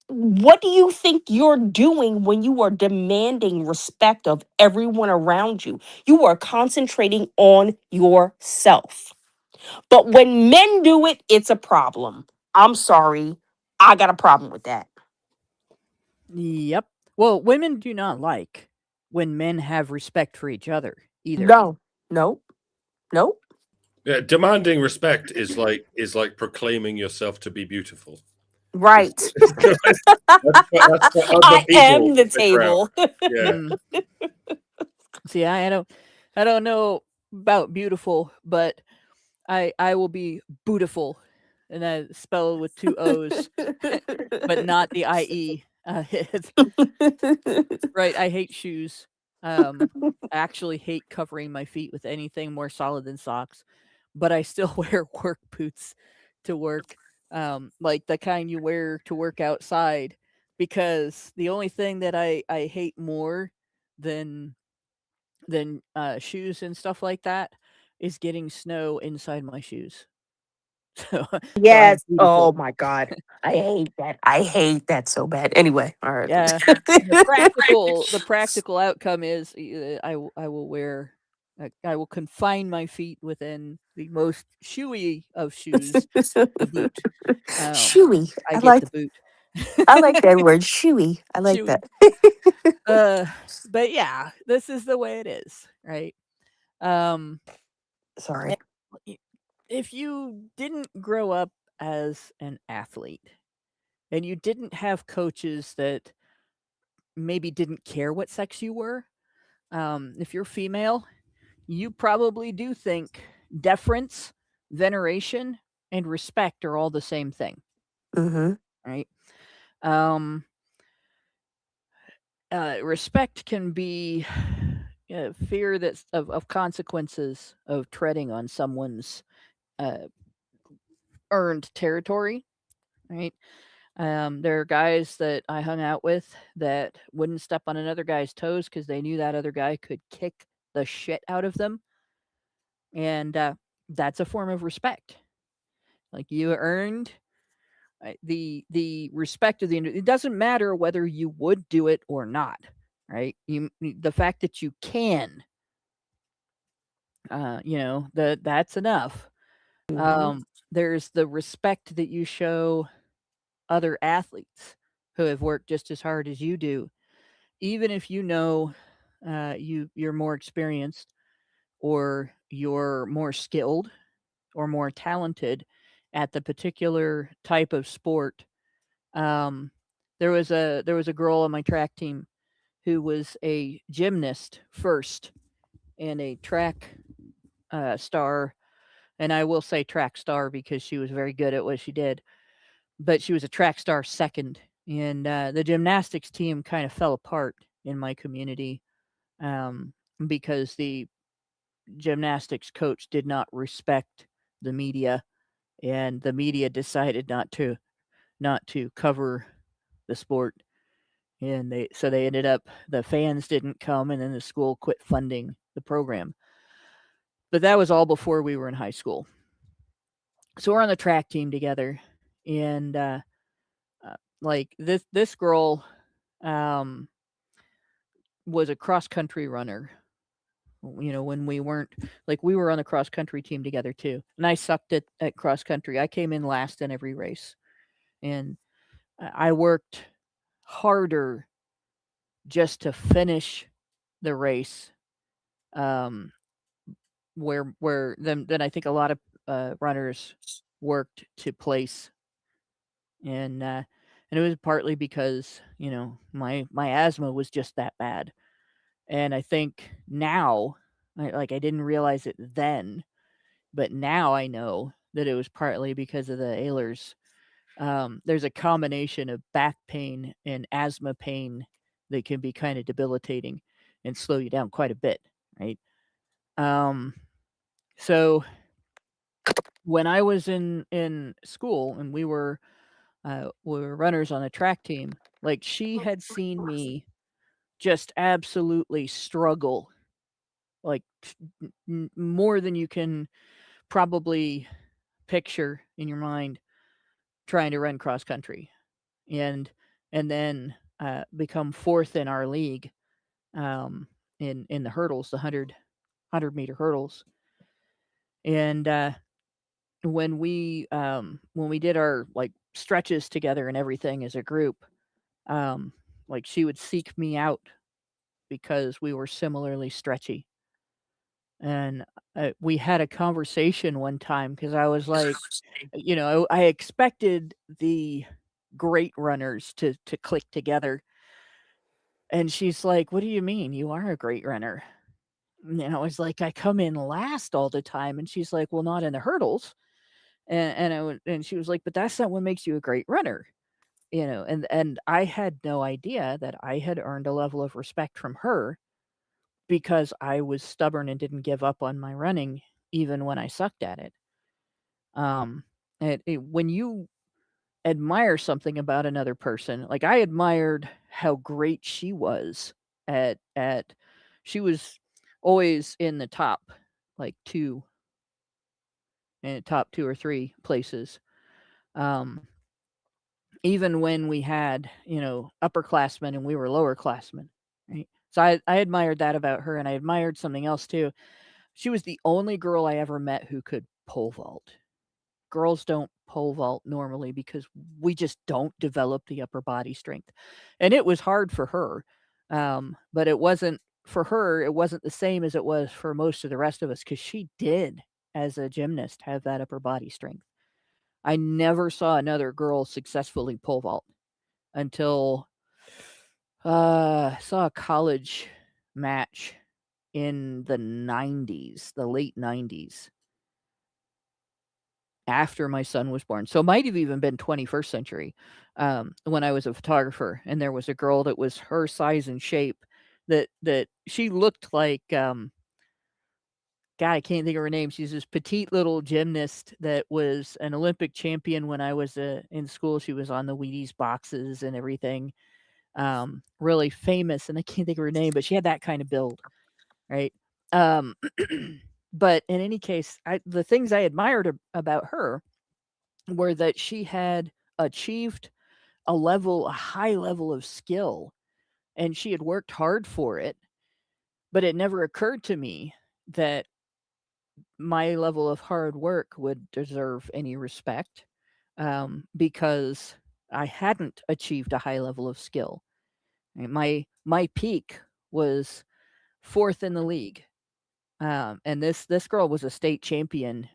S6: what do you think you're doing when you are demanding respect of everyone around you? You are concentrating on yourself. But when men do it, it's a problem. I'm sorry. I got a problem with that.
S3: Yep. Well, women do not like when men have respect for each other either.
S6: No, no, no.
S4: Yeah, demanding respect is like proclaiming yourself to be beautiful. It's,
S6: Right.
S4: that's for other
S6: I
S4: people
S6: am the
S4: to figure out.
S6: table.
S4: Yeah.
S3: Mm. See, I don't know about beautiful, but I will be bootiful, and I spell with two O's, but not the IE. Right. I hate shoes. I actually hate covering my feet with anything more solid than socks, but I still wear work boots to work, like the kind you wear to work outside, because the only thing that I hate more than shoes and stuff like that is getting snow inside my shoes. So so I'm
S6: Yes. Oh
S3: beautiful.
S6: my God. I hate that. I hate that so bad. Anyway, all right.
S3: Yeah. And the practical outcome is I will wear I will confine my feet within the most shoey of shoes, the boot.
S6: Chewy.
S3: I get the boot.
S6: I like that word. Chewy. I like
S3: Chewy.
S6: that.
S3: Uh, but yeah, this is the way it is, right? Um,
S6: Sorry.
S3: and if you didn't grow up as an athlete and you didn't have coaches that maybe didn't care what sex you were, if you're female, you probably do think deference, veneration, and respect are all the same thing,
S6: Mm-hmm.
S3: right? Um, Respect can be fear that's of consequences of treading on someone's uh, earned territory, right? There are guys that I hung out with that wouldn't step on another guy's toes because they knew that other guy could kick the shit out of them. And that's a form of respect. Like, you earned the respect of the. It doesn't matter whether you would do it or not, right? The fact that you can, that's enough. There's the respect that you show other athletes who have worked just as hard as you do, even if you're more experienced, or you're more skilled, or more talented at the particular type of sport. There was a girl on my track team who was a gymnast first and a track star, and I will say track star because she was very good at what she did, but she was a track star second, and the gymnastics team kind of fell apart in my community, because the gymnastics coach did not respect the media, and the media decided not to cover the sport, and they ended up, the fans didn't come, and then the school quit funding the program. But that was all before we were in high school. So we're on the track team together, and like this girl was a cross country runner. When we weren't, like, we were on the cross country team together too, and I sucked at cross country. I came in last in every race, and I worked harder just to finish the race, where then I think a lot of runners worked to place, and it was partly because my asthma was just that bad, and I think now, I didn't realize it then, but now I know that it was partly because of the Ehlers. There's a combination of back pain and asthma pain that can be kind of debilitating and slow you down quite a bit, right? So when I was in school and we were runners on a track team, like, she had seen me just absolutely struggle, like, more than you can probably picture in your mind, trying to run cross country, and then become fourth in our league, in the hurdles, the 100-meter hurdles. And when we did our, like, stretches together and everything as a group, like, she would seek me out because we were similarly stretchy. And we had a conversation one time because I was like, I expected the great runners to click together. And she's like, "What do you mean? You are a great runner." And I was like, "I come in last all the time." And she's like, "Well, not in the hurdles." And she was like, "But that's not what makes you a great runner." And I had no idea that I had earned a level of respect from her because I was stubborn and didn't give up on my running even when I sucked at it. When you admire something about another person, like, I admired how great she was at she was always in the top, like, top 2 or 3 places. Um, Even when we had, upperclassmen and we were lowerclassmen, right? So I admired that about her, and I admired something else too. She was the only girl I ever met who could pole vault. Girls don't pole vault normally because we just don't develop the upper body strength. And it was hard for her. But it wasn't for her, it wasn't the same as it was for most of the rest of us, because she did, as a gymnast, have that upper body strength. I never saw another girl successfully pole vault until I saw a college match in the 90s, the late 90s, after my son was born. So it might have even been 21st century, when I was a photographer, and there was a girl that was her size and shape, that she looked like God, I can't think of her name. She's this petite little gymnast that was an Olympic champion when I was in school. She was on the Wheaties boxes and everything. Really famous, and I can't think of her name, but she had that kind of build, right? But in any case, the things I admired about her were that she had achieved a high level of skill, and she had worked hard for it, but it never occurred to me that my level of hard work would deserve any respect, because I hadn't achieved a high level of skill. My peak was 4th in the league, and this girl was a state champion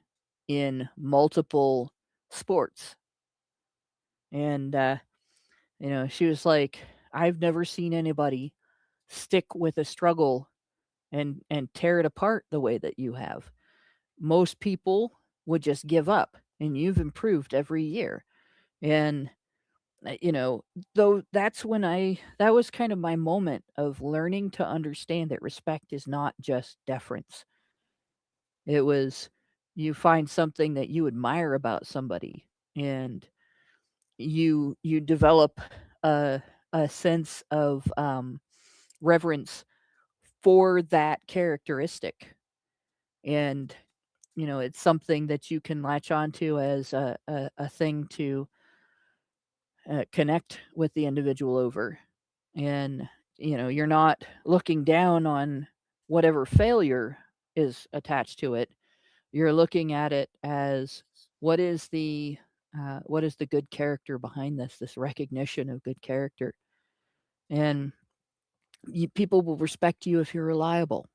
S3: in multiple sports, and she was like, I've never seen anybody stick with a struggle and tear it apart the way that you have. Most people would just give up, and you've improved every year. And though that was kind of my moment of learning to understand that respect is not just deference. It was, you find something that you admire about somebody, and you develop a sense of reverence for that characteristic, and it's something that you can latch onto as a thing to connect with the individual over. And you're not looking down on whatever failure is attached to it. You're looking at it as, what is the good character behind this recognition of good character. And people will respect you if you're reliable.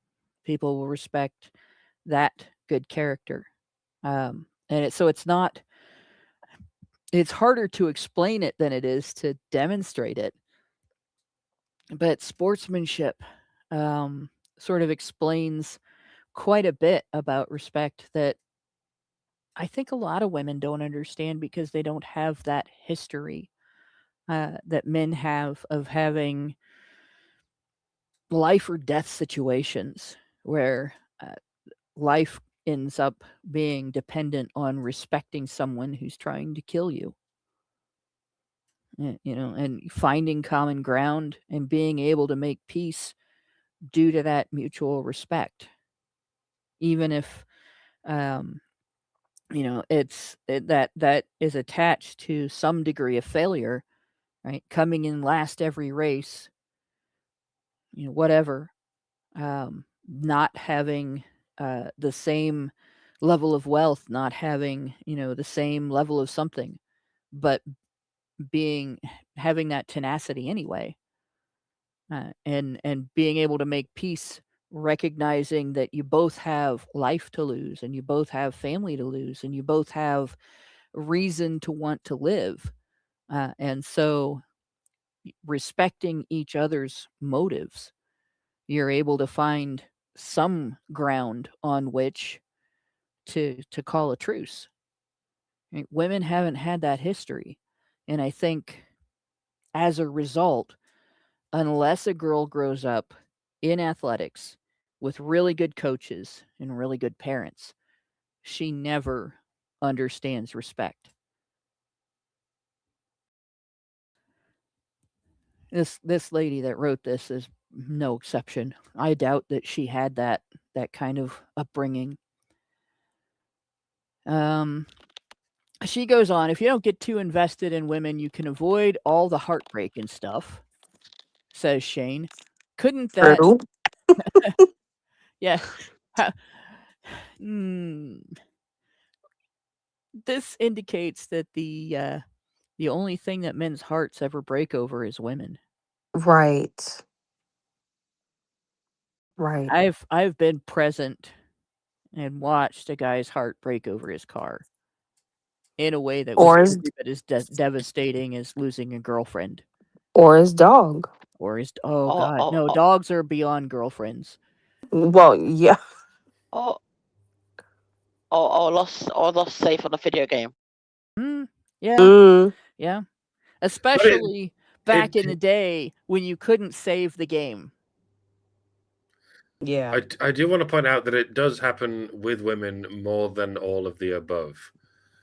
S3: People will respect that good character. So it's harder to explain it than it is to demonstrate it. But sportsmanship sort of explains quite a bit about respect that I think a lot of women don't understand, because they don't have that history that men have of having life or death situations where life ends up being dependent on respecting someone who's trying to kill you. And finding common ground and being able to make peace due to that mutual respect, even if that is attached to some degree of failure, right? Coming in last every race, whatever, not having the same level of wealth, not having the same level of something, but having that tenacity anyway, and being able to make peace, recognizing that you both have life to lose, and you both have family to lose, and you both have reason to want to live, and so respecting each other's motives, you're able to find some ground on which to call a truce. Right? Women haven't had that history, and I think as a result, unless a girl grows up in athletics with really good coaches and really good parents, she never understands respect. This lady that wrote this is no exception. I doubt that she had that kind of upbringing. She goes on, if you don't get too invested in women, you can avoid all the heartbreak and stuff, says Shane. Couldn't that...
S6: True.
S3: Yeah. This indicates that the only thing that men's hearts ever break over is women.
S6: Right. Right.
S3: I've been present and watched a guy's heart break over his car in a way that was
S6: Or his
S3: every bit as devastating as losing a girlfriend.
S6: dog.
S3: Or his... Oh,
S5: Or
S3: God. No,
S5: or
S3: dogs are beyond girlfriends.
S6: Well, yeah.
S5: or or lost safe on a video game.
S3: Yeah.
S6: Mm.
S3: Yeah. Especially back in the day when you couldn't save the game.
S6: Yeah.
S4: I do want to point out that it does happen with women more than all of the above.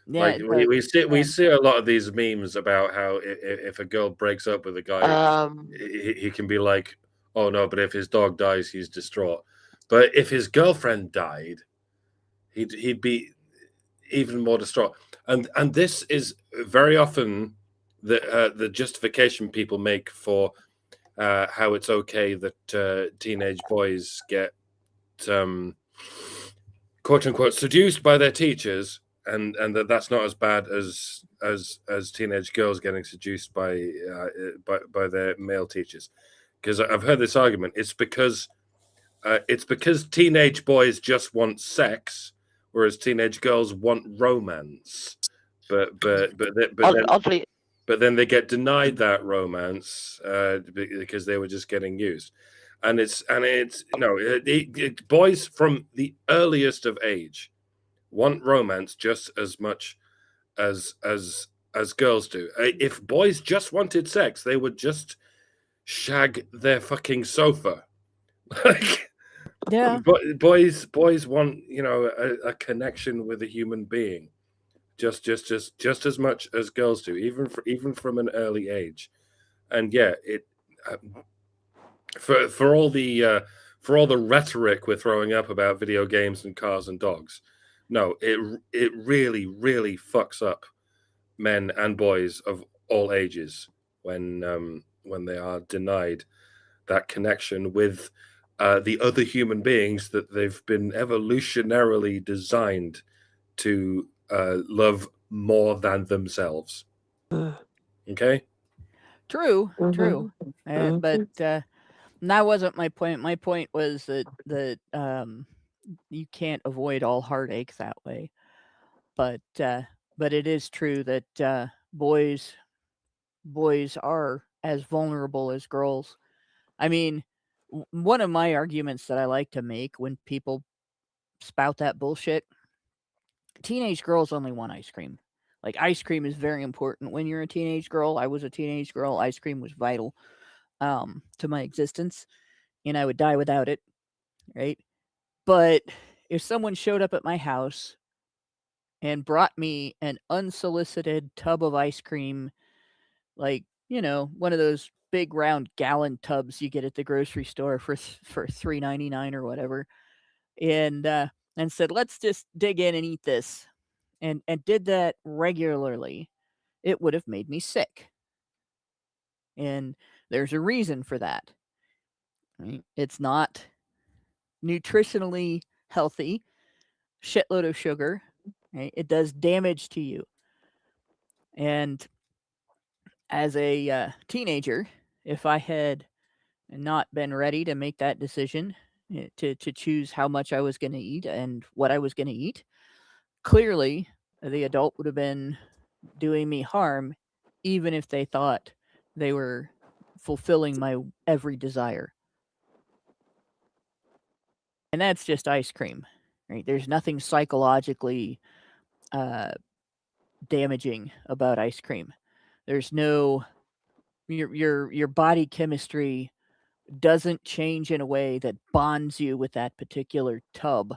S3: Yeah,
S4: Like
S3: it
S4: we
S3: does.
S4: see a lot of these memes about how if a girl breaks up with a guy, he can be like, oh no, but if his dog dies, he's distraught. But if his girlfriend died, he'd be even more distraught. And this is very often the justification people make for how it's okay that teenage boys get quote unquote seduced by their teachers, and that's not as bad as teenage girls getting seduced by their male teachers. Because I've heard this argument, it's because teenage boys just want sex, whereas teenage girls want romance. But then they get denied that romance because they were just getting used. And it's boys from the earliest of age want romance just as much as girls do. If boys just wanted sex, they would just shag their fucking sofa. Like,
S3: Yeah.
S4: boys want a connection with a human being, just as much as girls do, even from an early age. And yeah, it for all the rhetoric we're throwing up about video games and cars and dogs, no, it really fucks up men and boys of all ages when they are denied that connection with the other human beings that they've been evolutionarily designed to love more than themselves. Okay?
S3: True.
S6: Mhm.
S3: But that wasn't my point. My point was that you can't avoid all heartache that way. But it is true that boys are as vulnerable as girls. I mean, one of my arguments that I like to make when people spout that bullshit, teenage girls only want ice cream. Like, ice cream is very important when you're a teenage girl. I was a teenage girl. Ice cream was vital to my existence, and I would die without it, right? But if someone showed up at my house and brought me an unsolicited tub of ice cream, like, one of those big round gallon tubs you get at the grocery store for $3.99 or whatever, and said, "Let's just dig in and eat this," and did that regularly, it would have made me sick. And there's a reason for that. Right? It's not nutritionally healthy, shitload of sugar, right? It does damage to you. And as a teenager, if I had not been ready to make that decision to choose how much I was going to eat and what I was going to eat, clearly the adult would have been doing me harm, even if they thought they were fulfilling my every desire. And that's just ice cream, right? There's nothing psychologically damaging about ice cream. There's no your body chemistry doesn't change in a way that bonds you with that particular tub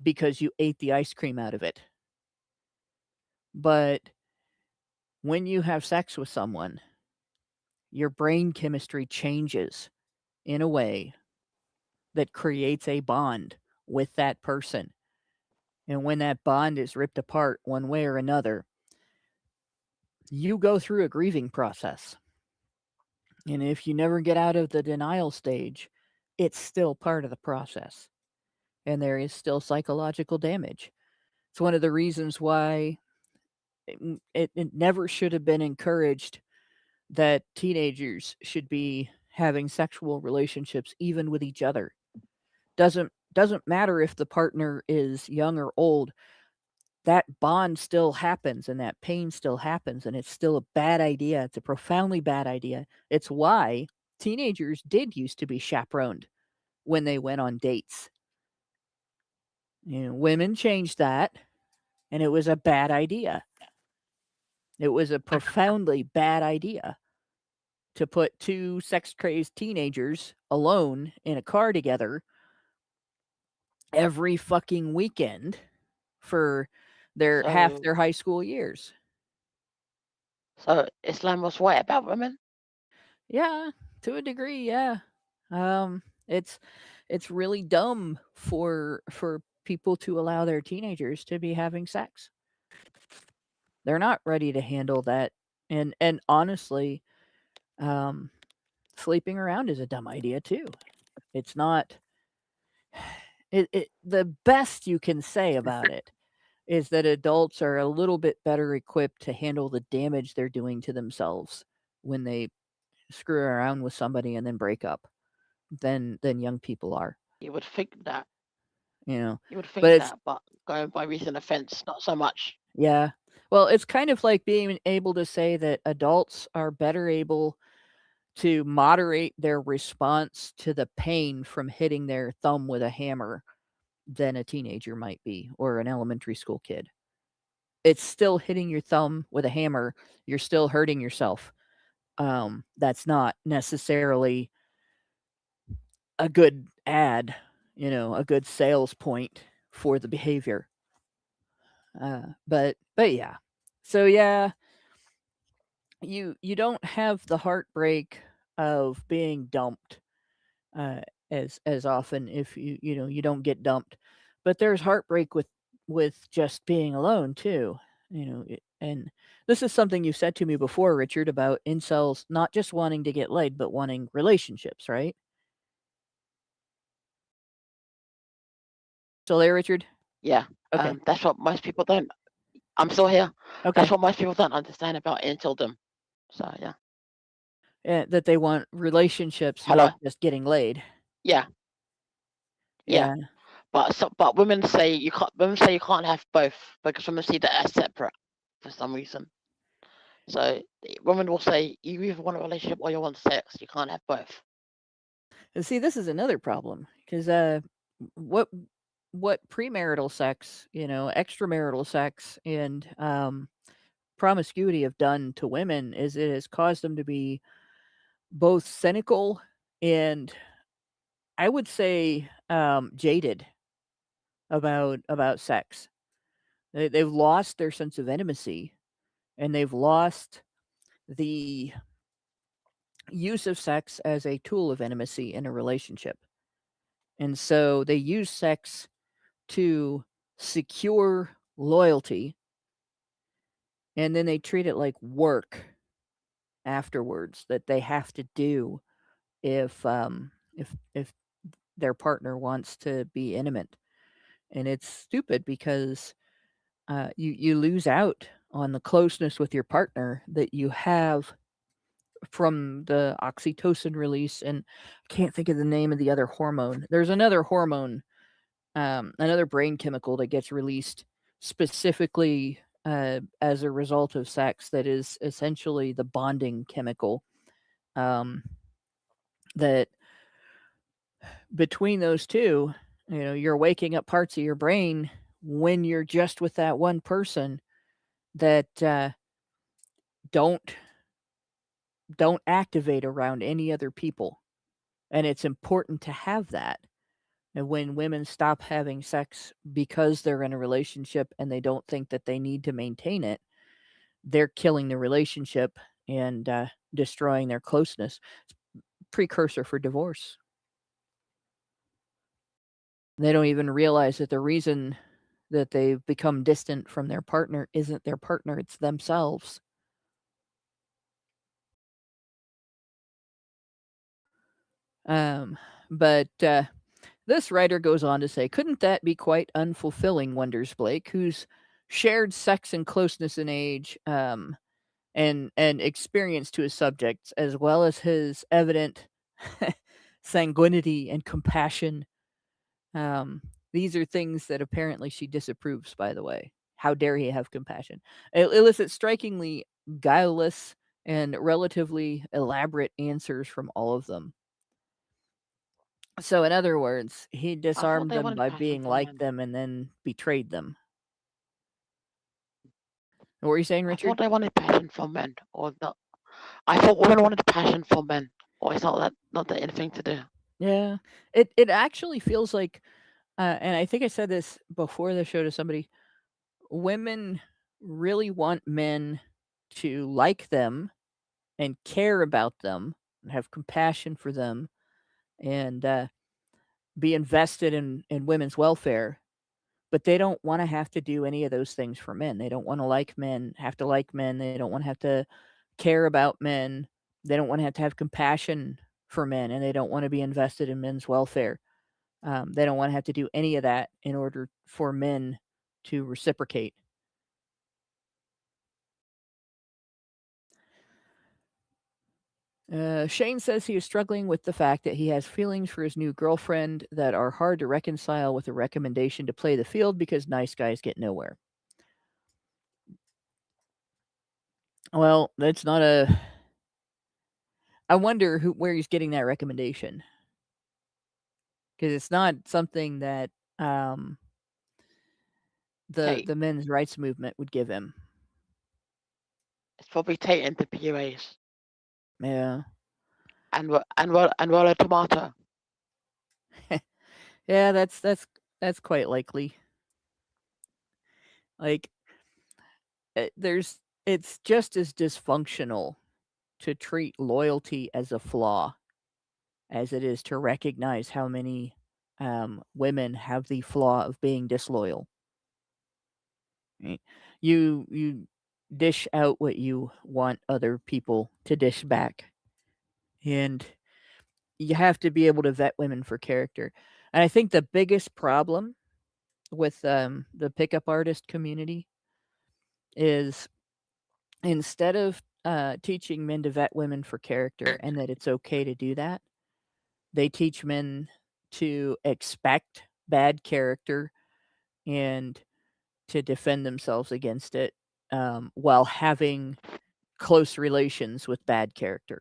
S3: because you ate the ice cream out of it. But when you have sex with someone, your brain chemistry changes in a way that creates a bond with that person. And when that bond is ripped apart one way or another, you go through a grieving process. And if you never get out of the denial stage, it's still part of the process. And there is still psychological damage. It's one of the reasons why it never should have been encouraged that teenagers should be having sexual relationships even with each other. Doesn't matter if the partner is young or old. That bond still happens and that pain still happens, and it's still a bad idea. It's a profoundly bad idea. It's why teenagers did used to be chaperoned when they went on dates. Women changed that, and it was a bad idea. It was a profoundly bad idea to put two sex-crazed teenagers alone in a car together every fucking weekend for half
S5: So,
S3: their high school years.
S5: so Islam was right about women.
S3: Yeah, to a degree, yeah. It's really dumb for people to allow their teenagers to be having sex. They're not ready to handle that. And honestly, sleeping around is a dumb idea too. It's not the best you can say about it is that adults are a little bit better equipped to handle the damage they're doing to themselves when they screw around with somebody and then break up than young people are.
S5: You would think that.
S3: You know,
S5: You would
S3: but
S5: think
S3: it's
S5: that, but going by recent events, not so much.
S3: yeah. Well, it's kind of like being able to say that adults are better able to moderate their response to the pain from hitting their thumb with a hammer than a teenager might be or an elementary school kid. It's still hitting your thumb with a hammer. You're still hurting yourself. That's not necessarily a good ad, a good sales point for the behavior. But yeah. So yeah, you don't have the heartbreak of being dumped as often if you don't get dumped, but there's heartbreak with just being alone too. And this is something you said to me before, Richard, about incels not just wanting to get laid but wanting relationships, right? Still there, Richard?
S5: Yeah.
S3: Okay.
S5: That's what most people don't. I'm still here.
S3: Okay.
S5: That's what most people don't understand about inceldom. So yeah.
S3: That they want relationships,
S5: Hello.
S3: not just getting laid.
S5: Yeah.
S3: Yeah.
S5: But women say you can't. Women say you can't have both because women see that as separate for some reason. So women will say you either want a relationship or you want sex. You can't have both.
S3: And see, this is another problem because what premarital sex, extramarital sex, and promiscuity have done to women is it has caused them to be both cynical and, I would say, jaded about sex. They've lost their sense of intimacy, and they've lost the use of sex as a tool of intimacy in a relationship. And so they use sex to secure loyalty, and then they treat it like work afterwards that they have to do if their partner wants to be intimate. And it's stupid because you lose out on the closeness with your partner that you have from the oxytocin release. And I can't think of the name of the other hormone. There's another hormone, another brain chemical that gets released specifically as a result of sex that is essentially the bonding chemical, that between those two, you're waking up parts of your brain when you're just with that one person that don't activate around any other people. And it's important to have that. And when women stop having sex because they're in a relationship and they don't think that they need to maintain it, they're killing the relationship and destroying their closeness. It's precursor for divorce. They don't even realize that the reason that they've become distant from their partner isn't their partner, it's themselves. But this writer goes on to say, couldn't that be quite unfulfilling, wonders Blake, whose shared sex and closeness in age and experience to his subjects, as well as his evident sanguinity and compassion. These are things that apparently she disapproves, by the way. How dare he have compassion? It elicits strikingly guileless and relatively elaborate answers from all of them. So, in other words, he disarmed them by being like them and then betrayed them. What were you saying, Richard?
S5: I thought they wanted passion for men, or not. I thought women wanted passion for men, or it's not that anything to do.
S3: Yeah, it actually feels like and I think I said this before the show to somebody, women really want men to like them and care about them and have compassion for them and be invested in women's welfare, but they don't want to have to do any of those things for men. They don't want to like men, have to like men. They don't want to have to care about men. They don't want to have compassion for men, and they don't want to be invested in men's welfare. They don't want to have to do any of that in order for men to reciprocate. Shane says he is struggling with the fact that he has feelings for his new girlfriend that are hard to reconcile with a recommendation to play the field because nice guys get nowhere. Well, that's not a... I wonder where he's getting that recommendation. Because it's not something that the men's rights movement would give him.
S5: It's probably Tate and the PUAs.
S3: Yeah.
S5: And roll a tomato.
S3: Yeah, that's quite likely. Like, it's just as dysfunctional to treat loyalty as a flaw as it is to recognize how many women have the flaw of being disloyal. Right? You dish out what you want other people to dish back, and you have to be able to vet women for character. And I think the biggest problem with the pickup artist community is, instead of teaching men to vet women for character and that it's okay to do that, they teach men to expect bad character and to defend themselves against it while having close relations with bad character.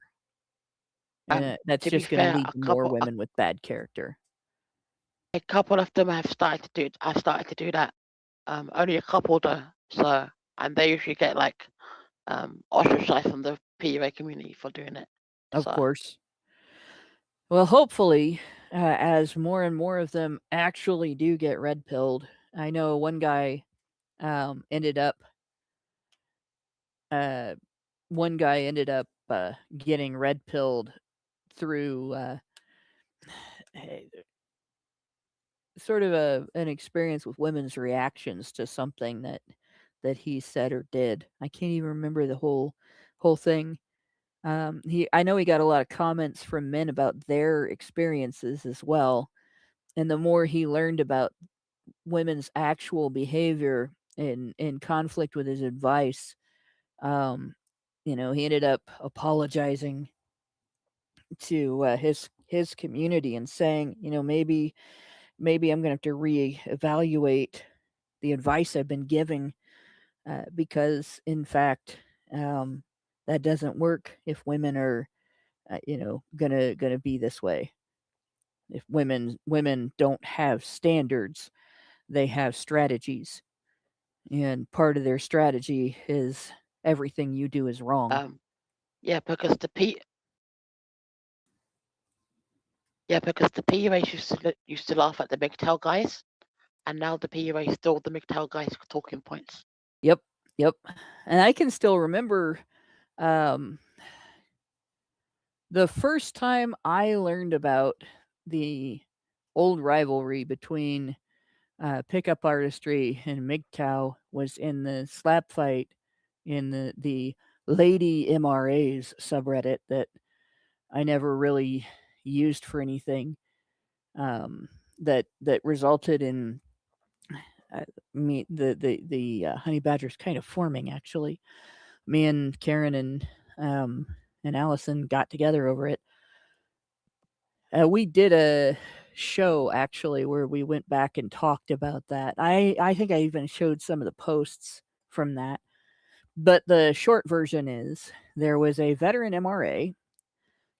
S3: And that's just going to lead to more women with bad character.
S5: A couple of them have started to do that. Only a couple though. So, and they usually get like ostracized from the PUA community for doing it.
S3: Of course. Well, hopefully, as more and more of them actually do get red pilled. I know one guy ended up getting red pilled through sort of an experience with women's reactions to something that he said or did. I can't even remember the whole thing. I know he got a lot of comments from men about their experiences as well. And the more he learned about women's actual behavior in conflict with his advice, he ended up apologizing to his community and saying, maybe I'm going to have to reevaluate the advice I've been giving because, in fact, that doesn't work if women are, gonna be this way. If women don't have standards, they have strategies, and part of their strategy is everything you do is wrong.
S5: Because the PUA used to laugh at the MGTOW guys, and now the PUA stole the MGTOW guys' talking points.
S3: Yep. And I can still remember the first time I learned about the old rivalry between pickup artistry and MGTOW was in the slap fight in the Lady MRAs subreddit that I never really used for anything. That resulted in me the Honeybadgers kind of forming. Actually, me and Karen and Allison got together over it. We did a show actually where we went back and talked about that. I think I even showed some of the posts from that. But the short version is there was a veteran MRA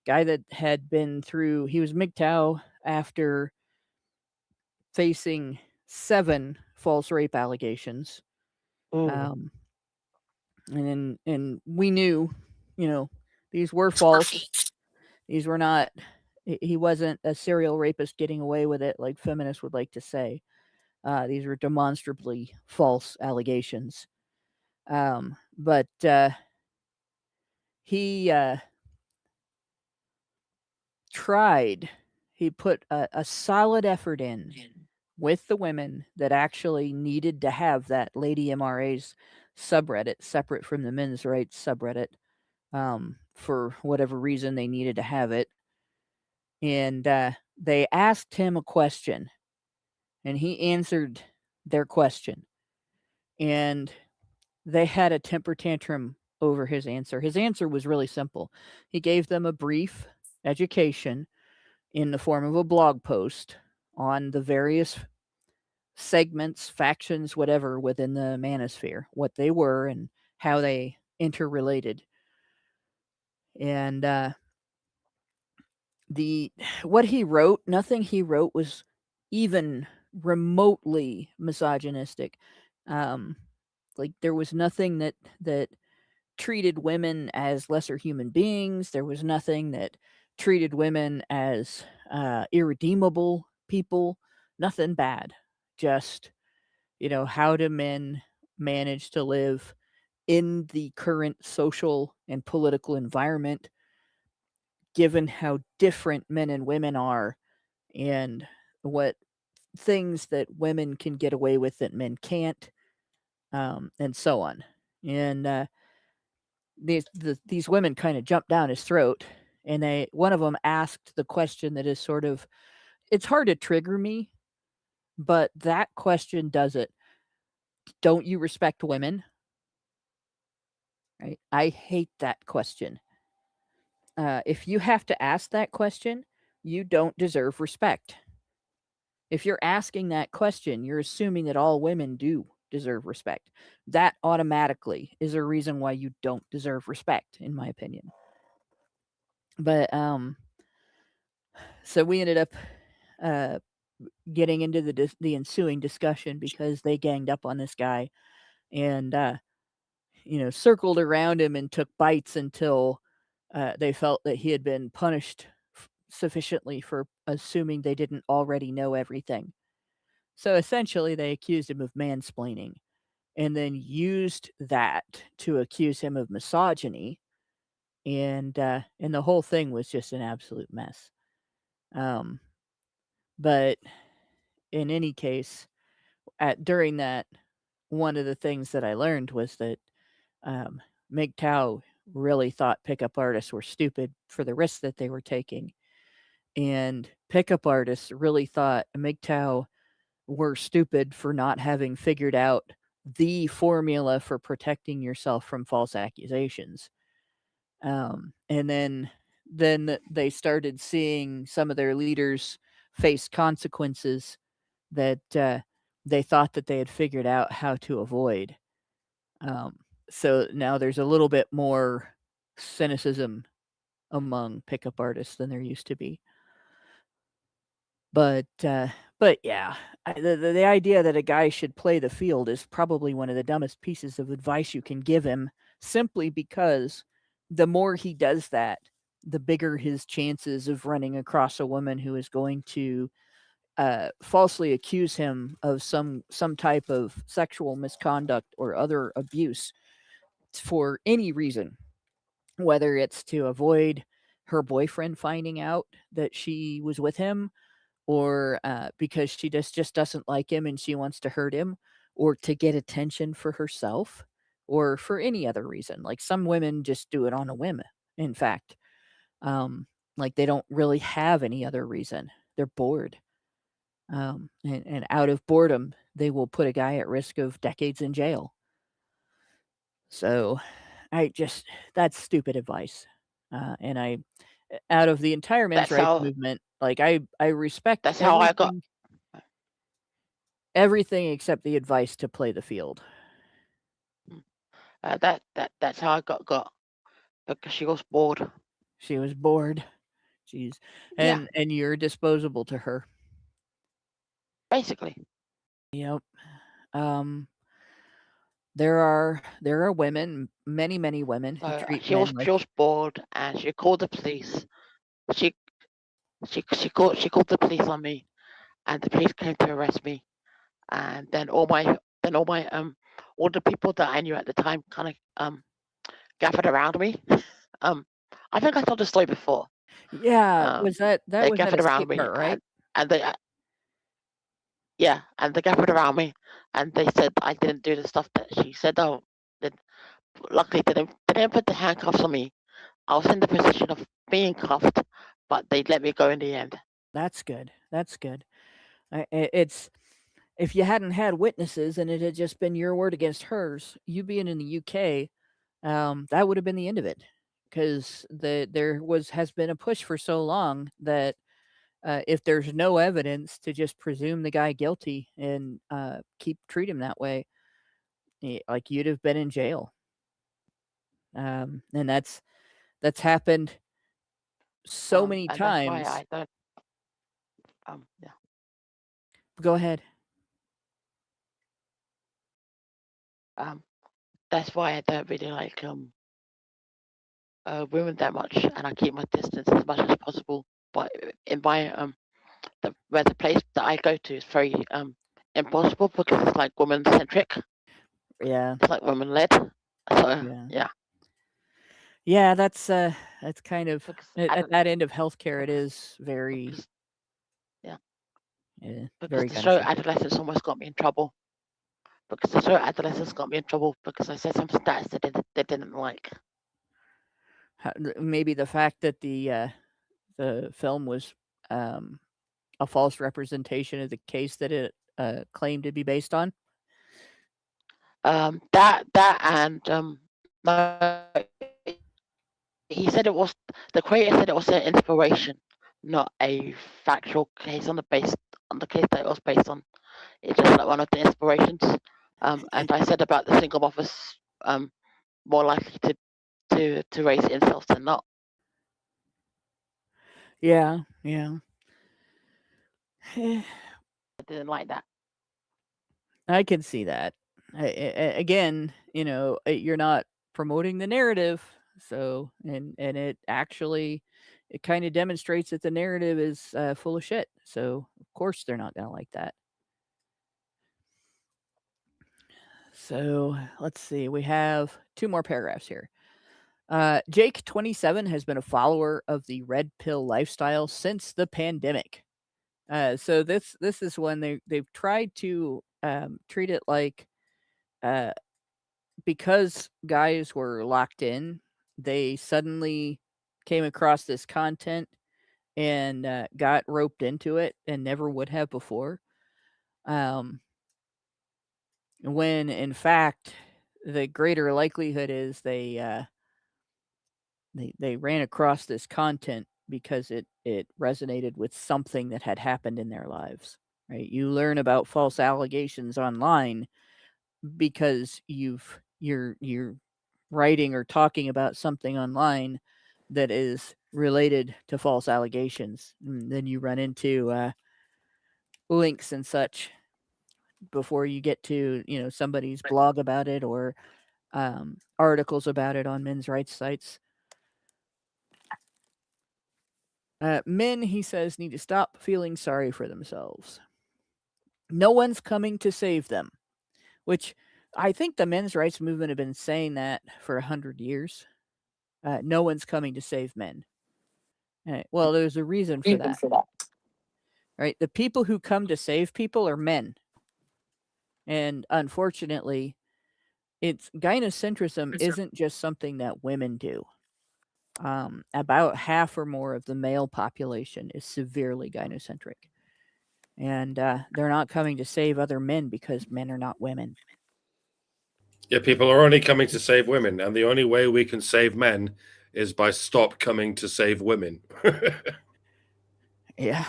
S3: guy that had been through, he was MGTOW after facing 7 false rape allegations. And we knew, these were false. These were not he wasn't a serial rapist getting away with it like feminists would like to say. These were demonstrably false allegations. But he tried. He put a solid effort in with the women that actually needed to have that Lady MRA's subreddit separate from the men's rights subreddit. For whatever reason, they needed to have it. And they asked him a question, and he answered their question. And they had a temper tantrum over his answer. His answer was really simple. He gave them a brief education in the form of a blog post on the various segments, factions, whatever within the manosphere, what they were and how they interrelated. And what he wrote, nothing he wrote was even remotely misogynistic. Like there was nothing that treated women as lesser human beings. There was nothing that treated women as irredeemable people. Nothing bad. Just, how do men manage to live in the current social and political environment, given how different men and women are, and what things that women can get away with that men can't, and so on. And these women kind of jumped down his throat, and one of them asked the question that is sort of, it's hard to trigger me, but that question does it. Don't you respect women? Right? I hate that question. If you have to ask that question, you don't deserve respect. If you're asking that question, you're assuming that all women do deserve respect. That automatically is a reason why you don't deserve respect, in my opinion. But so we ended up getting into the ensuing discussion because they ganged up on this guy and circled around him and took bites until they felt that he had been punished sufficiently for assuming they didn't already know everything. So essentially, they accused him of mansplaining and then used that to accuse him of misogyny. And the whole thing was just an absolute mess. But in any case, during that, one of the things that I learned was that MGTOW really thought pickup artists were stupid for the risks that they were taking. And pickup artists really thought MGTOW were stupid for not having figured out the formula for protecting yourself from false accusations. And then they started seeing some of their leaders face consequences that they thought that they had figured out how to avoid. So now there's a little bit more cynicism among pickup artists than there used to be. But yeah, the idea that a guy should play the field is probably one of the dumbest pieces of advice you can give him, simply because the more he does that, the bigger his chances of running across a woman who is going to falsely accuse him of some type of sexual misconduct or other abuse for any reason, whether it's to avoid her boyfriend finding out that she was with him, or because she just doesn't like him and she wants to hurt him, or to get attention for herself, or for any other reason. Like some women just do it on a whim, in fact. Like they don't really have any other reason. They're bored. And out of boredom, they will put a guy at risk of decades in jail. So that's stupid advice. And out of the entire men's
S5: That's
S3: rights
S5: how.
S3: movement, like I respect
S5: That's how I got.
S3: everything except the advice to play the field.
S5: That's how I got because she was bored.
S3: She was bored. Jeez.
S5: Yeah.
S3: And you're disposable to her.
S5: Basically.
S3: Yep. There are women, many women who treat
S5: She
S3: men
S5: was
S3: like
S5: she was bored and she called the police. She She called the police on me, and the police came to arrest me. And then all the people that I knew at the time kind of gathered around me. I think I told the story before.
S3: Yeah, was that
S5: They
S3: was that
S5: gathered around
S3: escape
S5: me,
S3: part, right?
S5: and they gathered around me, and they said I didn't do the stuff that she said. Oh, luckily they didn't put the handcuffs on me. I was in the position of being cuffed, but they let me go in the end.
S3: That's good. That's good. It's if you hadn't had witnesses and it had just been your word against hers, you being in the UK, that would have been the end of it. Because there has been a push for so long that if there's no evidence, to just presume the guy guilty and treat him that way, like you'd have been in jail. And that's happened so many
S5: And
S3: times.
S5: that's why I don't. Yeah.
S3: Go ahead.
S5: That's why I don't really like women that much, and I keep my distance as much as possible. But in my the place that I go to is very impossible because it's like woman centric.
S3: Yeah.
S5: It's like women led. So
S3: yeah, that's kind of at that end of healthcare. It is very
S5: because
S3: very
S5: the show Adolescence almost got me in trouble. Because the show Adolescence got me in trouble because I said some stats that they didn't like.
S3: Maybe the fact that the film was a false representation of the case that it claimed to be based on.
S5: That and no, he said it was the creator said it was an inspiration, not a factual case on the case that it was based on. It's just like one of the inspirations. And I said about the single mothers more likely to raise incels than not.
S3: Yeah.
S5: I didn't like that.
S3: I can see that. Again, you're not promoting the narrative, so and it actually it kind of demonstrates that the narrative is full of shit. So of course they're not gonna like that. So let's see. We have 2 more paragraphs here. Jake 27 has been a follower of the red pill lifestyle since the pandemic. So this is when they've tried to treat it like because guys were locked in, they suddenly came across this content and got roped into it and never would have before. When in fact, the greater likelihood is they ran across this content because it resonated with something that had happened in their lives. Right? You learn about false allegations online because you're writing or talking about something online that is related to false allegations, and then you run into links and such before you get to somebody's blog about it or articles about it on men's rights sites. Men, he says, need to stop feeling sorry for themselves. No one's coming to save them, which I think the men's rights movement have been saying that for 100 years. No one's coming to save men. Right. Well, there's a reason for that. Right? The people who come to save people are men. And unfortunately, gynocentrism isn't just something that women do. About half or more of the male population is severely gynocentric. And they're not coming to save other men because men are not women.
S4: Yeah, people are only coming to save women, and the only way we can save men is by stop coming to save women.
S3: Yeah.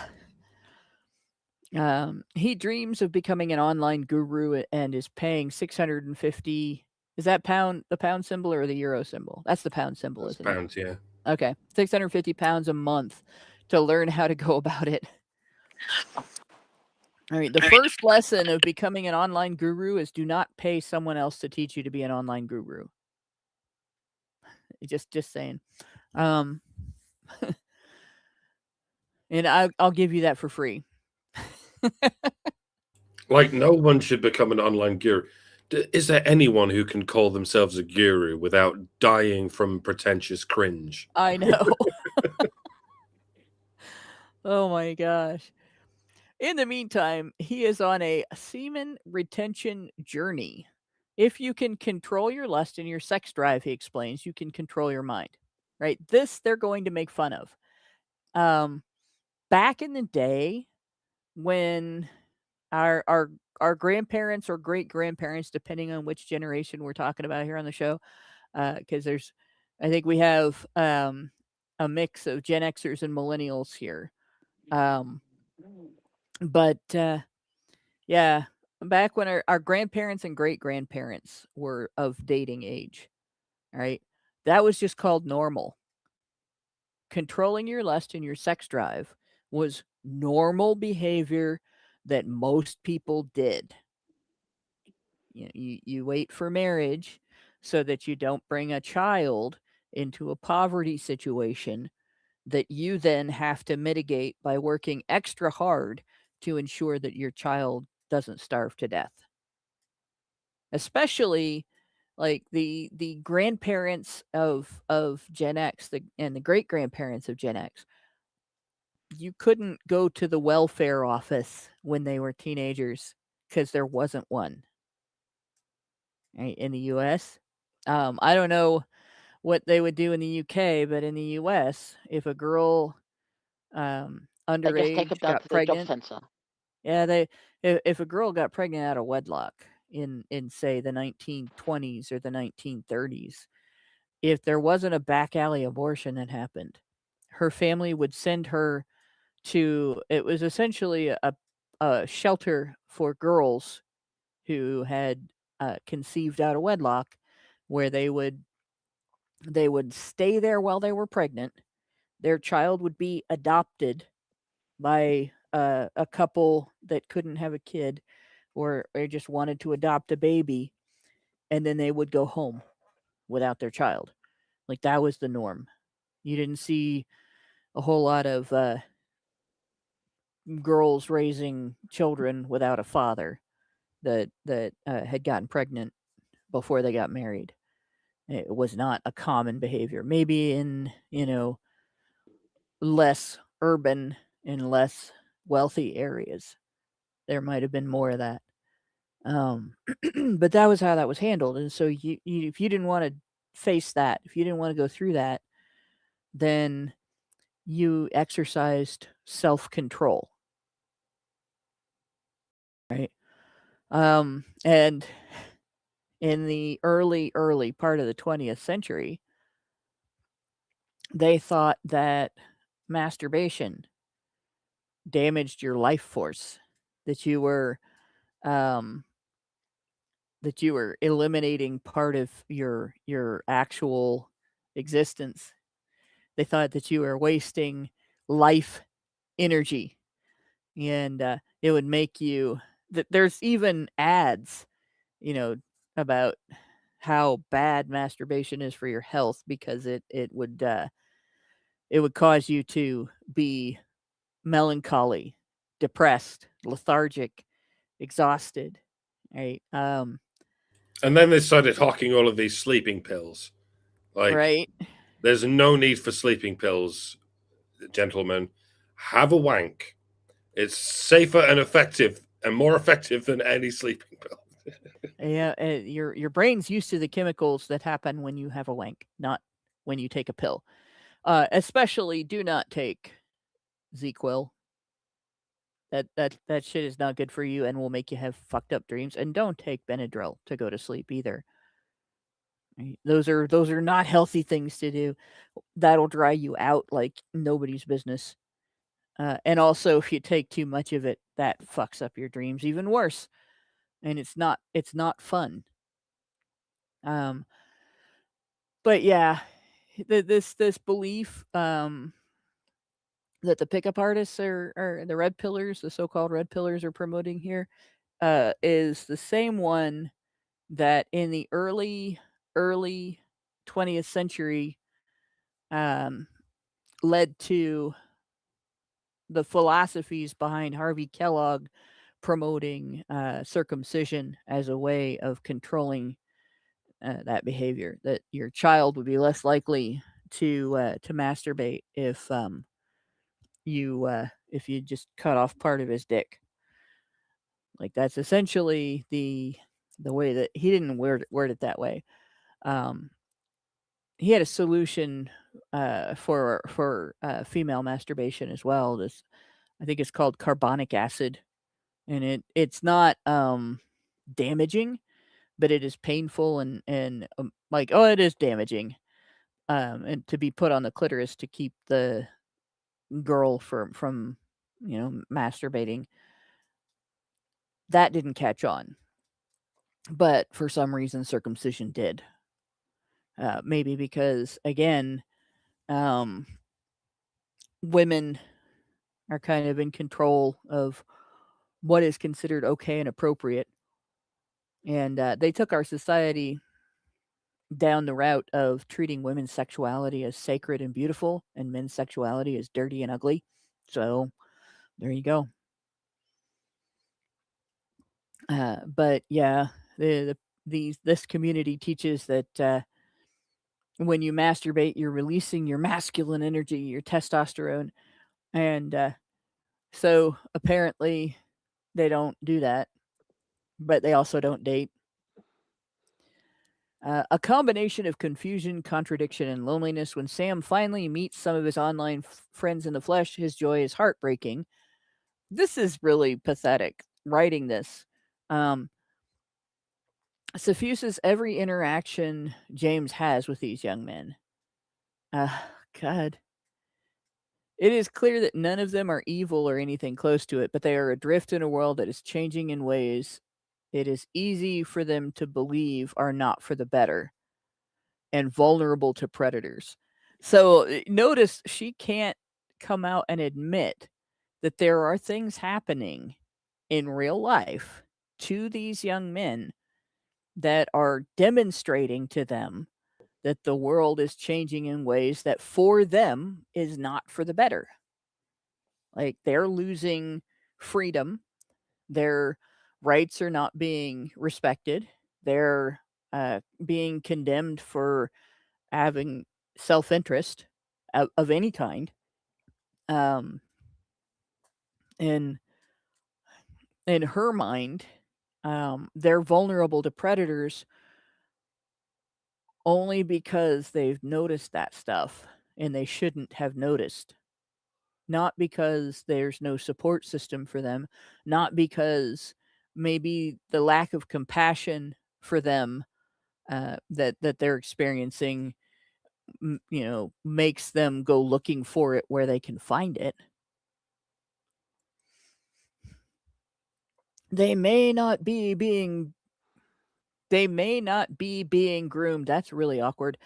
S3: He dreams of becoming an online guru and is paying 650. Is that the pound symbol or the euro symbol? That's the pound symbol, isn't it?
S4: Pounds, yeah.
S3: Okay. 650 pounds a month to learn how to go about it. All right. The first lesson of becoming an online guru is do not pay someone else to teach you to be an online guru. Just saying. And I'll give you that for free.
S4: Like, no one should become an online guru. Is there anyone who can call themselves a guru without dying from pretentious cringe?
S3: I know. Oh my gosh. In the meantime, he is on a semen retention journey. If you can control your lust and your sex drive, he explains, you can control your mind. Right? This they're going to make fun of. Back in the day, when our grandparents or great grandparents, depending on which generation we're talking about here on the show, because I think we have a mix of Gen Xers and millennials here. But yeah, back when our grandparents and great grandparents were of dating age, right? That was just called normal. Controlling your lust and your sex drive was normal behavior that most people did. You wait for marriage so that you don't bring a child into a poverty situation that you then have to mitigate by working extra hard to ensure that your child doesn't starve to death. Especially like the grandparents of Gen X and the great grandparents of Gen X. You couldn't go to the welfare office when they were teenagers because there wasn't one, right, in the US. I don't know what they would do in the UK, but in the US, if a girl
S5: They just take them
S3: underage
S5: down
S3: got
S5: to the job
S3: pregnant,
S5: centre.
S3: yeah, if a girl got pregnant out of wedlock in say the 1920s or the 1930s, if there wasn't a back alley abortion that happened, her family would send her to, it was essentially a shelter for girls who had conceived out of wedlock, where they would stay there while they were pregnant. Their child would be adopted by a couple that couldn't have a kid, or just wanted to adopt a baby, and then they would go home without their child. Like, that was the norm. You didn't see a whole lot of girls raising children without a father that had gotten pregnant before they got married. It was not a common behavior. Maybe in, less urban and less wealthy areas, there might have been more of that. But that was how that was handled. And so you if you didn't want to face that, if you didn't want to go through that, then you exercised self-control, right? And in the early part of the 20th century, they thought that masturbation damaged your life force, that you were um, eliminating part of your actual existence. They thought that you were wasting life energy, and it would make you. There's even ads, about how bad masturbation is for your health, because it would cause you to be melancholy, depressed, lethargic, exhausted, right?
S4: And then they started hawking all of these sleeping pills. Like,
S3: Right.
S4: there's no need for sleeping pills, gentlemen. Have a wank. It's safer and effective, and more effective than any sleeping pill.
S3: Yeah, your brain's used to the chemicals that happen when you have a wank, not when you take a pill. Especially, do not take ZQuil. That shit is not good for you and will make you have fucked up dreams. And don't take Benadryl to go to sleep either. Right? Those are not healthy things to do. That'll dry you out like nobody's business. And also, if you take too much of it, that fucks up your dreams even worse. And it's not fun. But yeah, this belief that the pickup artists are the red pillars, the so-called red pillars, are promoting here, is the same one that in the early 20th century led to the philosophies behind Harvey Kellogg promoting circumcision as a way of controlling that behavior, that your child would be less likely to masturbate if you just cut off part of his dick. Like, that's essentially the way that he didn't word it that way. He had a solution for female masturbation as well. This, I think it's called carbonic acid, and it's not damaging, but it is painful and like, oh, it is damaging. And to be put on the clitoris to keep the girl from masturbating. That didn't catch on, but for some reason circumcision did. Maybe because, again, women are kind of in control of what is considered okay and appropriate, and they took our society down the route of treating women's sexuality as sacred and beautiful and men's sexuality as dirty and ugly. So there you go. But yeah, this community teaches that when you masturbate, you're releasing your masculine energy, your testosterone, and so apparently they don't do that, but they also don't date. A combination of confusion, contradiction, and loneliness. When Sam finally meets some of his online friends in the flesh, his joy is heartbreaking. This is really pathetic, writing this. Suffuses every interaction James has with these young men. God. It is clear that none of them are evil or anything close to it, but they are adrift in a world that is changing in ways it is easy for them to believe are not for the better and vulnerable to predators. So notice she can't come out and admit that there are things happening in real life to these young men that are demonstrating to them that the world is changing in ways that for them is not for the better. Like, they're losing freedom. Their rights are not being respected. They're being condemned for having self-interest of any kind. And in her mind, they're vulnerable to predators only because they've noticed that stuff and they shouldn't have noticed. Not because there's no support system for them, not because maybe the lack of compassion for them that they're experiencing, makes them go looking for it where they can find it. They may not be being groomed. That's really awkward.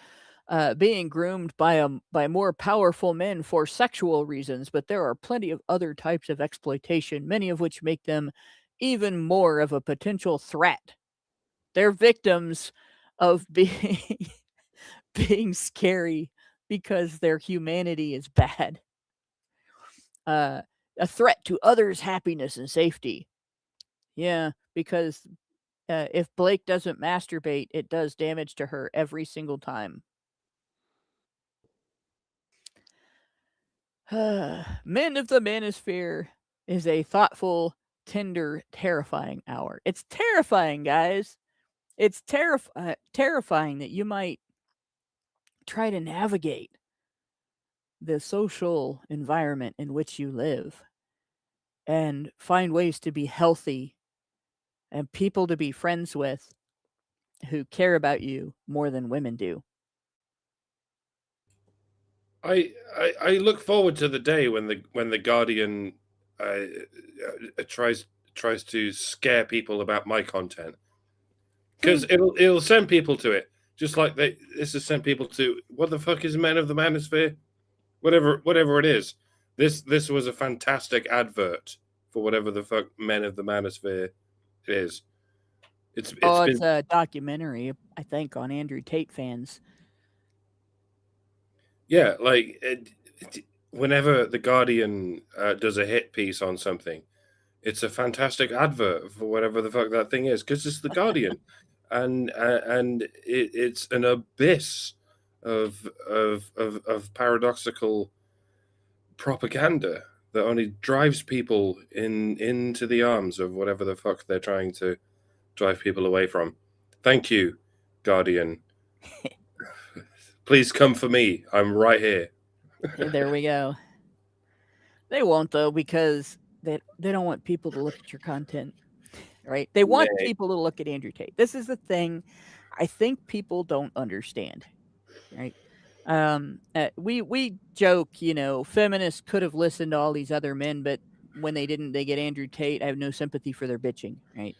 S3: Being groomed by more powerful men for sexual reasons, but there are plenty of other types of exploitation, many of which make them even more of a potential threat. They're victims of being scary because their humanity is bad. A threat to others' happiness and safety. Yeah, because if Blake doesn't masturbate, it does damage to her every single time. Men of the Manosphere is a thoughtful, tender, terrifying hour. It's terrifying, guys. It's terrifying that you might try to navigate the social environment in which you live and find ways to be healthy and people to be friends with who care about you more than women do.
S4: I look forward to the day when the Guardian tries to scare people about my content, because it'll send people to it, just like this has sent people to what the fuck is Men of the Manosphere, whatever it is. This was a fantastic advert for whatever the fuck Men of the Manosphere is. It's
S3: a documentary, I think, on Andrew Tate fans.
S4: Yeah, like whenever the Guardian does a hit piece on something, it's a fantastic advert for whatever the fuck that thing is, because it's the Guardian, and it's an abyss of paradoxical propaganda that only drives people into the arms of whatever the fuck they're trying to drive people away from. Thank you, Guardian. Please come for me. I'm right here.
S3: There we go. They won't though, because they don't want people to look at your content, right? They want
S4: Nay.
S3: people to look at Andrew Tate. This is the thing I think people don't understand, right? We joke, feminists could have listened to all these other men, but when they didn't, they get Andrew Tate. I have no sympathy for their bitching, right?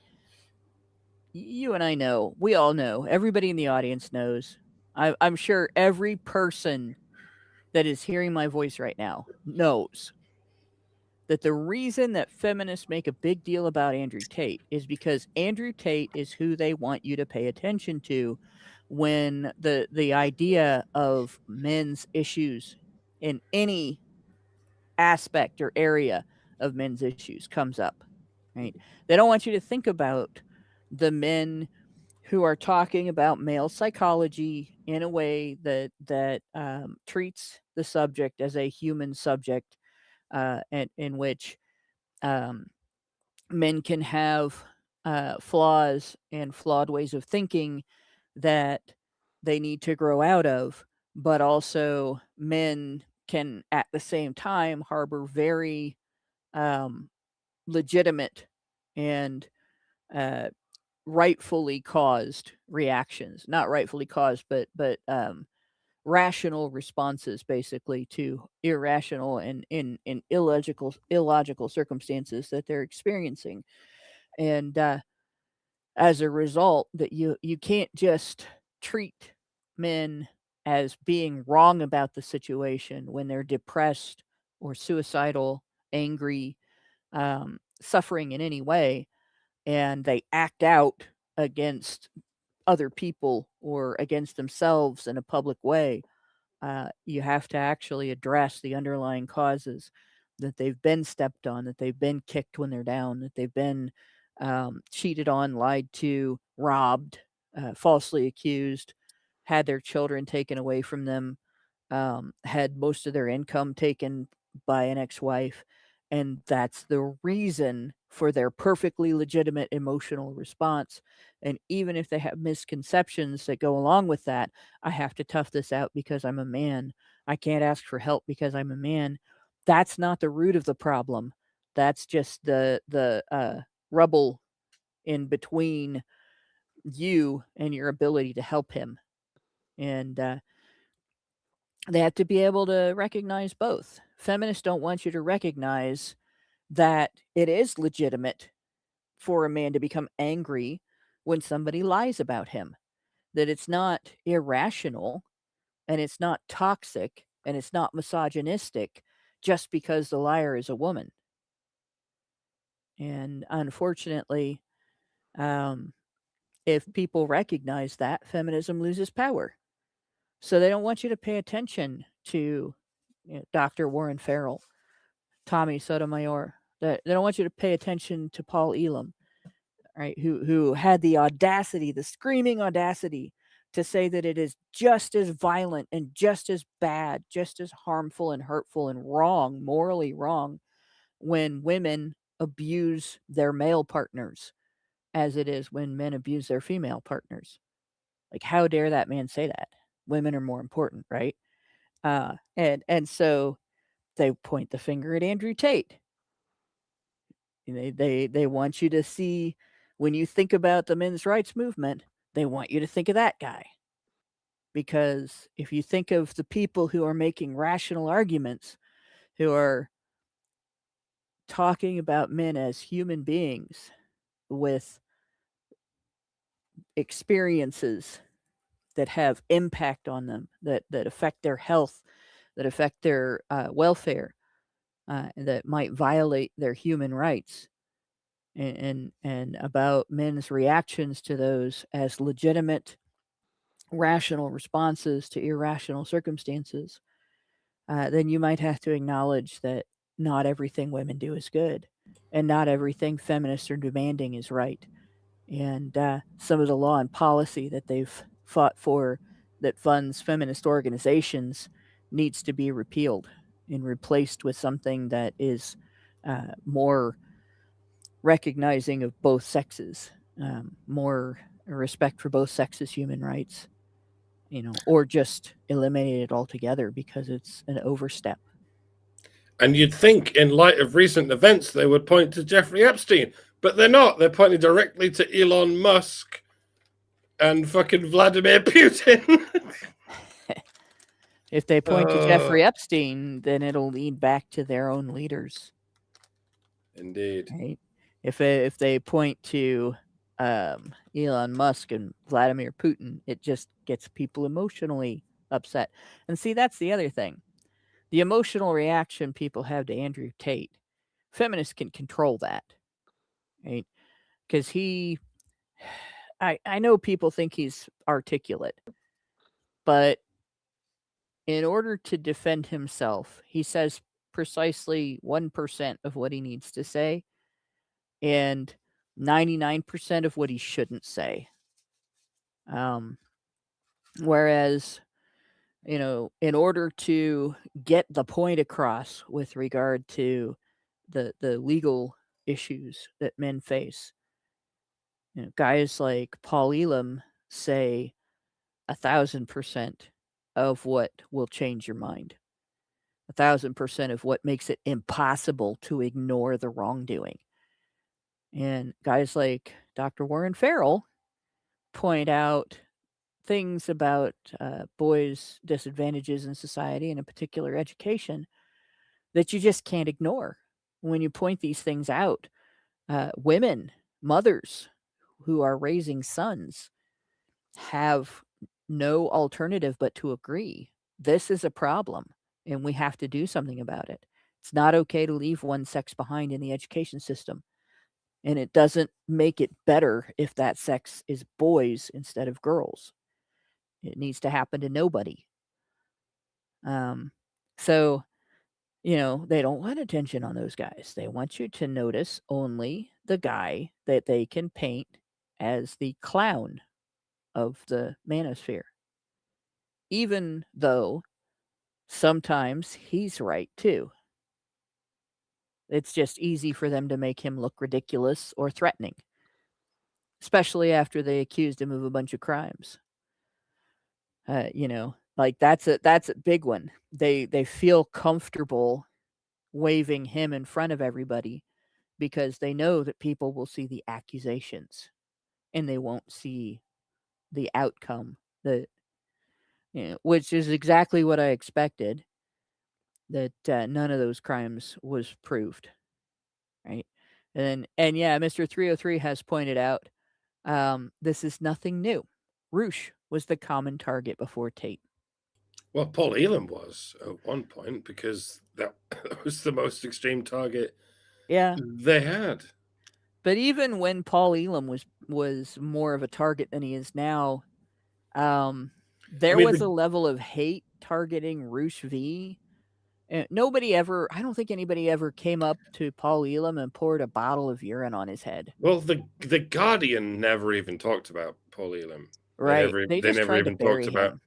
S3: You and I know, we all know, everybody in the audience knows. I'm sure every person that is hearing my voice right now knows that the reason that feminists make a big deal about Andrew Tate is because Andrew Tate is who they want you to pay attention to when the idea of men's issues in any aspect or area of men's issues comes up, right? They don't want you to think about the men who are talking about male psychology in a way that treats the subject as a human subject, and in which men can have flaws and flawed ways of thinking that they need to grow out of, but also men can at the same time harbor very legitimate and rightfully caused reactions, not rightfully caused, but rational responses basically to irrational and in illogical circumstances that they're experiencing. And as a result, that you can't just treat men as being wrong about the situation when they're depressed or suicidal, angry, suffering in any way, and they act out against other people or against themselves in a public way. You have to actually address the underlying causes, that they've been stepped on, that they've been kicked when they're down, that they've been cheated on, lied to, robbed, falsely accused, had their children taken away from them, had most of their income taken by an ex-wife, and that's the reason for their perfectly legitimate emotional response. And even if they have misconceptions that go along with that, I have to tough this out because I'm a man. I can't ask for help because I'm a man. That's not the root of the problem. That's just the rubble in between you and your ability to help him. And they have to be able to recognize both. Feminists don't want you to recognize that it is legitimate for a man to become angry when somebody lies about him, that it's not irrational and it's not toxic and it's not misogynistic just because the liar is a woman. And unfortunately, if people recognize that, feminism loses power. So they don't want you to pay attention to Dr. Warren Farrell, Tommy Sotomayor. They don't want you to pay attention to Paul Elam, right? Who had the audacity, the screaming audacity, to say that it is just as violent and just as bad, just as harmful and hurtful and wrong, morally wrong, when women abuse their male partners as it is when men abuse their female partners. Like, how dare that man say that? Women are more important, right? And so they point the finger at Andrew Tate. They want you to see, when you think about the men's rights movement, they want you to think of that guy. Because if you think of the people who are making rational arguments, who are talking about men as human beings with experiences that have impact on them, that affect their health, that affect their welfare, that might violate their human rights, and about men's reactions to those as legitimate, rational responses to irrational circumstances. then you might have to acknowledge that not everything women do is good, and not everything feminists are demanding is right. And some of the law and policy that they've fought for that funds feminist organizations needs to be repealed and replaced with something that is more recognizing of both sexes, more respect for both sexes' human rights, or just eliminate it altogether because it's an overstep.
S4: And you'd think, in light of recent events, they would point to Jeffrey Epstein, but they're not. They're pointing directly to Elon Musk and fucking Vladimir Putin.
S3: If they point to Jeffrey Epstein, then it'll lead back to their own leaders.
S4: Indeed.
S3: Right? If they point to Elon Musk and Vladimir Putin, it just gets people emotionally upset. And see, that's the other thing. The emotional reaction people have to Andrew Tate, feminists can control that, right? Because I know people think he's articulate, but in order to defend himself, he says precisely 1% of what he needs to say and 99% of what he shouldn't say. Whereas, in order to get the point across with regard to the legal issues that men face, guys like Paul Elam say 1,000% of what will change your mind. 1,000% of what makes it impossible to ignore the wrongdoing. And guys like Dr. Warren Farrell point out things about boys' disadvantages in society and in particular education that you just can't ignore. When you point these things out, women, mothers who are raising sons have no alternative but to agree. This is a problem and we have to do something about it. It's not okay to leave one sex behind in the education system. And it doesn't make it better if that sex is boys instead of girls. It needs to happen to nobody. So, they don't want attention on those guys. They want you to notice only the guy that they can paint as the clown of the manosphere. Even though sometimes he's right too. It's just easy for them to make him look ridiculous or threatening, especially after they accused him of a bunch of crimes. Like that's a big one. They feel comfortable waving him in front of everybody because they know that people will see the accusations and they won't see the outcome, which is exactly what I expected, that none of those crimes was proved, right? And yeah, Mr. 303 has pointed out this is nothing new. Roosh was the common target before Tate.
S4: Well, Paul Elam was at one point because that was the most extreme target they had.
S3: But even when Paul Elam was more of a target than he is now, there was a level of hate targeting Roosh V. I don't think anybody ever came up to Paul Elam and poured a bottle of urine on his head.
S4: Well, the Guardian never even talked about Paul Elam.
S3: Right.
S4: They never even talked about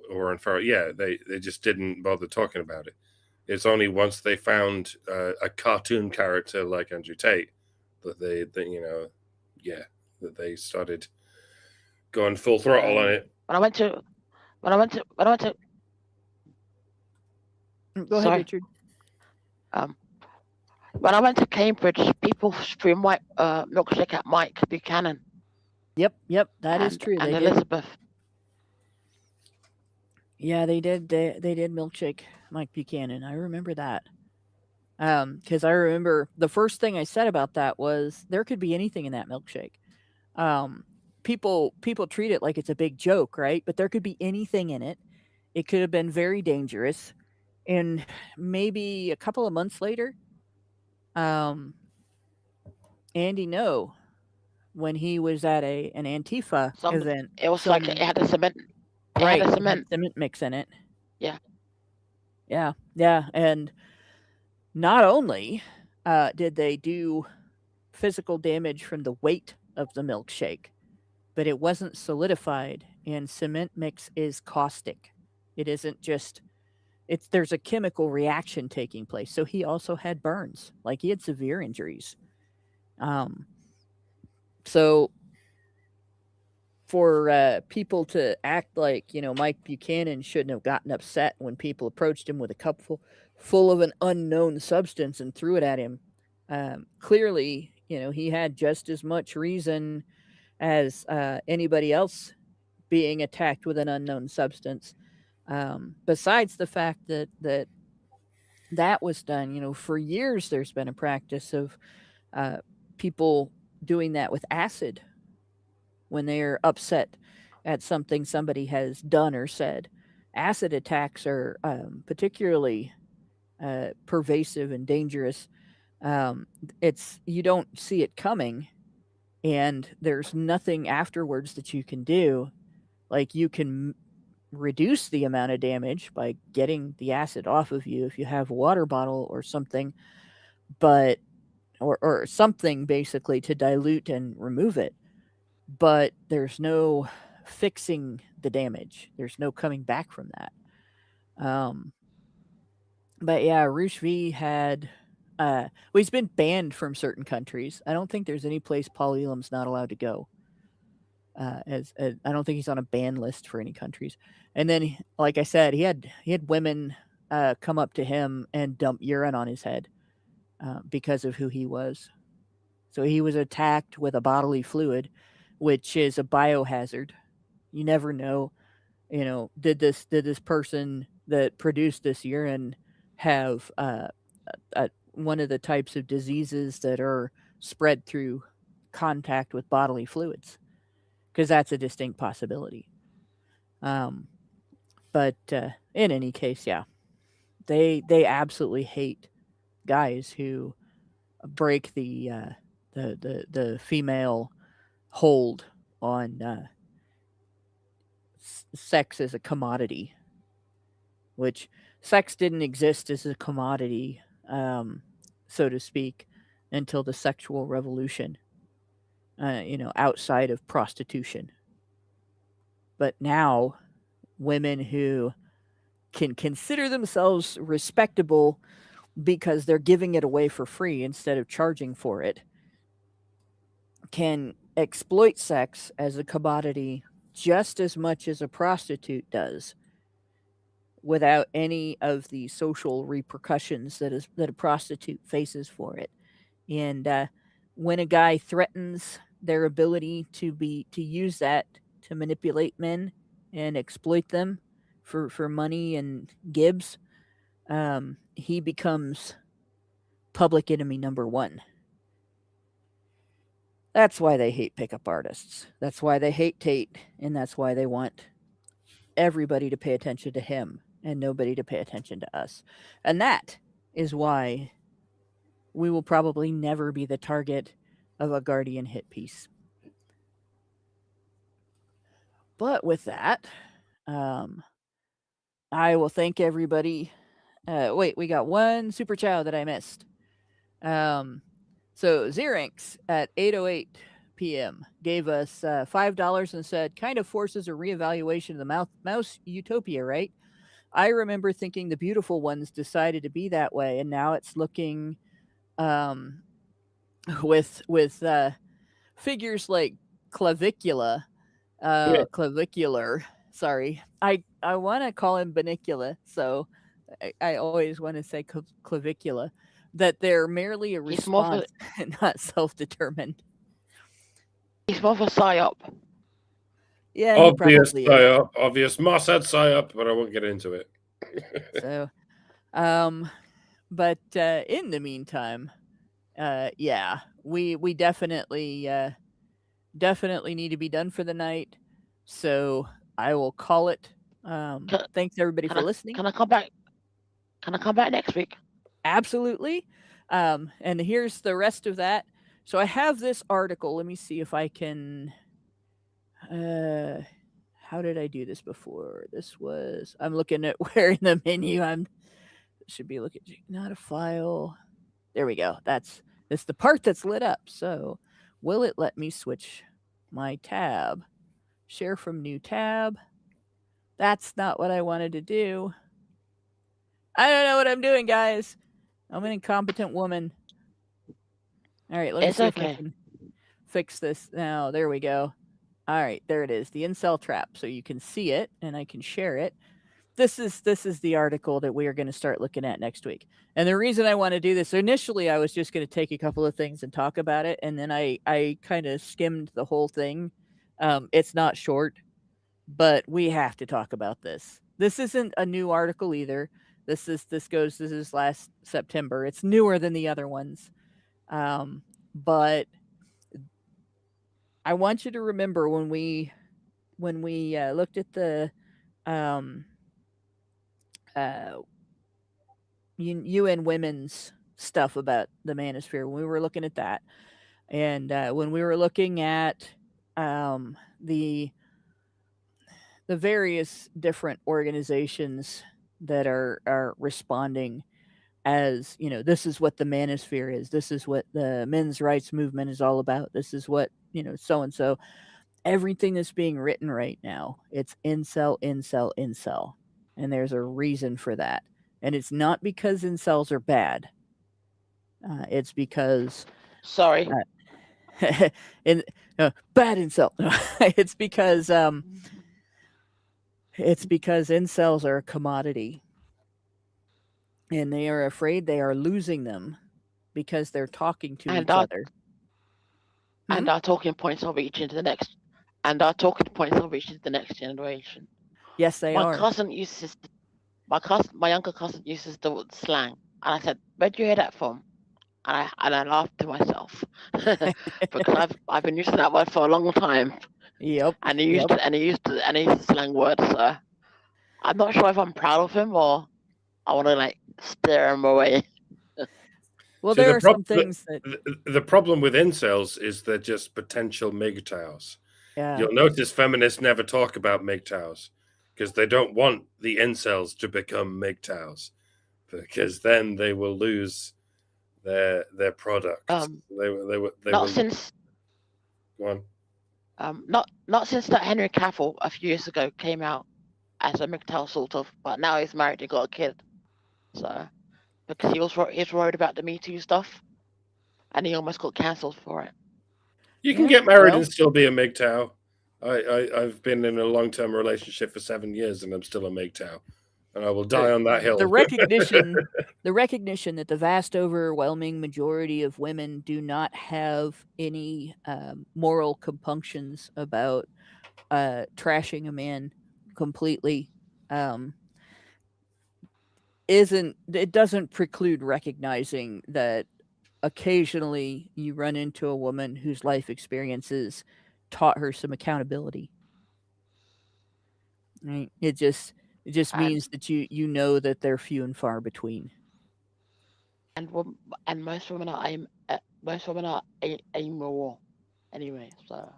S4: Warren Farrell. Yeah, they just didn't bother talking about it. It's only once they found a cartoon character like Andrew Tate that they started going full throttle on it.
S5: When I went to
S3: Go ahead, Richard.
S5: When I went to Cambridge, people threw milkshake at Mike Buchanan.
S3: Yep, that is true.
S5: And Elizabeth.
S3: Yeah, they did. They did milkshake Mike Buchanan. I remember that. Because I remember the first thing I said about that was there could be anything in that milkshake. People treat it like it's a big joke, right? But there could be anything in it. It could have been very dangerous. And maybe a couple of months later, Andy Ngo, when he was at an Antifa event,
S5: it was like it had a cement.
S3: It had a cement mix in it.
S5: Yeah.
S3: Yeah, and not only did they do physical damage from the weight of the milkshake, but it wasn't solidified, and cement mix is caustic. It isn't just there's a chemical reaction taking place. So he also had burns, like he had severe injuries. Um, so for people to act like, Mike Buchanan shouldn't have gotten upset when people approached him with a cup full of an unknown substance and threw it at him. Clearly, he had just as much reason as anybody else being attacked with an unknown substance. Besides the fact that was done, for years there's been a practice of people doing that with acid when they're upset at something somebody has done or said. Acid attacks are particularly pervasive and dangerous. It's you don't see it coming, and there's nothing afterwards that you can do. Like you can reduce the amount of damage by getting the acid off of you if you have a water bottle or something, but or something basically to dilute and remove it. But there's no fixing the damage. There's no coming back from that. But yeah, Roosh V had well, he's been banned from certain countries. I don't think there's any place Paul Elam's not allowed to go. As I don't think he's on a ban list for any countries. And then, like I said, he had women come up to him and dump urine on his head because of who he was. So he was attacked with a bodily fluid, which is a biohazard. You never know. Did this person that produced this urine have one of the types of diseases that are spread through contact with bodily fluids? Because that's a distinct possibility. But in any case, yeah, they absolutely hate guys who break the female hold on sex as a commodity, which sex didn't exist as a commodity, so to speak, until the sexual revolution. Outside of prostitution. But now, women who can consider themselves respectable because they're giving it away for free instead of charging for it can exploit sex as a commodity just as much as a prostitute does without any of the social repercussions that a prostitute faces for it. And when a guy threatens their ability to use that to manipulate men and exploit them for money and gibs, he becomes public enemy number one. That's why they hate pickup artists. That's why they hate Tate, and that's why they want everybody to pay attention to him and nobody to pay attention to us. And that is why we will probably never be the target of a Guardian hit piece. But with that, I will thank everybody. Wait, we got one super chow that I missed. So Xerinx at 8:08 p.m. gave us $5 and said, kind of forces a reevaluation of the mouse utopia, right? I remember thinking the beautiful ones decided to be that way, and now it's looking with figures like clavicula, clavicular. Sorry, I want to call him Banicula, so I always want to say clavicula. That they're merely a response, not self-determined.
S5: He's more of a psyop.
S3: Yeah,
S4: obvious psyop. Obvious. Moss had psyop, but I won't get into it.
S3: So, but in the meantime, yeah, we definitely need to be done for the night. So I will call it. Thanks everybody for listening.
S5: Can I come back? Can I come back next week?
S3: Absolutely. And here's the rest of that. So I have this article. Let me see if I can. How did I do this before? I'm looking at where in the menu should be looking, not a file. There we go. That's the part that's lit up. So will it let me switch my tab? Share from new tab. That's not what I wanted to do. I don't know what I'm doing, guys. I'm an incompetent woman. All right, let me
S5: It's
S3: see
S5: okay.
S3: if I can fix this now. There we go. All right, there it is, the incel trap. So you can see it, and I can share it. This is the article that we are going to start looking at next week. And the reason I want to do this, initially I was just going to take a couple of things and talk about it, and then I kind of skimmed the whole thing. It's not short, but we have to talk about this. This isn't a new article either. This is last September. It's newer than the other ones. But I want you to remember when we looked at the UN Women's stuff about the manosphere, when we were looking at that, and when we were looking at the various different organizations that are responding as, this is what the manosphere is, this is what the men's rights movement is all about, this is what, so and so, everything that's being written right now, it's incel, incel, incel. And there's a reason for that. And it's not because incels are bad. It's because
S5: Sorry.
S3: bad incel. It's because incels are a commodity, and they are afraid they are losing them because they're talking to each other.
S5: And our talking points are reaching to the next. And our talking points are reaching to the next generation.
S3: Yes, they are.
S5: My younger cousin uses the word slang, and I said, "Where'd you hear that from?" And I laughed to myself because I've been using that word for a long time.
S3: Yep.
S5: And he used a slang word, so I'm not sure if I'm proud of him or I want to steer him away.
S3: Well, so there are some things that
S4: the problem with incels is they're just potential MGTOWs.
S3: Yeah.
S4: You'll notice feminists never talk about MGTOWs because they don't want the incels to become MGTOWs, because then they will lose their product. Not since
S5: that Henry Cavill a few years ago came out as a MGTOW sort of, but now he's married and got a kid. So because he's worried about the Me Too stuff, and he almost got cancelled for it.
S4: You can get married and still be a MGTOW. I've been in a long-term relationship for 7 years, and I'm still a MGTOW, and I will die on that hill.
S3: The recognition that the vast overwhelming majority of women do not have any moral compunctions about trashing a man completely doesn't preclude recognizing that occasionally you run into a woman whose life experiences taught her some accountability. Right? It just means that you know that they're few and far between.
S5: And most women are amoral anyway. So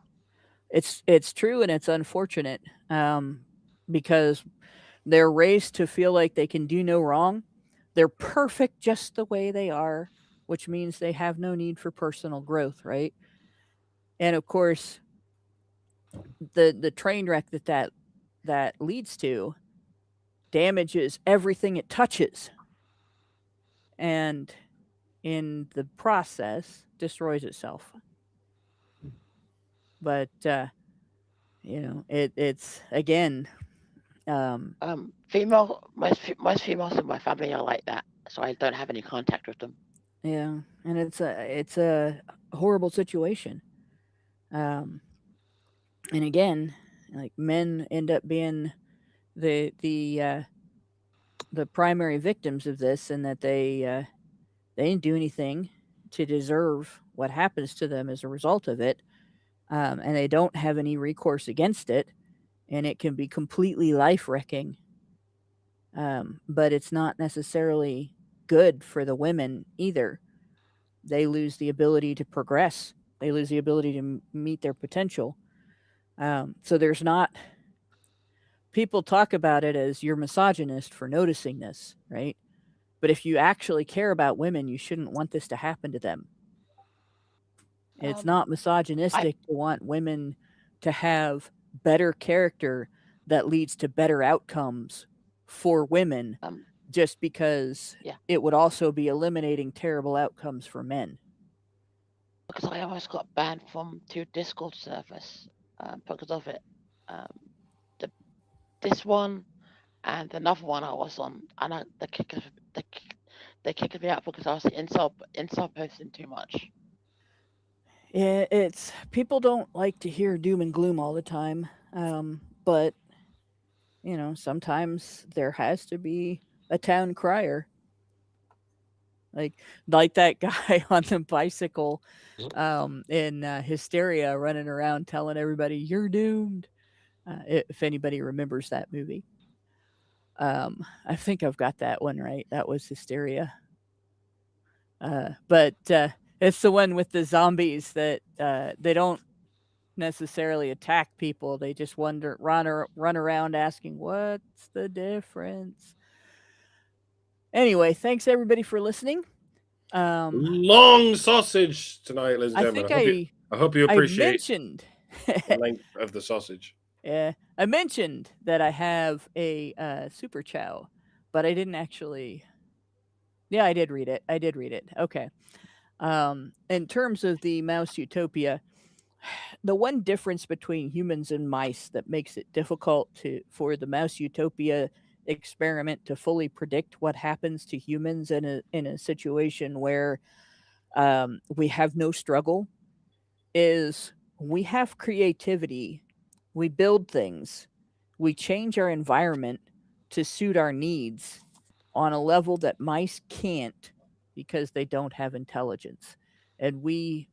S3: it's true, and it's unfortunate because they're raised to feel like they can do no wrong. They're perfect just the way they are, which means they have no need for personal growth, right? And of course, the train wreck that leads to damages everything it touches, and in the process destroys itself. But it's again
S5: most females in my family are like that, so I don't have any contact with them.
S3: Yeah, and it's a horrible situation. And again, like, men end up being the primary victims of this, and that they didn't do anything to deserve what happens to them as a result of it, and they don't have any recourse against it, and it can be completely life-wrecking. But it's not necessarily good for the women either. They lose the ability to progress. They lose the ability to meet their potential. So there's not... People talk about it as you're misogynist for noticing this, right? But if you actually care about women, you shouldn't want this to happen to them. It's not misogynistic to want women to have better character that leads to better outcomes for women, just because it would also be eliminating terrible outcomes for men.
S5: Because I almost got banned from 2 Discord servers because of it. This one and another one I was on, and they kicked me out because I was incel posting too much.
S3: It's people don't like to hear doom and gloom all the time, but you know, sometimes there has to be a town crier, like that guy on the bicycle in Hysteria, running around telling everybody you're doomed. If anybody remembers that movie, I think I've got that one right. That was Hysteria. But it's the one with the zombies that they don't necessarily attack people. They just run around asking, what's the difference? Anyway, thanks everybody for listening.
S4: Long sausage tonight, ladies and gentlemen. I hope you appreciate the length of the sausage.
S3: Yeah, I mentioned that I have a super chow, but I didn't actually. Yeah, I did read it. Okay. In terms of the mouse utopia, the one difference between humans and mice that makes it difficult for the mouse utopia experiment to fully predict what happens to humans in a situation where we have no struggle is we have creativity. We build things. We change our environment to suit our needs on a level that mice can't because they don't have intelligence. And we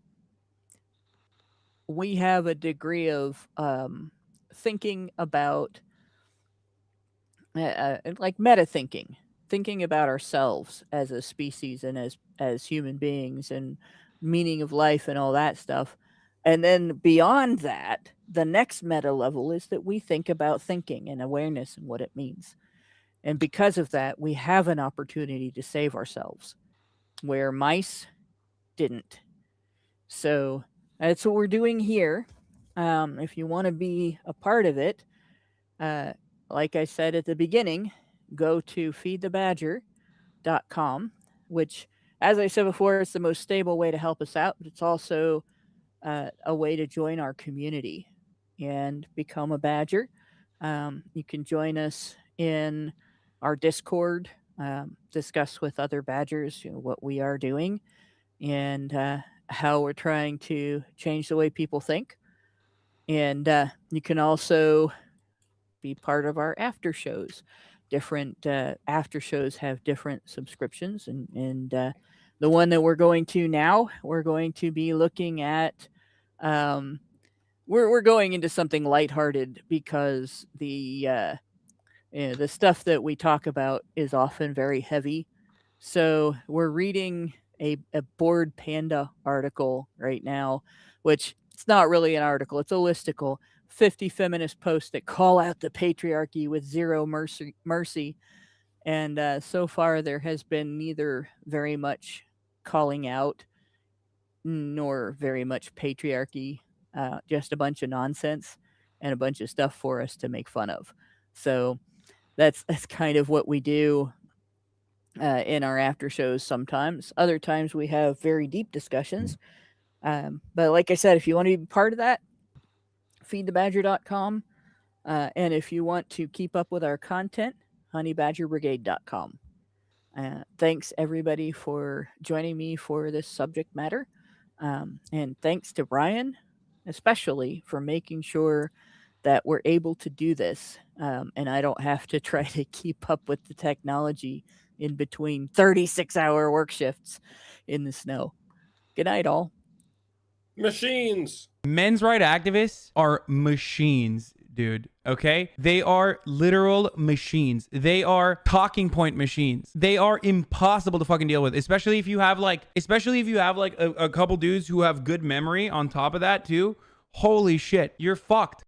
S3: have a degree of thinking about like meta thinking about ourselves as a species and as human beings and meaning of life and all that stuff. And then beyond that, the next meta level is that we think about thinking and awareness and what it means. And because of that, we have an opportunity to save ourselves, where mice didn't. So that's what we're doing here. If you want to be a part of it, like I said at the beginning, go to feedthebadger.com, which, as I said before, it's the most stable way to help us out, but it's also a way to join our community and become a badger. You can join us in our Discord, discuss with other badgers what we are doing and how we're trying to change the way people think. And you can also be part of our after shows. Different after shows have different subscriptions, and the one that we're going to now, we're going to be looking at. We're going into something lighthearted because the stuff that we talk about is often very heavy. So we're reading a Bored Panda article right now, which it's not really an article, it's a listicle. 50 feminist posts that call out the patriarchy with zero mercy. And so far, there has been neither very much calling out nor very much patriarchy, just a bunch of nonsense and a bunch of stuff for us to make fun of. So that's kind of what we do in our after shows sometimes. Other times we have very deep discussions. But like I said, if you want to be part of that, feedthebadger.com. And if you want to keep up with our content, honeybadgerbrigade.com. Thanks everybody for joining me for this subject matter. And thanks to Brian, especially for making sure that we're able to do this. And I don't have to try to keep up with the technology in between 36-hour work shifts in the snow. Good night, all.
S4: Machines.
S7: Men's rights activists are machines, dude. Okay? They are literal machines. They are talking point machines. They are impossible to fucking deal with, especially if you have like a couple dudes who have good memory on top of that too. Holy shit, you're fucked.